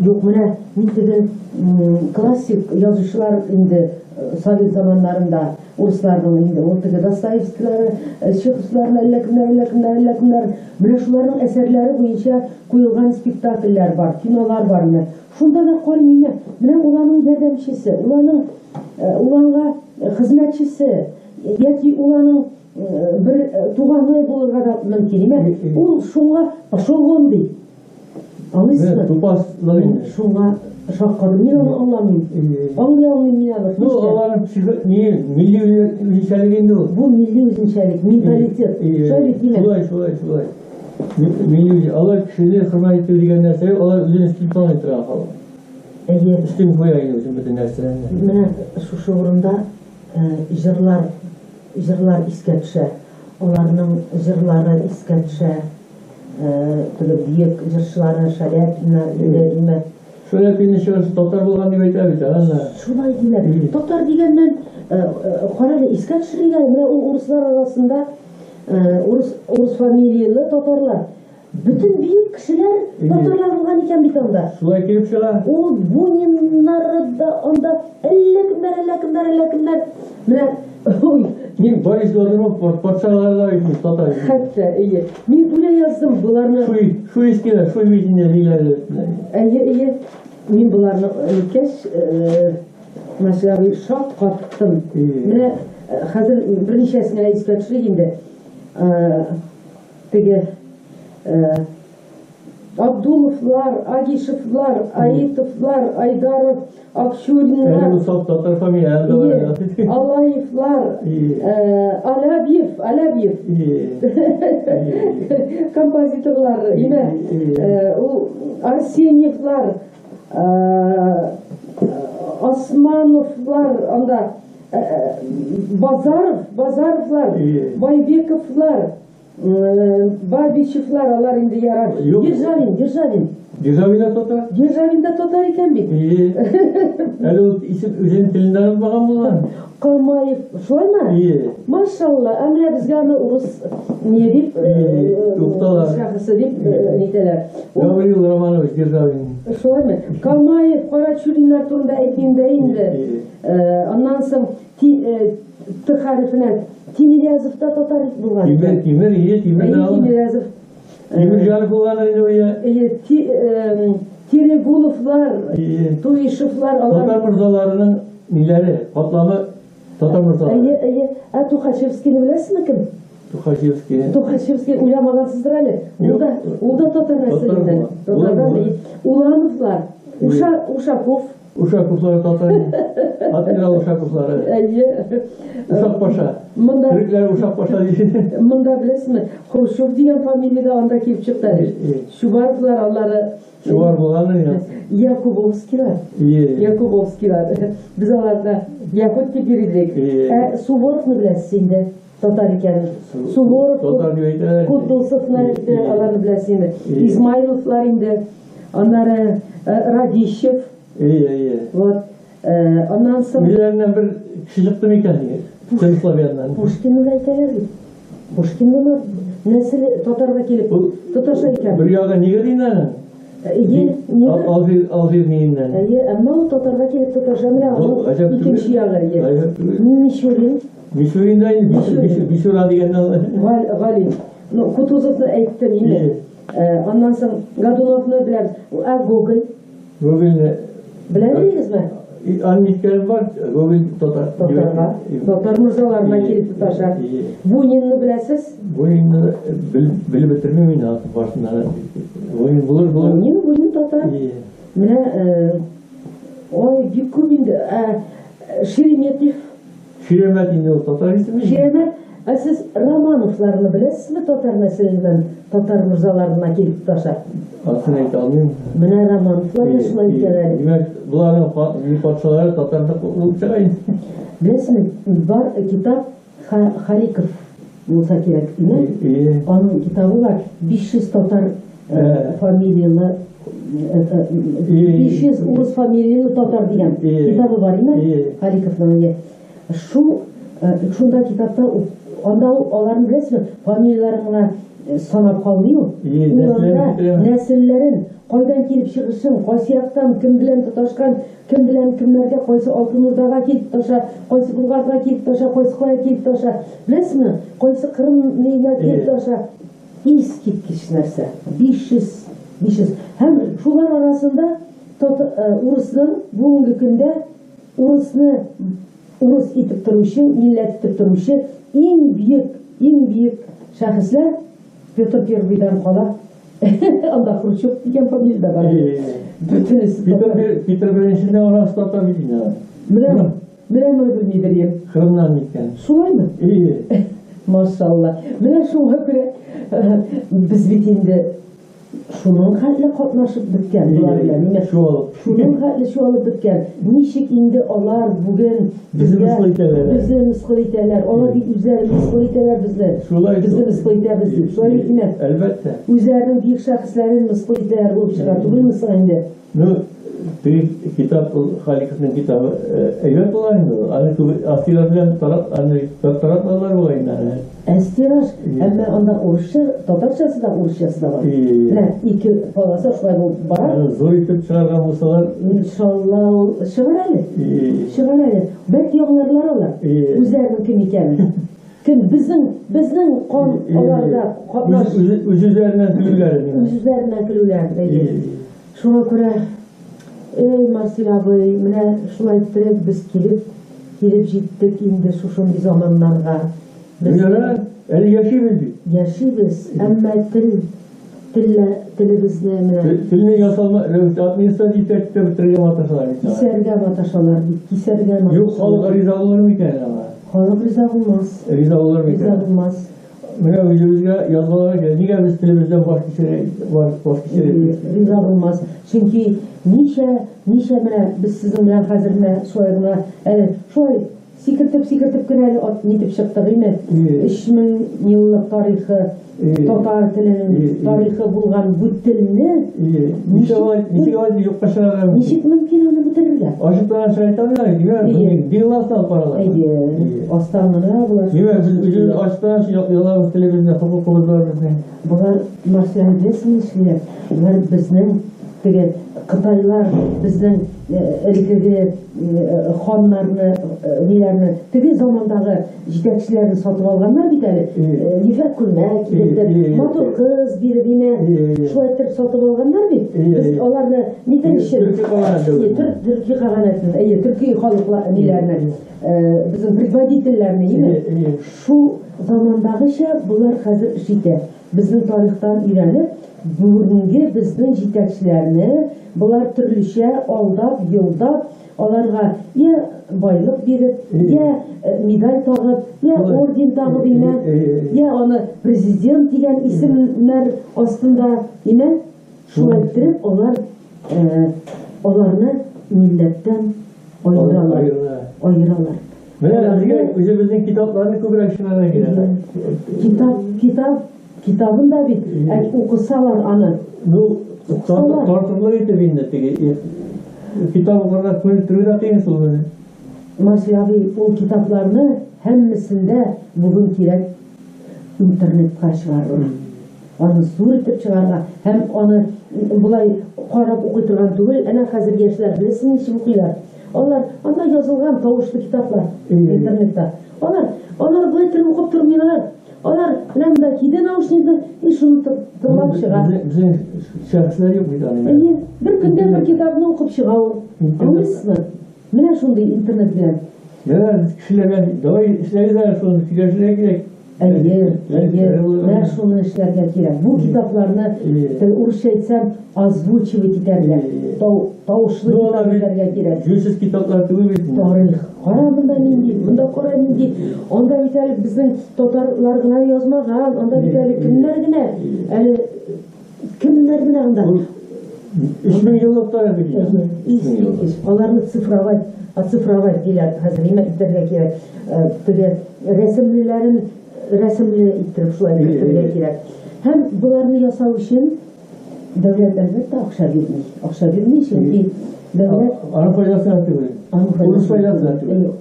Speaker 1: Yok mene, mittigen klassik yazışlar indi Sovet zamanlarında Ruslarның indi. Ortega Dostoyevskilari, Чеховскиларның әллә кемнәр. Менә шуларның әсәрләре буенча куелган спектакльләр бар, кинолар бар менә. Шунда да карыйм менә уларның ярдәмчесе, уларга хезмәтчесе, яки уларның bir туганы булырга да мөмкин. Ул шуңа пошел вон ди. Алыйсызмы?
Speaker 2: Tupasların.
Speaker 1: Шуңа шаккадым. Мин аны аңламыйм. Аңлый алмыйм мин аны.
Speaker 2: Bu onların milli ülkelerinde o.
Speaker 1: Bu milli özünçəlik, mentalitet. Şöyle diyeyim.
Speaker 2: Şulay. Milli Allah kişiliği hürmet ettiği diyen nesneyi onlar üzerine istihdam ettiren falan.
Speaker 1: Eğer
Speaker 2: Üstün koyayım özün bütün nesnelerine.
Speaker 1: менә şu урында җырлар искә төшә. Аларның җырлары искә төшә. Бөек җырчылары Шаляпина, Лериме.
Speaker 2: Şöyle bir nişanlısı Tatar bulgan diye biter anla.
Speaker 1: Шулай диләр. Татар дигәннән каралы искә төшерергә, менә ул урыслар арасында урыс фамилиялы татарлар. Bütün büyük kişiler Tatarlar bulgan икән бит анда.
Speaker 2: Şulay kelip çıla.
Speaker 1: Ул Буниннары да анда әллә кемнәр. Менә ой,
Speaker 2: Nin Boris Godunov patşalarla gitmiş Tatar.
Speaker 1: хәтта мин бүлә яздым буларны.
Speaker 2: Şu eskiler, şu mitinler ilerlettiler.
Speaker 1: Мин буларны үткәч, мәсәлән, шак каттым. Менә хәзер берничәсенә искә төшерик инде. Теге Абдуловлар, Агишевлар, Аитовлар, Айдаров, Акчуринлар,
Speaker 2: Yani bu saf Tatar familya.
Speaker 1: Алаевлар, Алябьев, композиторлар, Арсеньевлар, Османовлар, анда Базаровлар, Байбековлар, Бабичевлар, алар инде ярар. Державин. Державинда татар икән бит.
Speaker 2: Әлі ол isim өзен тілінен алынбаған болған.
Speaker 1: Қалмаев, шулаймы? Машалла, әмре безгә аны урыс не дип, шәхесе дип нитәләр.
Speaker 2: Гаврил Романович Державин.
Speaker 1: Шулаймы? Қалмаев, Карачуриннар турында әйтим дә инде. Аннан соң Т хәрефенә Тимирязев та татар булган.
Speaker 2: Тимирязев. Тимирязев булган инде.
Speaker 1: Терегуловлар, Туишевлар,
Speaker 2: Tatar mırzalarının nileri, patlamı Tatar mırzaları.
Speaker 1: Тухачевскийni беләсезме кем? Тухачевский уйламагансыздыр әле. Ул да татар нәселеннән. Улановлар,
Speaker 2: Uşakovlar Tatar. Admiral Uşakovları. Uşak Paşa. Türkler Uşak Paşa deyil.
Speaker 1: Монда беләсезме? Хрущев дигән фамилияда анда килеп чыкты. Шубаровлар алары.
Speaker 2: Şuvar bulanır ya.
Speaker 1: Якубовскилар. Biz аларда Якут дип йөридек. Суворовны беләсез инде. Татар икән. Суворов, Кутузовны аларны беләсез инде. Измайловлар инде. Аннары Радищев. Вот. Ondan sonra
Speaker 2: Birilerinden bir kişi çıktı mı икән? Çeliklavyandan.
Speaker 1: Пушкинны әйтәләр бит. Пушкинны нәселе татарга килеп, татарча икән.
Speaker 2: Bir yaga niye dinlen? Alfir niyinden.
Speaker 1: Әмма ул татарга килеп татарча менә икенче ягы.
Speaker 2: Мишуриnden Мишура дигәннән.
Speaker 1: Галим. Кутузовны әйттем инде. Ondan sonra Gadulovны беләбез. Гоголь.
Speaker 2: Google'ne
Speaker 1: Беләләрсезме?
Speaker 2: Anniklerim var. Google Tatar.
Speaker 1: Tatar mırzalarına kilip tutaşar. Buninni biləsiz?
Speaker 2: Buninni bilip bitirmeyim yine başından. Bunin bulur.
Speaker 1: Bunin Tatar. Менә ой бик инде.
Speaker 2: Şiremet indi o Tatar ismi.
Speaker 1: Şiremet. Siz Romanovlarını biləsizmi Tatar nəslindən? Tatar mırzalarına kilip tutaşar.
Speaker 2: Aslını ayta almayayım.
Speaker 1: Менә Romanovlar da şulay икән.
Speaker 2: Demek bunların bir parçaları Tatar'da olup çıkayım.
Speaker 1: Biləsizmi? Var kitap Халиков булса кирәк, аның китабы бар, 500 татар фамилиялы, 500 урыс фамилиялы татар дигән китабы бар, Халиковның. Шунда китапта, анда аларны беләсезме, фамилияларын гына санап калмый ул. Нәселләрен, кайдан килеп чыгышын, кайсы яктан, кем белән тоташкан, кем белән кемнәргә, кайсы Алтын Урдага килеп таша, кайсы Булгарга килеп таша, кайсы кая килеп таша. Беләсезме, кайсы Кырым нигә килеп таша. Искиткеч нәрсә. 500. Һәм шулар арасында урысның бүгенге көндә урыс итеп торучы, милләт итеп торучы иң бүйек шәхесләр Петр Первыйдан кала. Анда Хрущев дигән фамилия да бар.
Speaker 2: Питер Беренчине арасы татар бит.
Speaker 1: Менә белмидер.
Speaker 2: Кырымнан киткән.
Speaker 1: Шулаймы? Машалла. Менә шуңа күрә без бит инде шуның хәтле катнашып беткән булар белән. Шуның хәтле шуалып беткән. Ничек инде алар бүген безне мыскыл итәләр. Алар бит үзләре мыскыл итәләр безне. Безне мыскыл итәбез дип. Шулай битме?
Speaker 2: Әлбәттә.
Speaker 1: Үзләренең бик шәхесләрен мыскыл итәләр булып чыга түгелме соң инде?
Speaker 2: Китап Халиковның китабы әйбәт була инде. Аны асилар белән таратмалар була инде. Әстираж,
Speaker 1: әмма анда урысча, татарчасы да, урысчасы да бар. Менә ике полоса шулай булып бара.
Speaker 2: Зур итеп чыгарган булсалар,
Speaker 1: иншалла чыгар әле. Бәлки яңларлар алар. Үзләренең кем икәнен. Кем безнең кан аларда катнаш.
Speaker 2: Үзләреннән
Speaker 1: көлүләр. Шуңа күрә Марсель абый, менә шулай итеп без килеп җиттек инде шушындый заманнарга.
Speaker 2: Әле
Speaker 1: яшибез, әмма телебезне
Speaker 2: телне ясалма административ тәртиптә бетергән
Speaker 1: маташалар. Кисәргә.
Speaker 2: Юк, халык риза булыр микән аңа?
Speaker 1: Халык риза булмас.
Speaker 2: Менә үзебезгә язгаларга кирәк. Нигә без телебездән баш кичерәбез?
Speaker 1: Риза булмас. Чөнки ничә менә без сезнең белән хәзер менә шулай сикертеп кенә нитеп чыктык инде. 3000 еллык тарихы, татар теленең тарихы булган бу телне ничек мөмкин аны бетерергә?
Speaker 2: Ашыктан шайтаннар, диластан паралар.
Speaker 1: Астаңына булар.
Speaker 2: Без аштан ялабыз телебезне, хокукыбыз бар безнең.
Speaker 1: Булар нәрсәне беләсезме? Булар безнең теге Кытайлар безнең элгеге ханнарны, ниләрне, теге замандагы җитәкчеләрне сатып алганнар бит әле. Нифәк күлмәк кидерде, матур кыз бирде, шулай итеп сатып алганнар бит. Без аларны нидән өчен? Төрки каганатын, төрки халыклар ниләрне, безнең предводительләрне, шу замандагыча булар хәзер җитә. Безнең тарихтан өйрәнеп, бүгенге безнең җитәкчеләрне булар төрлечә алдап, йолдап, аларга я байлык биреп, я медаль тагып, я орден тагып я аны президент дигән исемнәр астында шулай итеп аларны милләттән айыралар.
Speaker 2: Менә үзебезнең китапларны күбрәк чынара кирәк.
Speaker 1: Китабын да бит, укысалар аны.
Speaker 2: Тартырлык итеп инде теге китап укырга күнектерү кыен шул.
Speaker 1: Марсель абый, ул китапларны һәммәсендә бүген кирәк интернетка чыгарырга. Аны зур итеп чыгарга һәм аны булай карап укый торган түгел, әнә хәзер яшьләр беләсең ничек укыйлар. Алар анда язылган тавышлы китаплар интернетта. Алар булай итеп укып тормыйлар. Алар ләмдә киде наушникны, шуны тыңлап чыга.
Speaker 2: Безнең шәхесләр юк бит аны.
Speaker 1: Бер көндә бер китапны укып чыга ул. Аңлыйсызмы? Менә шундый интернет белән.
Speaker 2: Кешеләргә давай эшләргә шуны фикерләргә кирәк.
Speaker 1: Менә шуны эшләргә кирәк. Бу китапларны урысча әйтсәм озвучивать итәргә. Тавышлы итәргә кирәк.
Speaker 2: Жүзсез китаплар түгел бит.
Speaker 1: Тарих. Кара монда кара нинди. Анда бит әле безнең татарлар гына язмаган. Анда бит әле кемнәр генә анда.
Speaker 2: 3000 еллыктар бит.
Speaker 1: Аларны цифровать диләр хәзер нимә итәргә кирәк? Теге рәсемле иттереп шулай итәргә кирәк. Һәм буларны ясау өчен дәүләт әлбәттә акча бирми, чөнки дәүләт
Speaker 2: Аның файдасына түгел. Урыс файдасына түгел.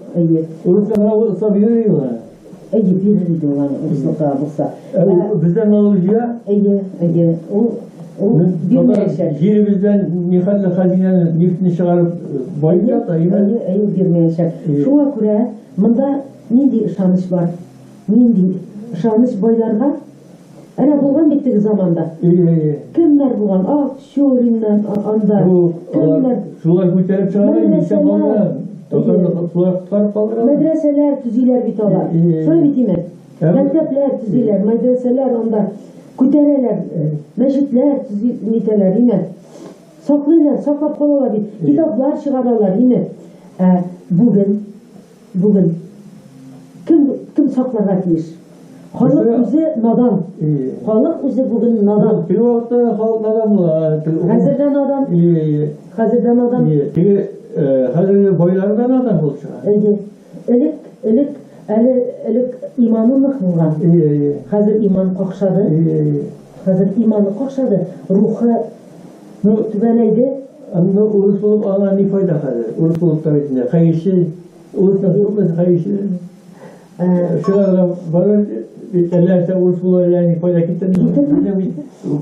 Speaker 2: Урысларга ысап йөриләр.
Speaker 1: Бирер иде улар урысларга булса.
Speaker 2: Бездән налогия
Speaker 1: Ул бирмәячәк.
Speaker 2: Җиребездән нихәтле хәзинәне, нефтне чыгарып байытып та,
Speaker 1: бирмәячәк. Шуңа күрә монда нинди ышаныч бар? Нинди ышаныч байларга? Әнә булган бит теге заманда. Кемнәр булган? Акчуриннан анда. Кемнәр?
Speaker 2: Шулар күтәреп чыгара, исәп алган. Шулар куткарып калдыра.
Speaker 1: Мәдрәсәләр төзиләр бит алар. Шулай бит име? Мәктәпләр төзиләр, мәдрәсәләр анда күтәрәләр, мәчетләр төзиләр име? Саклыйлар, саклап калалар бит. Китаплар чыгаралар име? Бүген кем сакларга тиеш? Халык үзе надан. Халык үзе бүген надан.
Speaker 2: Теге вакытта халык надан була.
Speaker 1: Хәзердән надан.
Speaker 2: Теге хәзерге байлар да надан булып чыга. Элек иманы нык булган. Хәзер иман какшады. Рухы түбәнәйде. Урыс булып алган ни файда хәзер? Урыс булып та бит. Хәйши, урысны булмаса хәйши. Шуларга барыр Әлләсе урыс булар, файда китермәде.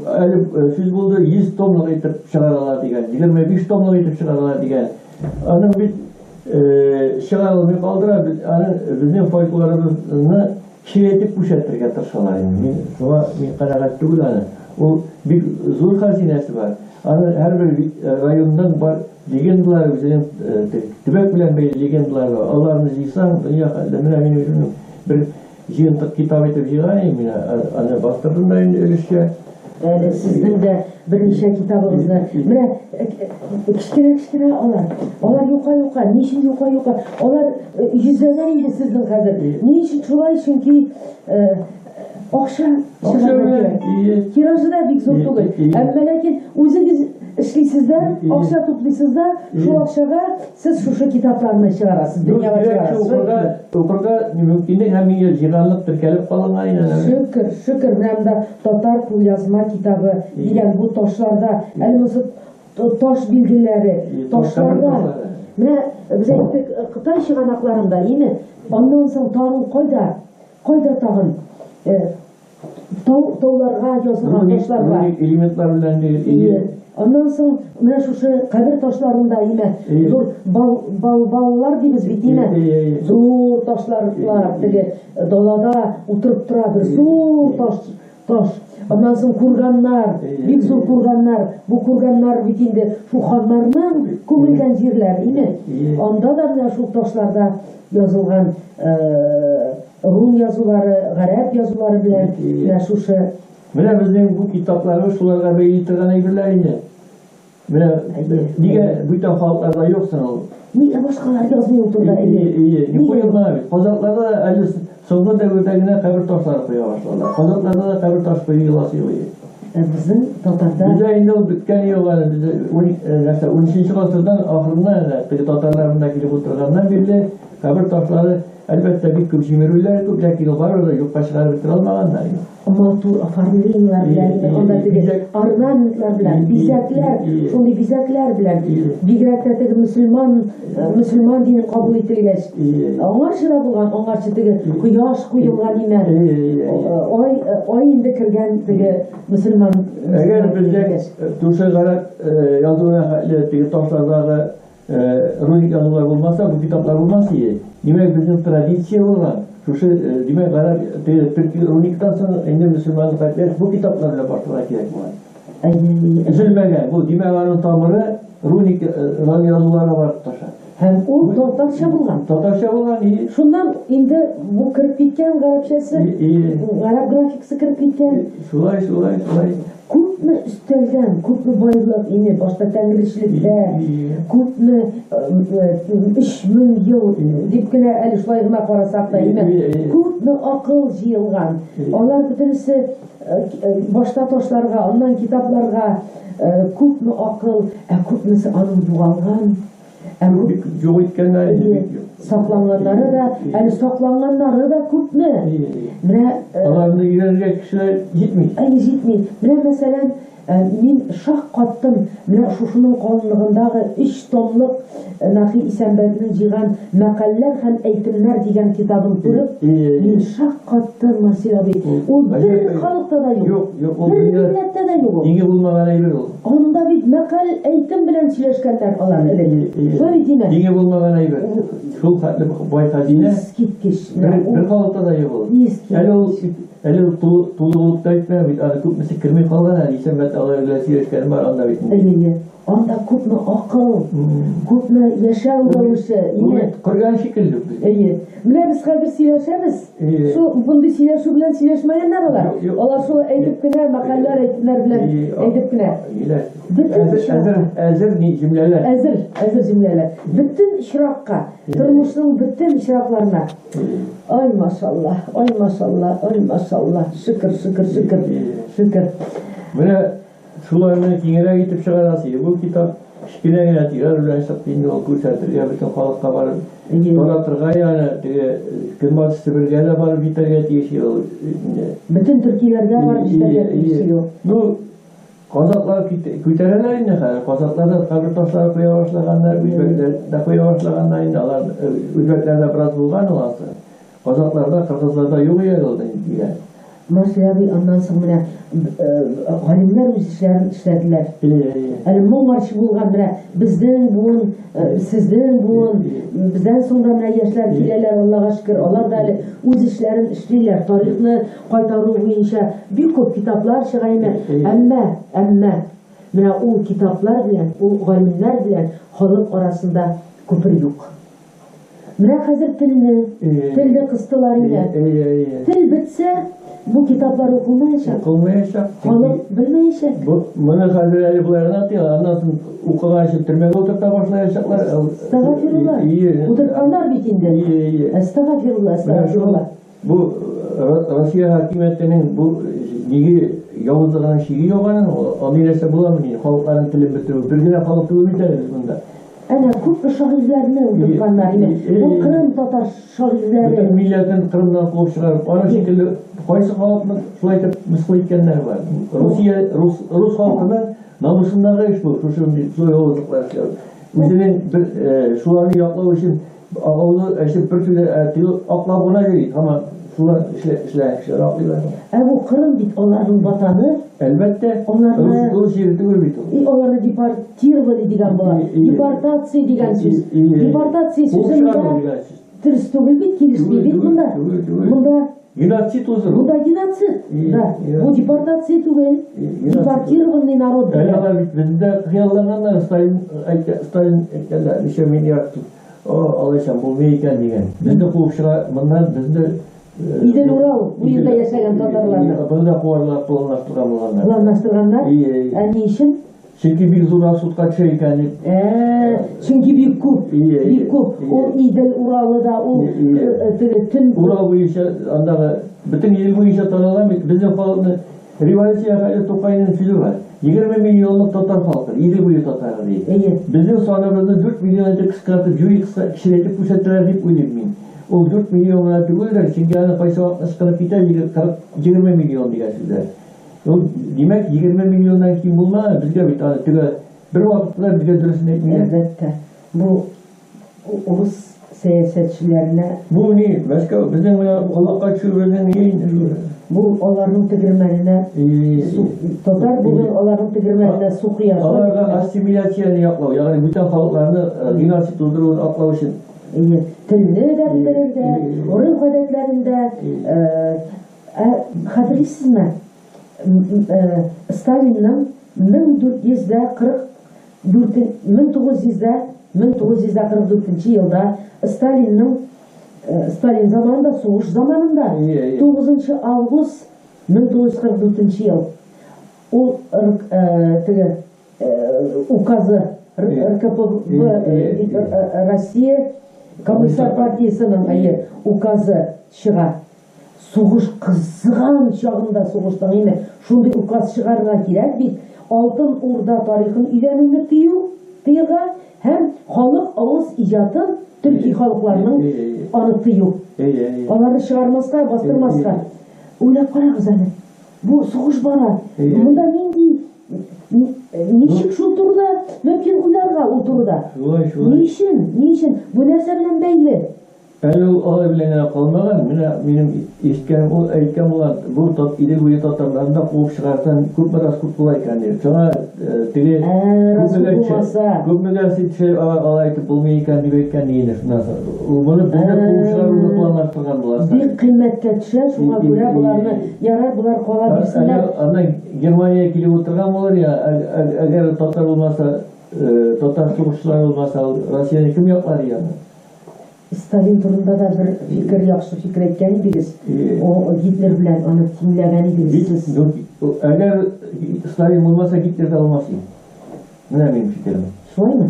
Speaker 2: Әле сүз булды 100 томлык итеп чыгаралар дигән, 25 томлык итеп чыгаралар дигән. Аның бит чыгарылмый калдыра, аның безнең фольклорыбызны киңәйтеп күрсәтергә тырышалар. Мин канәгать түгел аны. Ул бик зур хәзинәсе бар. Аны һәрбер райондан бар легендалар, үзенең төбәк белән бәйле легендалар бар. Аларны җыйсаң, дөнья хәлле менә мин үзем бер жиынтык китап итеп җыйган, мин аны бастырдым да инде өлешчә.
Speaker 1: Сезнең дә берничә китабыгызны, менә кичкенә алар юка, ничек юка, алар йөзләгән инде сезнең хәзер. Ни өчен шулай? Чөнки акча тиражы да бик зур түгел. Әмма ләкин үзегез эшлисездер, акча туплыйсыздар, шул акчага сез шушы китапларны чыгарасыз, дөньяга чыгарасыз.
Speaker 2: Укырга мөмкинлек һәм җыйганлык теркәлеп калган инде.
Speaker 1: Шөкер, менә монда татар кулъязма китабы дигән бу ташларда, әле таш билгеләре, ташларда. Менә без әйттек, Кытай чыганакларында ине. Аннан соң тагын кайда тагын тауларга язылган ташларга.
Speaker 2: Элементлар белән
Speaker 1: Ondan soң менә шушы кабер ташларында зур баллар дибез бит зур ташлар теге далада утырып тора бер зур таш. Ondan soң курганнар, бик зур курганнар. Бу курганнар бит инде шу ханнарның күмелгән җирләр Анда да менә шул ташларда язылган рум язулары, гарәп язулары белән менә шушы.
Speaker 2: Менә безнең бу китапларыбыз шуларга бәйле торган әйберләр инде. Менә нигә бүтән халыкларда юксың ул?
Speaker 1: Нигә башкалар язмый утырда?
Speaker 2: Ни куелмый. Казакларда әле соңгы дәврдә генә кабер ташлары куя башладылар. Казакларда да кабер таш куеласы юк.
Speaker 1: Безнең татарда
Speaker 2: Бездә инде ул беткән юк әле. 13нче гасырдан ахырына теге татарлар монда килеп утырганнан бирле кабер ташлары әлбәттә бик күп җимерүләр күп, ләкин барыбер юкка чыгарып бетерә алмаганнар.
Speaker 1: Матур оформлениялар белән, анда теге орнаментлар белән, бизәкләр, шундый бизәкләр белән, бигрәк тә теге мөселман динен кабул ителгәч, аңарчы да булган, аңарчы теге кояш куелган ай инде кергән теге мөселман.
Speaker 2: Әгәр бездә тушы гарәп язуына хәтле теге ташлардагы руник язулар булмаса, бу китаплар булмас иде. Димәк, безнең традиция булган. Шушы димәк, гарәп төрки руниктан соң инде мөселманлык хәтле бу китаплар белән башларга кирәк булган. Üzülмәгән. Бу димәк, аның тамыры руник язуларга барып таша.
Speaker 1: Һәм ул татарча булган. Шуннан инде бу киреп киткән гарәпчәсе, гарәп графикасы киреп киткән.
Speaker 2: Шулай.
Speaker 1: Күп күпме өстәлдән, күпме байлык ине, башта тәңречлектә, күпме 3000 ел дип кенә әле шулай гына карасак та име, күпме акыл җыелган. Алар бөтенесе башта ташларга, аннан китапларга күпме акыл, күпмесе аның югалган.
Speaker 2: Жоқ иткәннәр
Speaker 1: Сакланганнары да, әле сакланганнары да күпме. Менә
Speaker 2: аларны өйрәнергә кешеләр җитми.
Speaker 1: Җитми. Менә мәсәлән, мин шах каттым, менә шушының калынлыгындагы 3 томлык Нахи Исәнбәтнең җыйган мәкаләләр һәм әйтемнәр дигән китабын күреп, мин шах каттым, Насир абый. Ул бер халыкта да юк. Бер милләттә дә юк.
Speaker 2: Нигә булмаган әйбер ул?
Speaker 1: Анда бит мәкаль әйтем белән сөйләшкәннәр алар элек. Шулай димә.
Speaker 2: Нигә булмаган әйбер? Шул хәтле бай хәзинә.
Speaker 1: Искиткеч.
Speaker 2: Бер халыкта да юк ул. Әле ул тулы булып та итмә бит, аны күпмесе кирми калган, Исәнбәт алар белән сөйләшкән бар анда бит. Анда күпме акыл, күпме яшәү рәвеше. Кырган шикелле.
Speaker 1: Менә без хәзер сөйләшәбез. Шул бундай сөйләшү белән сөйләшмәгәннәр алар. Алар шул әйтеп кенә, мәкаләләр әйтүләр белән әйтеп кенә.
Speaker 2: Әзер ни җөмләләр.
Speaker 1: Әзер җөмләләр. Бөтен очракка, тормышның бөтен очракларына. Ай машалла, ай машалла, ай машалла. Шөкер, шөкер, шөкер. Шөкер.
Speaker 2: Менә шуларны киңрәк итеп чыгарасы. Бу китап кичкенә генә тирә белән сакланды, ул күрсәтергә бөтен халыкка барып, таратырга яны теге Көнбатыс Себергә дә барып җитәргә тиеш ул.
Speaker 1: Бөтен төркиләргә барып җитәргә тиеш ул.
Speaker 2: Бу казаклар күтәрәләр инде хәзер. Казаклар да кабер ташлар куя башлаганнар, үзбәкләр дә куя башлаганнар инде. Алар үзбәкләрдә бераз булган алар. Казакларда, кыргызларда юк иде ул дигән.
Speaker 1: Мәсьәләби аннан соң менә галимнәр үз эшләрен эшләделәр. Әле моңарчы булган менә безнең буын, сезнең буын, бездән соң да менә яшьләр киләләр, Аллага шөкер. Алар да әле үз эшләрен эшлиләр. Тарихны кайтару буенча бик күп китаплар чыга име. Әмма менә ул китаплар белән, ул галимнәр белән халык арасында күпер юк. Менә хәзер телне кыстылар инде. Тел бетсә, бу китаплар укылмаячак. Халык белмәячәк.
Speaker 2: Моны хәзер әле буларына тыя, аннан соң укыган өчен төрмәгә утырта башлаячаклар.
Speaker 1: Стагафирулла. Утыртканнар бит инде. Стагафирулла.
Speaker 2: Бу Россия хакимиятенең бу ниге явызлыгының шиге юганын, аны нәрсә буламы? Халыкларның телен бетерү. Бер генә халык түгел бит әле монда. Әнә күп шагыйрьләрне утыртканнар иде. Бу Кырым татар шагыйрьләре. Бөтен милләтен Кырымдан куып чыгарып, аны шикелле кайсы халыкны шулай итеп мыскыл иткәннәр бар. Рус халкының намусындагы эш бу, шушы явызлыклар эшләү. Үзенең шуларны яклау өчен агылы эшеп бер türlü аклап гына йөри, һәм шулар эшләр аклыйлар.
Speaker 1: Бу Кырым бит аларның ватаны.
Speaker 2: Әлбәттә, рус җире түгел бит ул.
Speaker 1: Аларны депортировали дигән була. Депортация дигән сүз. Депортация сүзендә дөрес түгел бит, килешми бит монда. Монда
Speaker 2: геноцид узыр.
Speaker 1: Монда геноцид. Бу депортация түгел. Депортированный народ.
Speaker 2: Алар бит бездә хыялланганнар, Сталин әйткәндә, ничә миллиард алайса булмый икән дигән. Бездә куып чыга, моннан бездә
Speaker 1: Идел Урал буенда яшәгән татарларны.
Speaker 2: Бездә куарлар планлаштырган булганнар.
Speaker 1: Планлаштырганнар? Ни өчен?
Speaker 2: Чөнки бик зур судка төшә икән.
Speaker 1: Чөнки бик күп. Ул Идел Уралы да, ул төн
Speaker 2: Урал буенча андагы бөтен ил буенча таралган бит. Безнең халыкны революциягә Тукайның сүзе бар. 20 миллионлык татар халкы, Идел буе татары ди. Безнең саныбызны 4 миллион итеп кыскартып, юри кичәйтеп күрсәтәләр дип уйлыйм мин. Ул 4 миллионга түгелдер, чөнки аны кайсы вакытта чыгарып китә 20 миллион дигән сүзләр. Ул димәк 20 миллионнан ким булмаган, безгә бит аны теге бер вакытта безгә дөресен әйтмиләр.
Speaker 1: Әлбәттә. Бу урыс сәясәтчеләренә
Speaker 2: бу ни, Мәскәү безнең халыкка төшүргән ни инде.
Speaker 1: Бу аларның тегермәненә татар бүген аларның тегермәненә су куя.
Speaker 2: Аларга ассимиляцияны яклау, ягъни бүтән халыкларны геноцид тудыруын аклау өчен
Speaker 1: телне дә белдерергә, урын-гадәтләрендә хәтерлисезме? Сталинның 1944 елда Сталин заманында, сугыш заманында 9 август 1944 ел ул теге указы РКПБ Россия Коммунистар партиясының указы шыға. Сугыш кызган чагында сугыштан эми шундый указ чыгарырга кирәк бит. Алтын Урда тарихын өйрәнүне тыйга һәм халык авыз иҗатын төрки халыкларының аны тыю. Аларны чыгармаска, бастырмаска. Уйлап карагыз әле. Бу сугыш бара. Монда ничек шул турыда мөмкин уйларга ул турыда? Ничек? Бу нәрсә белән бәйле?
Speaker 2: Әле ул алай белән калмаган. Минем ишеткәнем ул әйткән булган, бу Идел буе татарларында куып чыгарсан күпме раз күп була икән дип. Шуңа теге күпмегә ситше алай итеп булмый икән дип әйткән иде. Ул моны бездә куып чыгаруны планлаштырган булар.
Speaker 1: Бик кыйммәткә төшә, шуңа күрә буларны ярар булар кала бирсеннәр.
Speaker 2: Аны Германия килеп утырган булыр я, әгәр татар булмаса, татар сугышчылар булмаса, Россияны кем яклар ияны?
Speaker 1: Сталин турында да бер фикер, яхшы фикер әйткән идегез. О Гитлер белән аны тиңләгән идегез.
Speaker 2: Әгәр Сталин булмаса, Гитлер дә булмас иде. Менә минем фикерем.
Speaker 1: Шулаймы?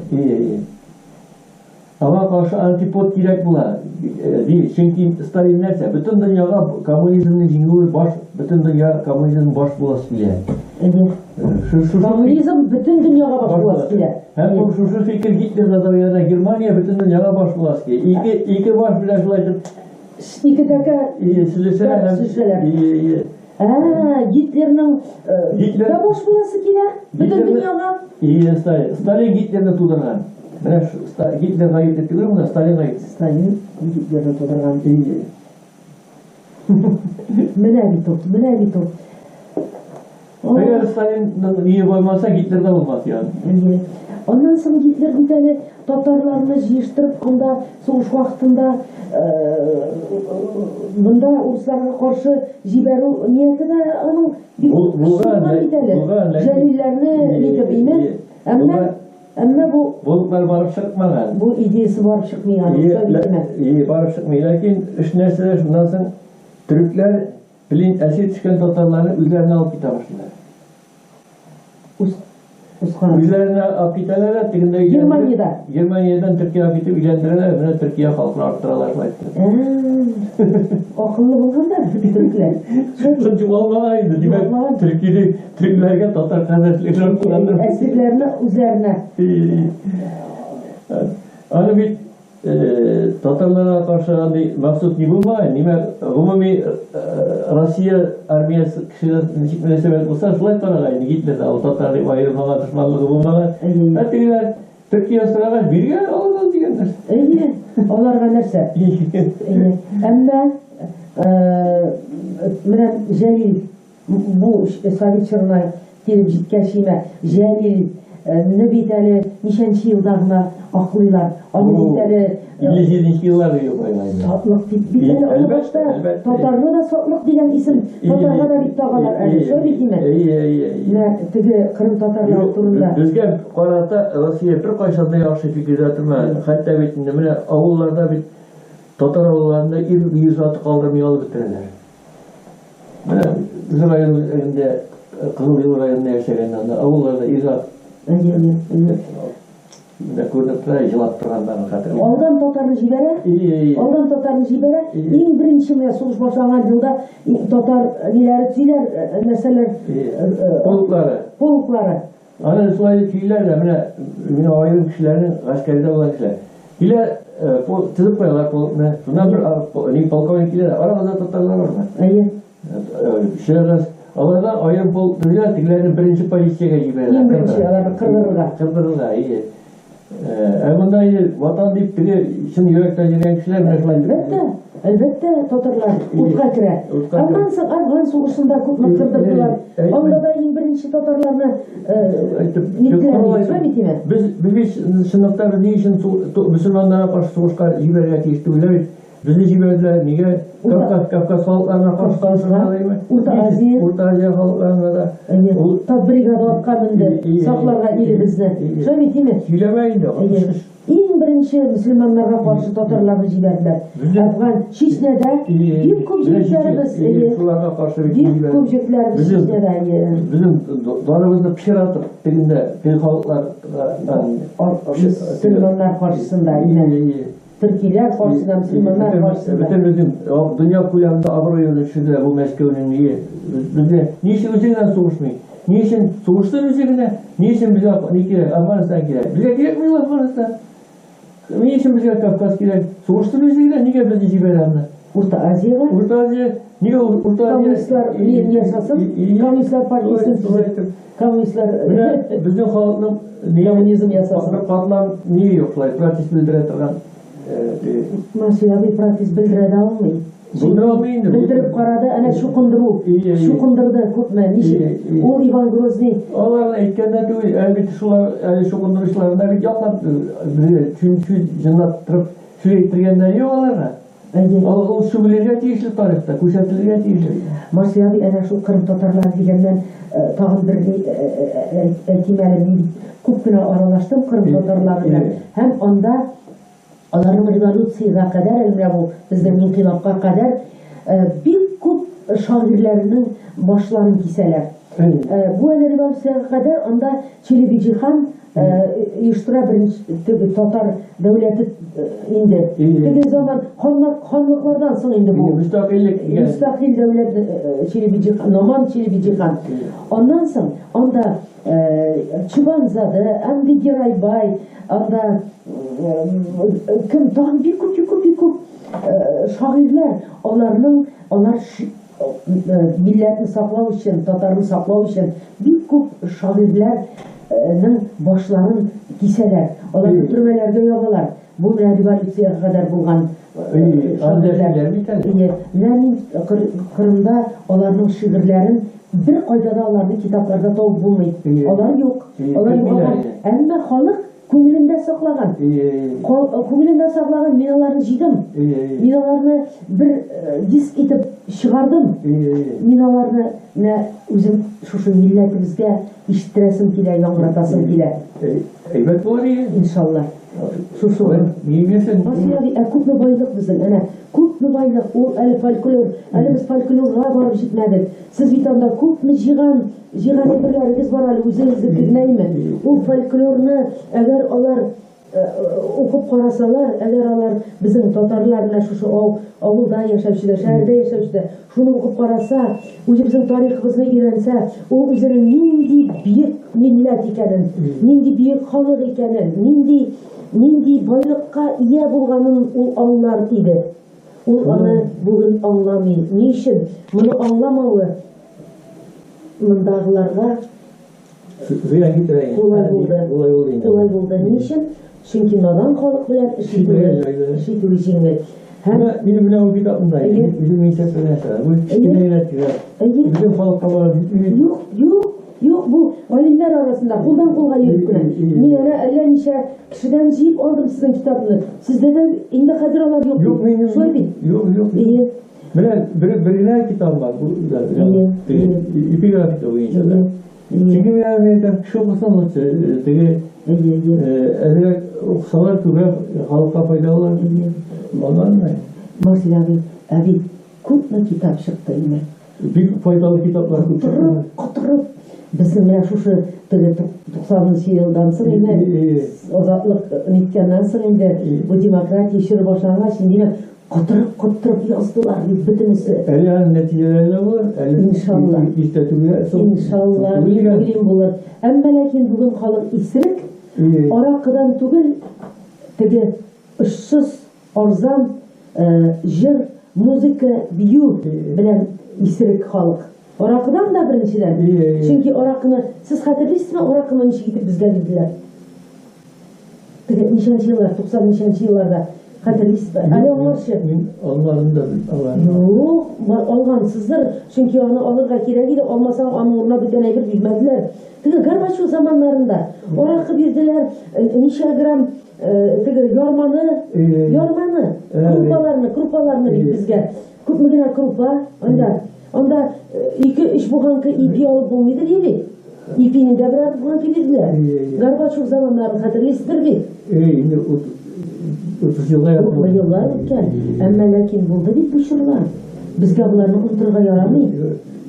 Speaker 2: Аңа каршы антипод кирәк була. Чөнки Сталин нәрсә? Бөтен дөньяга коммунизмны җиңүе баш, бөтен дөнья коммунизм баш буласы килә.
Speaker 1: Коммунизм бөтен дөньяга баш буласы килә.
Speaker 2: Һәм шушы фикер Гитлерда да яна Германия бөтен дөньяга баш буласы килә. Ике баш белән шулай итеп
Speaker 1: ике дәкә
Speaker 2: сөйләсәләр.
Speaker 1: Гитлерның да баш буласы килә бөтен дөньяга.
Speaker 2: Сталин Гитлерны тудырган. Менә Гитлер гаеп дип түгел, монда Сталин гаеп.
Speaker 1: Сталин Гитлерны тудырган. Менә бит ул.
Speaker 2: Әгәр Сталинның ие булмаса, Гитлер дә булмас яны.
Speaker 1: Ondan соң Гитлер бит әле татарларны җыештырып, анда сугыш вакытында монда урысларга каршы җибәрү нияте дә аның бик булган. Җәлилләрне нитеп ине. Әмма бу
Speaker 2: барып чыкмаган.
Speaker 1: Бу идеясы барып чыкмаган.
Speaker 2: Барып чыкмый, ләкин эш нәрсә шуннан соң төрекләр билен әсир төшкән татарларны үзләренә алып китә башлыйлар. Үзләренә алып китәләр, тегендә Германиядән Төркиягә китеп өйләндерәләр, менә Төркия халкын арттыралар шулай.
Speaker 1: Акыллы булгандар төрекләр.
Speaker 2: Шунча булмаган инде. Димәк, төрекләргә татар кадәрләр булгандар.
Speaker 1: Әсирләрне үзләренә.
Speaker 2: Аны бит татарларга каршы андый максат ни булмаган. Гомуми Россия армиясы кешеләр ничек мөнәсәбәт булса, шулай караган. Гитлер ул татарлар аермага дошманлыгы булмаган. Әтиләр Төркия сырага биргән алган дигәннәр. Аларга
Speaker 1: нәрсә? Әмма менә Җәлил бу Совет чорына килеп җиткәч имә Җәлил бит әле ничәнче елда гына аклыйлар. Аны бит әле
Speaker 2: 57 еллар югайлар.
Speaker 1: Сатлык бит әле аны башта татарны да сатлык дигән исем татарга да бит тагалар әле. Шулай димәк. Теге Кырым татарлары турында.
Speaker 2: Безгә карата Россия бер кайчан да яхшы фикердә тормаган. Хәтта бит менә авылларда бит татар авылларында ир аты калдырмый алып бетерәләр. Менә biz районында Кызыл районында яшәгәндә авылларда ир күренеп тора, җылап торганнарын хәтерлим.
Speaker 1: Алдан татарны җибәрә. Иң беренче менә сугыш башланган елда татар ниләре сөйләр, нәрсәләр полклары.
Speaker 2: Аны шулай сөйләр дә менә мине аерым кешеләрнең гаскәрдә булган кешеләр. Килә тизеп куялар полкны. Шуннан бер полковник килә, арада татарлар бармы? Шәһәр аларда аерым полк түгел, тегеләрне беренче полициягә җибәрәләр.
Speaker 1: Беренче аларны
Speaker 2: кырдырырга. Монда ватан дип теге чын йөрәктән йөргән кешеләр менә шулай.
Speaker 1: Әлбәттә, татарлар утка керә. Афган сугышында күпме кырдырдылар. Анда да иң беренче татарларны
Speaker 2: Biz sınıfta ne için Müslümanlara karşı soğuşlar җибәрергә тиеш түгел. Безне җибәрделәр, нигә Кавказ халыкларына каршы контроллыймы? Урта Азия халыкларына да.
Speaker 1: Тап бригада аткан инде сакларга илебезне. Шулай бит инде.
Speaker 2: Сөйләмә инде.
Speaker 1: Иң беренче birinchi musulmonlarga qarshi tatarlarni jiberdiler. Afgan Şişne'de büyük kubcuklarımız
Speaker 2: Şularga qarşı
Speaker 1: büyük kubcuklarımız Şişne'de
Speaker 2: bizim darımızda pişiratıp dilinde bir halklardan
Speaker 1: Müslümanlar karşısında yine Türkiye'ler karşısında, Müslümanlar karşısında.
Speaker 2: Bütün dünya koyamında abroyu düşürdüler bu Meskev'nin niye? Niçin üzerinden soğuşmayın? Niçin soğuştun üzerine? Niçin bize Afganistan girer? Bize gerekmiyor Afganistan. Niçin bize Kafkas girer? Soğuştun üzerine niye bizi ciberenler?
Speaker 1: Orta Asya'da
Speaker 2: Orta Asya, niye Orta Asya?
Speaker 1: Komünistler niye yaşasın? Komünistler partisi komünistler
Speaker 2: bizim halkın
Speaker 1: komünizm yasasın.
Speaker 2: Katlan niye yoklar? Pratis bildiretirgen.
Speaker 1: Mesela bir pratis bildirede almayı.
Speaker 2: Bildirip
Speaker 1: Bildirip karada ana şu kundurdu kutma nişi. O Ivan Grozny.
Speaker 2: Onların etkenden değil, elbette şular, şu kunduruşlarında bir yaklap çünkü cınlattırıp sürektirgenler yok onlara. O şu bilirge tiyişli tarihte, kuşatılırge tiyişli.
Speaker 1: Mesela bir ana şu Kırım Tatarlar degenden tağın bir eğitimlerin kupkuna aralaştım Kırım Tatarlarıyla. Hem onda onların revolütsiyaya kadar, bu bizden inkılapka kadar bir kup şairlerinin başlarını keseler. Bu revolütsiyaya kadar onda Çelebi Cihan uyuştura birinci Tatar devleti indi. Peki zaman hanlıklardan sonra indi bu. Müstakil devlet Çelebi Cihan, Noman Çelebi Cihan. Ondan sonra onda Çıbanzade, Emdi Giray Bay, onda kim daha bir kup şairler onlar milletini saklav için, Tatarını saklav için bir kup şairlerin başlarını keseler. Onlar türmelerde yobalar. Bu revolütsiyaya kadar bulgan şairler. Kırım'da onların şiirlerin bir ayda onların kitaplarda tavuk bulmayı. Onlar yok. Onlar yok. Ama halk köngülünde saklagan. Köngülünde saklagan minalarını jiddim. Minalarını bir disk etip çıkardım. Minalarını özüm şu milletimizge işittiresim kile, yangıratasım kile.
Speaker 2: Evet bu iyi.
Speaker 1: İnşallah. Şu. Mesela küp baylık bizim. Küp baylık o folklor. Biz folklorga barıp jitmedik. Siz bir tane küp jigan eberleriniz var ali üzerinizde kirleyme. O folklorunu eğer onlar okup karasalar, eğer onlar bizim Tatarlarla şu avulda yaşayışta, şehirde yaşayışta şunu okup karasa, bizim tarihimizni öğrense, o üzerine nindi büyük millet ikenin, nindi büyük halk ikenin, nindi baylıkka iyi bulganın o anlar idi. O anı bugün anlamıyor. Niçin? Bunu anlamalı. Mındağılarga kolay buldu. Niçin? Çünkü nadan halk bilen işi için.
Speaker 2: Benim bile o kitabımda, bizim insafı neyse, bu bizim halka var.
Speaker 1: Yok bu alimler arasında koldan kolga yürütküne. Mine eller nişe kişiden jiyip aldım sizin kitabını. Sizde de indi kadiralar yok.
Speaker 2: Yok benim. Yok.
Speaker 1: İyi.
Speaker 2: Birine kitap var. İpi grafik o inşallah. Çünkü ben şu kısım olsa, eğer oksalar kübra halka faydalı olur. Onlar mı?
Speaker 1: Mesela abi kutlu kitap çıktı yine.
Speaker 2: Büyük faydalı kitaplar.
Speaker 1: Kıtırıp bizim ya şu 90'lı yıldan sonra yine azatlık nitkenden sonra yine bu demokrati işleri başlanlar şimdi yine kıtırıp yazdılar bütünüsü.
Speaker 2: Yani neticelerle olur.
Speaker 1: İnşallah. İnşallah. Bilim bulur. Ama lakin bugün halk isrik Arakıdan tugul tege ışsız arzan jir müzik biyu bilen isrik halk. Arakıdan da birinciden. Çünkü Arakını siz hatırlıyorsunuz mu? Arakını işi gidip bizge bildiler. Tege nişancı yıllar, 90 nişancı yıllarda hatırlıyorsunuz mu? Ali onlar şey.
Speaker 2: Onların da
Speaker 1: yok, algansızdır. Çünkü onu alırga kereğiydi. Olmasa amuruna bir tane bir bilmediler. Tege Gorbaçov zamanlarında Arakı bildiler. Nişe gram yormanı, krupalarını bizge. Kupmugina krupa, onda iki iş bu hankı ipi alıp bulmaydı değil mi? Ипини де бір артыған кебеділер. Горбачев заманларын хатırlайсыздар бит?
Speaker 2: Енді 30 жылға
Speaker 1: Бұл yıllar өткен. Әмма ләкин болды бит бұл шырлар. Бізге бұларны ұнтырға ярамай.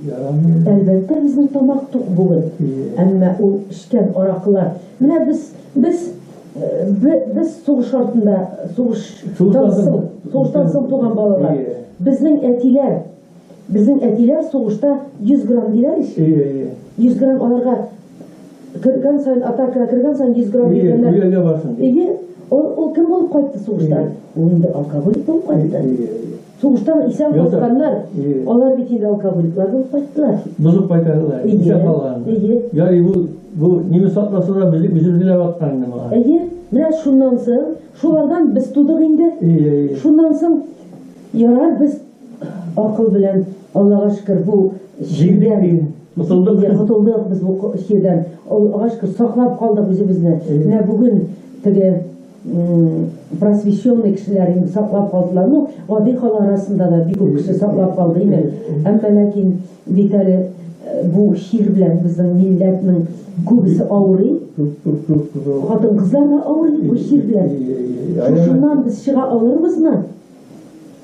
Speaker 1: Әлбәттә безнең тамак тук бүген. Әмма ул ішкен аракылар. Менә без сугыш шартында, сугыштан соң туган балалар. Безнең әтиләр сугышта 100 грамм диләр ич. 100 грамм аларга кергән сайын, атакага кергән сайын 100 грамм дигәннәр. Ул кем булып кайтты сугыштан? Ул инде алкоголик булып кайтты. Сугыштан исән калганнар, алар бит инде алкоголиклар булып кайттылар.
Speaker 2: Бузып кайталар. Исән калган. Яри бу немис атласында bizimdiler аткан нема.
Speaker 1: Менә шуннан соң, шулардан без тудык инде. Шуннан соң ярар без акыл белән Аллага шөкер бу җирдән котылдык без бу җирдән. Аллага шөкер саклап калдык үзебезне. Менә бүген теге просвещенный кешеләр инде саклап калдылар. Ну, гади халык арасында да бик күп кеше саклап калды име. Әмма ләкин бит әле бу шир белән безнең милләтнең күбесе авырый. Хатын-кызлар да авырый бу шир белән. Шуннан без чыга алырбызмы?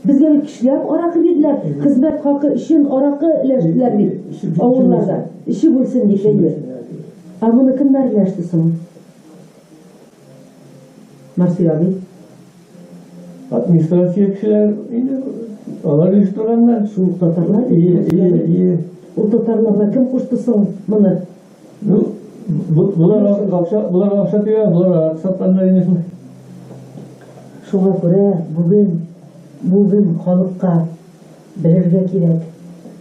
Speaker 1: Безгә бит кешеләр аракы бирделәр. Хезмәт хакы өчен аракы өләштеләр бит. Авылларда. Ише булсын дип әйтә. Ә моны кемнәр өләште соң? Марсия abi.
Speaker 2: Администрация кешеләр инде алар оештырганнар.
Speaker 1: Шул татарлар. Ул татарларга кем кушты соң моны?
Speaker 2: Ну, булар акча тия, булар сатканнар инде.
Speaker 1: Шуңа күрә бүген халыкка белергә кирәк.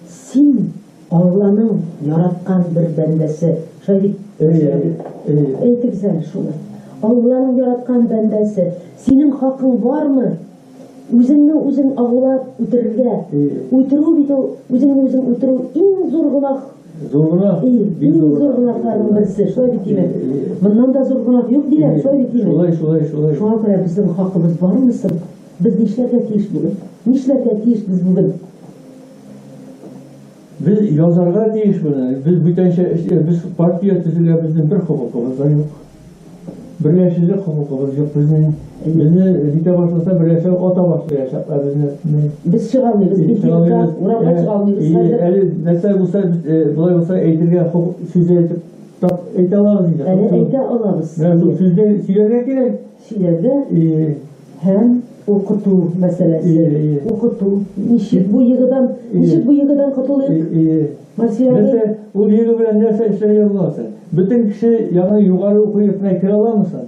Speaker 1: Син Алланың яраткан бер бәндәсе. Шәһид. Әйтегез әле шуны. Алланың яраткан бәндәсе. Синең хакың бармы? Үзеңне үзең агулап үтерергә. Үтерү бит ул үзеңне үзең үтерү иң зур гынах. Иң зур гынахларның берсе. Шулай бит име. Моннан да зур гынах юк диләр. Шулай бит име.
Speaker 2: Шулай.
Speaker 1: Шуңа күрә безнең хакыбыз бармы соң? Biz нишләргә тиеш бүген? Нишләргә тиеш без бүген?
Speaker 2: Biz язарга тиеш буны. Biz бүтәнчә biz партия төзергә безнең бер хокукыбыз да юк. Берләшергә хокукыбыз юк безнең. Безне дитә башласа берләшә ата башлаячаклар безне.
Speaker 1: Biz чыга алмыйбыз, урамга чыга алмыйбыз.
Speaker 2: Әле нәрсә булса булай булса әйтергә сүз әйтеп әйтә алабыз инде.
Speaker 1: Әйтә алабыз.
Speaker 2: Сүздә сөйләргә кирәк.
Speaker 1: Сөйләргә һәм укыту мәсьәләсе. Укыту. Ничек бу егыдан котылыйк?
Speaker 2: Нәрсә, ул егы белән нәрсә эшләргә буласың? Бөтен кеше яңа югары уку йортына керә аламысың?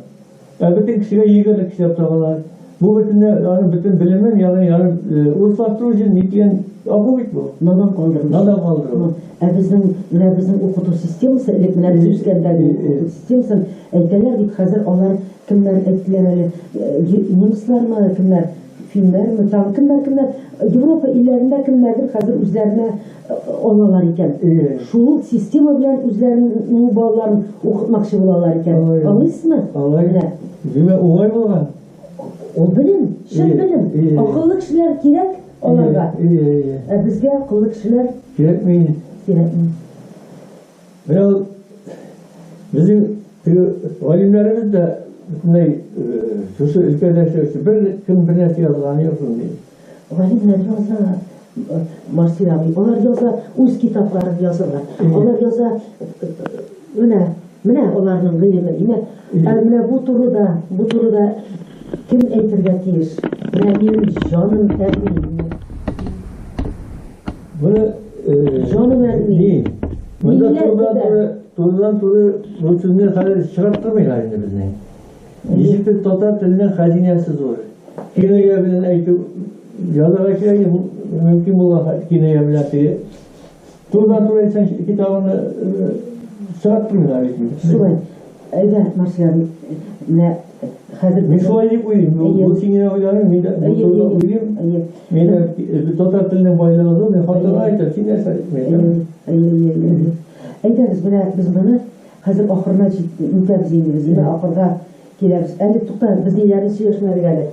Speaker 2: Бөтен кешегә егылык эшләп табалар. Бу бөтен белемен яңа урыслаштыру өчен никен агу бит бу. Надан калдыру.
Speaker 1: Безнең укыту системасы, элек менә без үскәндәге укыту системасын әйтәләр бит хәзер алар кемнәр әйттеләр әле? Немецлармы, кемнәр? Финнәрме, там кемнәр? Европа илләрендә кемнәрдер хәзер үзләренә алалар икән. Шул система белән үзләренең балаларын укытмакчы булалар икән. Алыйсызмы?
Speaker 2: Димә уңай булган.
Speaker 1: Ул белем, шул белем. Акыллы кешеләр кирәк аларга. Безгә акыллы кешеләр
Speaker 2: кирәкми. Безнең галимнәребез дә шушы өлкәдә бер кем бер нәрсә язган юк инде.
Speaker 1: Галимнәр яза, Марсия abi, алар яза, үз китапларын язалар. Алар яза, менә аларның гыйлеме, менә бу турыда кем әйтергә тиеш? Менә минем җаным әби. Җаным әби.
Speaker 2: Монда турыдан туры бу сүзне хәзер чыгарттырмыйлар инде безнең. Ничектер татар теленең хәзинәсе зур. Киная белән әйтү язарга кирәк, мөмкин булган киная белән теге. Турыдан туры әйтсәң китабыңны чыгарттырмыйлар инде.
Speaker 1: Шулай. Әйдә, Марсия, менә хәзер
Speaker 2: мин шулай дип уйлыйм. Бу сиңа уйларым, мин дә уйлыйм. Мин татар теленең байлыгы зур, мин хатırlап әйтәм, син нәрсә әйтмәйсең.
Speaker 1: Әйдәгез, менә без моны хәзер ахырына җитәбез инде, без ахырга киләбез. Әле тукта, без ниләрне сөйләшмәдек әле.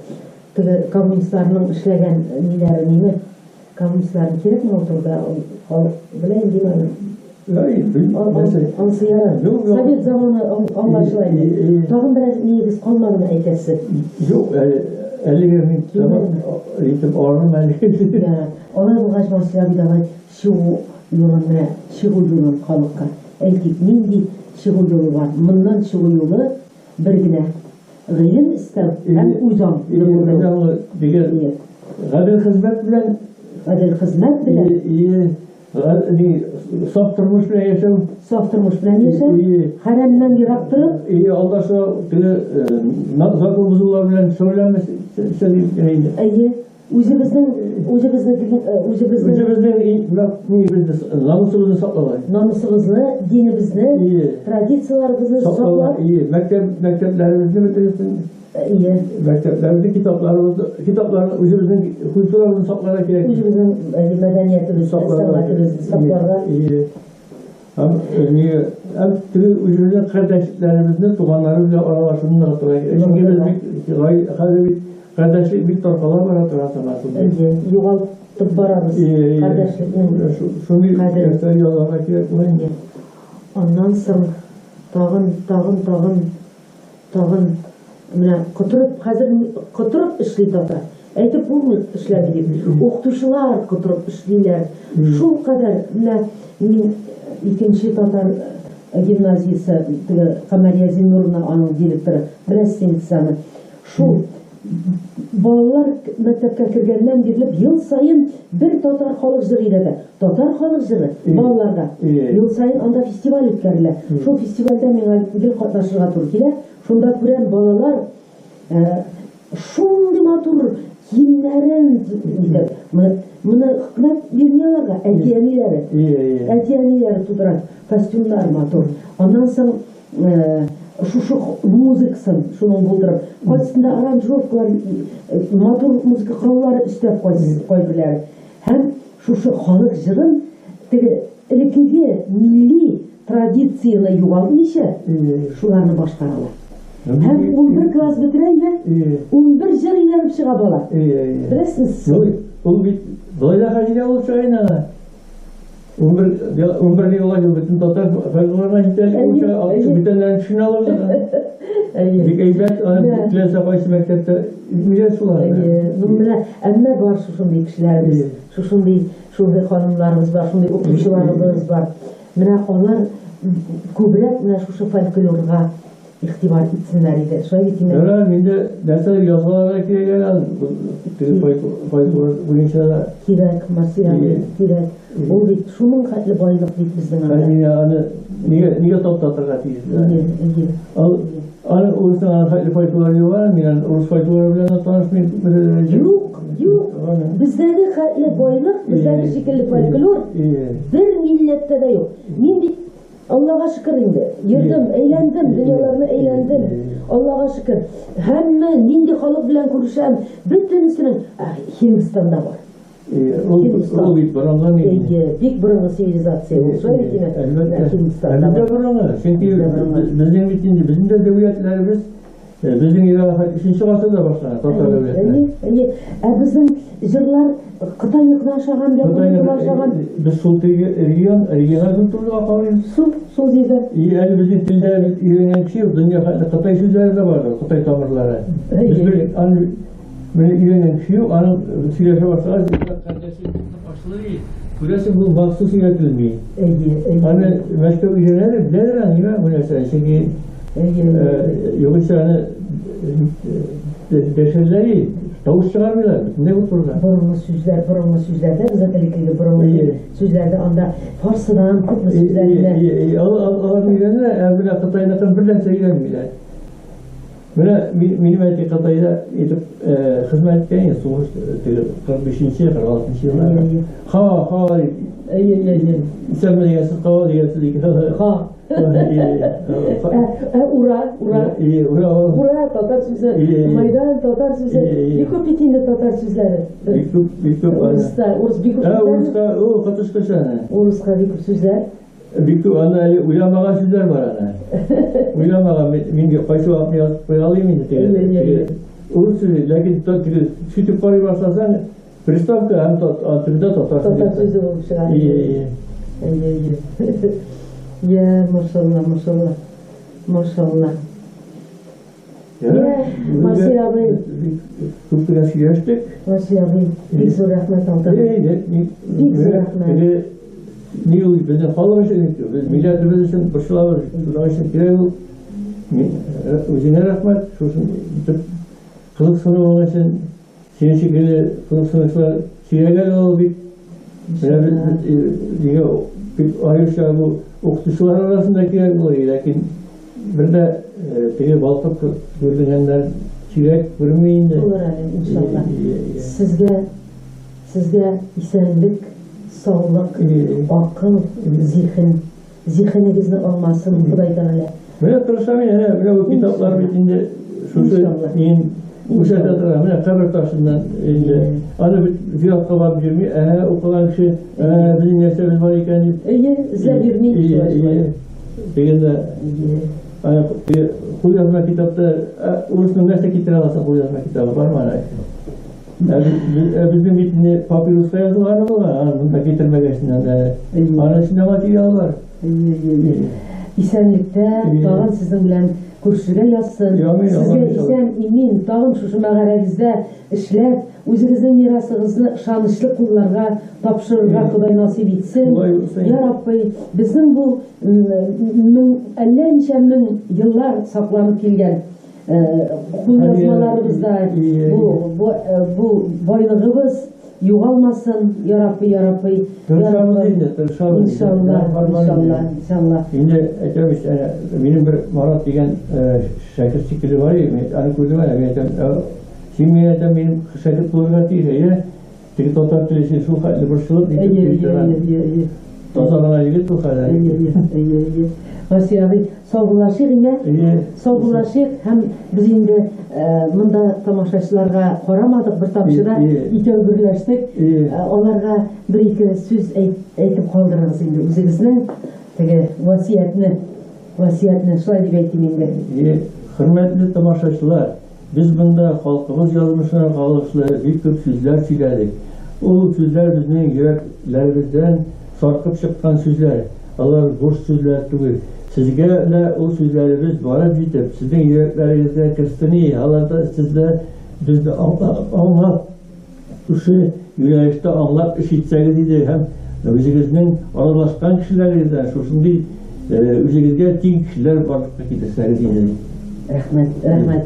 Speaker 1: Теге коммунистларның эшләгән ниләре ниме? Коммунистларны кирәкме ул турда? Халык белә инде моны. Ансы яра. Совет заманы аңлашылайды. Тағын біраз негіз қалмағын айтасы.
Speaker 2: Жоқ, әліге мен етіп орным әліге.
Speaker 1: Олай бұғаш басылабыдағы шығу юлына, шығу юлын қалыққа. Әлкек нендей шығу юлы бар. Мұндан шығу юлы біргіне ғилім істеу, әм ұзам.
Speaker 2: Деген ғадыл қызмет білән.
Speaker 1: Ғадыл қызмет білән.
Speaker 2: Saf тұрмыш білән яшау.
Speaker 1: Saf тұрмыш білән яшау. Харамнан yirak тұрып.
Speaker 2: Алдаша закон бұзулар білән сөйлемес.
Speaker 1: Өзіміздің
Speaker 2: намысымызды сақлау.
Speaker 1: Намысымызды, динімізді, традицияларымызды сақлау.
Speaker 2: Мектеплерімізді бітіресің. Мектеплерімізді китапларын өзіміздің культурамызды сақлара керек.
Speaker 1: Өзіміздің мәдениетімізді, сәнғатымызды сақларға.
Speaker 2: Өзіміздің қардашларымызды, туғанlarımızla аралашуын нағытыра керек. Kardeşlik bir torpalar var hatırlarsın aslında.
Speaker 1: Yoğaltıp baramız. Kardeşlikten.
Speaker 2: Şunu göster yollamak gerek mi?
Speaker 1: Ondan sonra tağın kuturup işleydi ata. Әйтеп булмый эшләп дип. Укытучылар кутырып эшлиләр. Шул кадәр мин икенче татар гимназиясе Камария Зиннурна аның директоры беләсең саны. Шул балалар мәктәпкә кергәннән бирле ел сайын бер татар халык җыры иде. Татар халык җыры балаларга ел сайын анда фестиваль үткәрелә. Шул фестивальдә миңа гел катнашырга туры килә. Шунда күрәм балалар шундый матур киемнәрен итеп, моны хикмәт бирмәләргә әтиәниләре тудыра, костюмнар матур. Аннан соң шушы музыкасын шуның булдырып, кайсында аранжировкалар, матур музыка кораллары өстәп куйдылар. Һәм шушы халык җырын теге элеккеге милли традицияны югалтмыйча шуларны башкаралар. Һәм 11 класс бетерә иде, 11 җыр өйрәнеп чыга бала. Беләсез?
Speaker 2: Ул бит байлар хәҗилә булып чыгайна. 11 еллар бөтен татар фольклорына җитәләр, бүтәннәрен төшенә алалар. Бик әйбәт, класса кайсы мәктәптә милли шулар.
Speaker 1: Әмма бар шушындый кешеләребез, шушындый ханымларыбыз бар, шундый укучыларыбыз бар. Менә алар күбрәк менә шушы фольклорга ихтибар итсенләр иде. Шулай бит инде.
Speaker 2: Ярар, инде нәрсә язгаларга кирәк фольклор буенча
Speaker 1: кирәк, материал кирәк. Ул бит шуның хәтле байлык бит безнең анда.
Speaker 2: Аны нигә топтатырга тиеш? Аны урысның хәтле фольклоры бар, мин урыс фольклоры белән танышмыйм.
Speaker 1: Юк. Бездәге хәтле байлык, бездәге шикелле фольклор бер милләттә дә юк. Мин бит Allah'a şükür indi. Yürüdüm, eğlendim, dünyalarını eğlendim. Allah'a şükür. Hemen nindi halık bilen konuşan bütünsünün Hindistan'da var.
Speaker 2: O bit baranlar neydi?
Speaker 1: Big burunlu sivilizasyon. Söyle ki Hindistan'da var.
Speaker 2: Elbette baranlar. Çünkü bizim bitince, bizim de devletlerimiz bizim ila 3. asırda başladı Tatar devletleri.
Speaker 1: Bizim jırlar Kıtay yıkılaşagan, yapılaşagan.
Speaker 2: Biz sol regional kültürlüğe kalıyoruz.
Speaker 1: Sol zeyden.
Speaker 2: Yani bizim dilde öğrenen şey yok. Dünya Kıtay sözleri de vardır, Kıtay tamirleri. Biz böyle öğrenen şey yok. Anı süreçe başlarız. Kardeşim başlığı değil. Burası bu vaksı süretilmiyor. Hani meşgul üyeleri bilir anlıyor bu mesela. Çünkü yoksa hani deşerleri tavus çıkarmıyorlar. Ne bu program?
Speaker 1: Burunlu sözlerde, özellikle burunlu sözlerde anda Farsıdan, Kutlu sözlerinde.
Speaker 2: Ağır üyelerine evvela Kıtay'dan birden söylenmiyorlar. Benim ettiği Kıtay'da edip hizmet etken ya soğuş 45. 46. yıllarda. Ha İslam'da gelsin, kava gelsin.
Speaker 1: Ha. Ura Tatar sözleri, Maydan Tatar sözleri, Bikopit'inde Tatar sözleri.
Speaker 2: Urus'ta o Katışkışanı.
Speaker 1: Urus'ta Bikop sözler.
Speaker 2: Bikop ana uyamağa sözler var ana. Uyamağa mingi kaysu apmaya koyalım indi. Urus sözü, lakin sütüp parayı başlasan Приставка, Tatar sözü.
Speaker 1: Tatar sözü olmuş. Ya maşallah maşallah. Maşallah. Ya Masih abi.
Speaker 2: Kupkuraş geçtik.
Speaker 1: Masih abi. Bir zor rahmet aldım. Bir zor rahmet.
Speaker 2: Ne oldu? Bizden fazla bir şey gerekiyor. Biz milletimiz için başlar. Bunun için kirayı özüne rahmet. Şursun kılık sınavı için senin şekilde kılık sınavlar çiğneler oldu. Bir ayrıca bu okutuşlar arasındaki olayı. Lakin bir de tege baltık görünenler çilek görmeyin de.
Speaker 1: Olur inşallah. Sizge isenlik, sağlık, akıl, zihninizni almasın Xudaydan öyle.
Speaker 2: Mene tırışam yani, mene bu kitaplar bitinde şuşu yiyin uşaklatırlar, mene kabir taşından anı bir fiyatla var jirmi, okulan kişi bizim yaşta var iken
Speaker 1: izler jirmeyin
Speaker 2: degende kul yazma kitapta Urus'un nesne kitap alsa kul yazma kitabı var mı anay? Bizim bitinde papirus'ta yazı var mı? Bunda getirmegesinden anasında materyal var.
Speaker 1: İsenlikte dağın sizin bilen kurşuga yazsın. Sizge isen imin dağın şuşu mağarabizde işlep, özünüzün mirasınızı şanışlı kullarga tapşırırga Xuday nasip etsin. Ya Rabbi bizim bu 50 min yıllar saklanıp kelgen kul yazmalarımızda bu boylığımız yoğalmasın ya Rabbi ya Rabbi. İnşallah.
Speaker 2: Şimdi etmiş benim bir Marat degen şakir çikili var ya, anı koydu var ya, şimdi benim şakir kullanmak değil ya, tek totar türlüsü şu halde burçuluk Tozağına yigit bu kadar.
Speaker 1: Masih abi, sağ bulaşık hem biz indi mında tamaşaçılarga qaramadık bir tapşıda ikev birleştik. Onlarga bir iki söz aytib qaldırırız indi özünüzün vasiyetini şulay deb aytayım endi.
Speaker 2: Hürmetli tamaşaçılar, biz bunda halkımız yazmışına kalışlı bir köp sözler söyledik. O sözler bizim yüreklerimizden sarkıp çıkan sözler. Allah boş sözler değil. Sizge de o sözlerimiz varıp yitip, sizin yüreklerinizde kıstını, halada sizde bizde anlap, şu yüreğiste anlap işitseniz idi hem özünüzün aralaşkan kişilerimizden, şu şimdi özünüzde tin kişiler varlıkta giderseniz idi.
Speaker 1: Rahmet.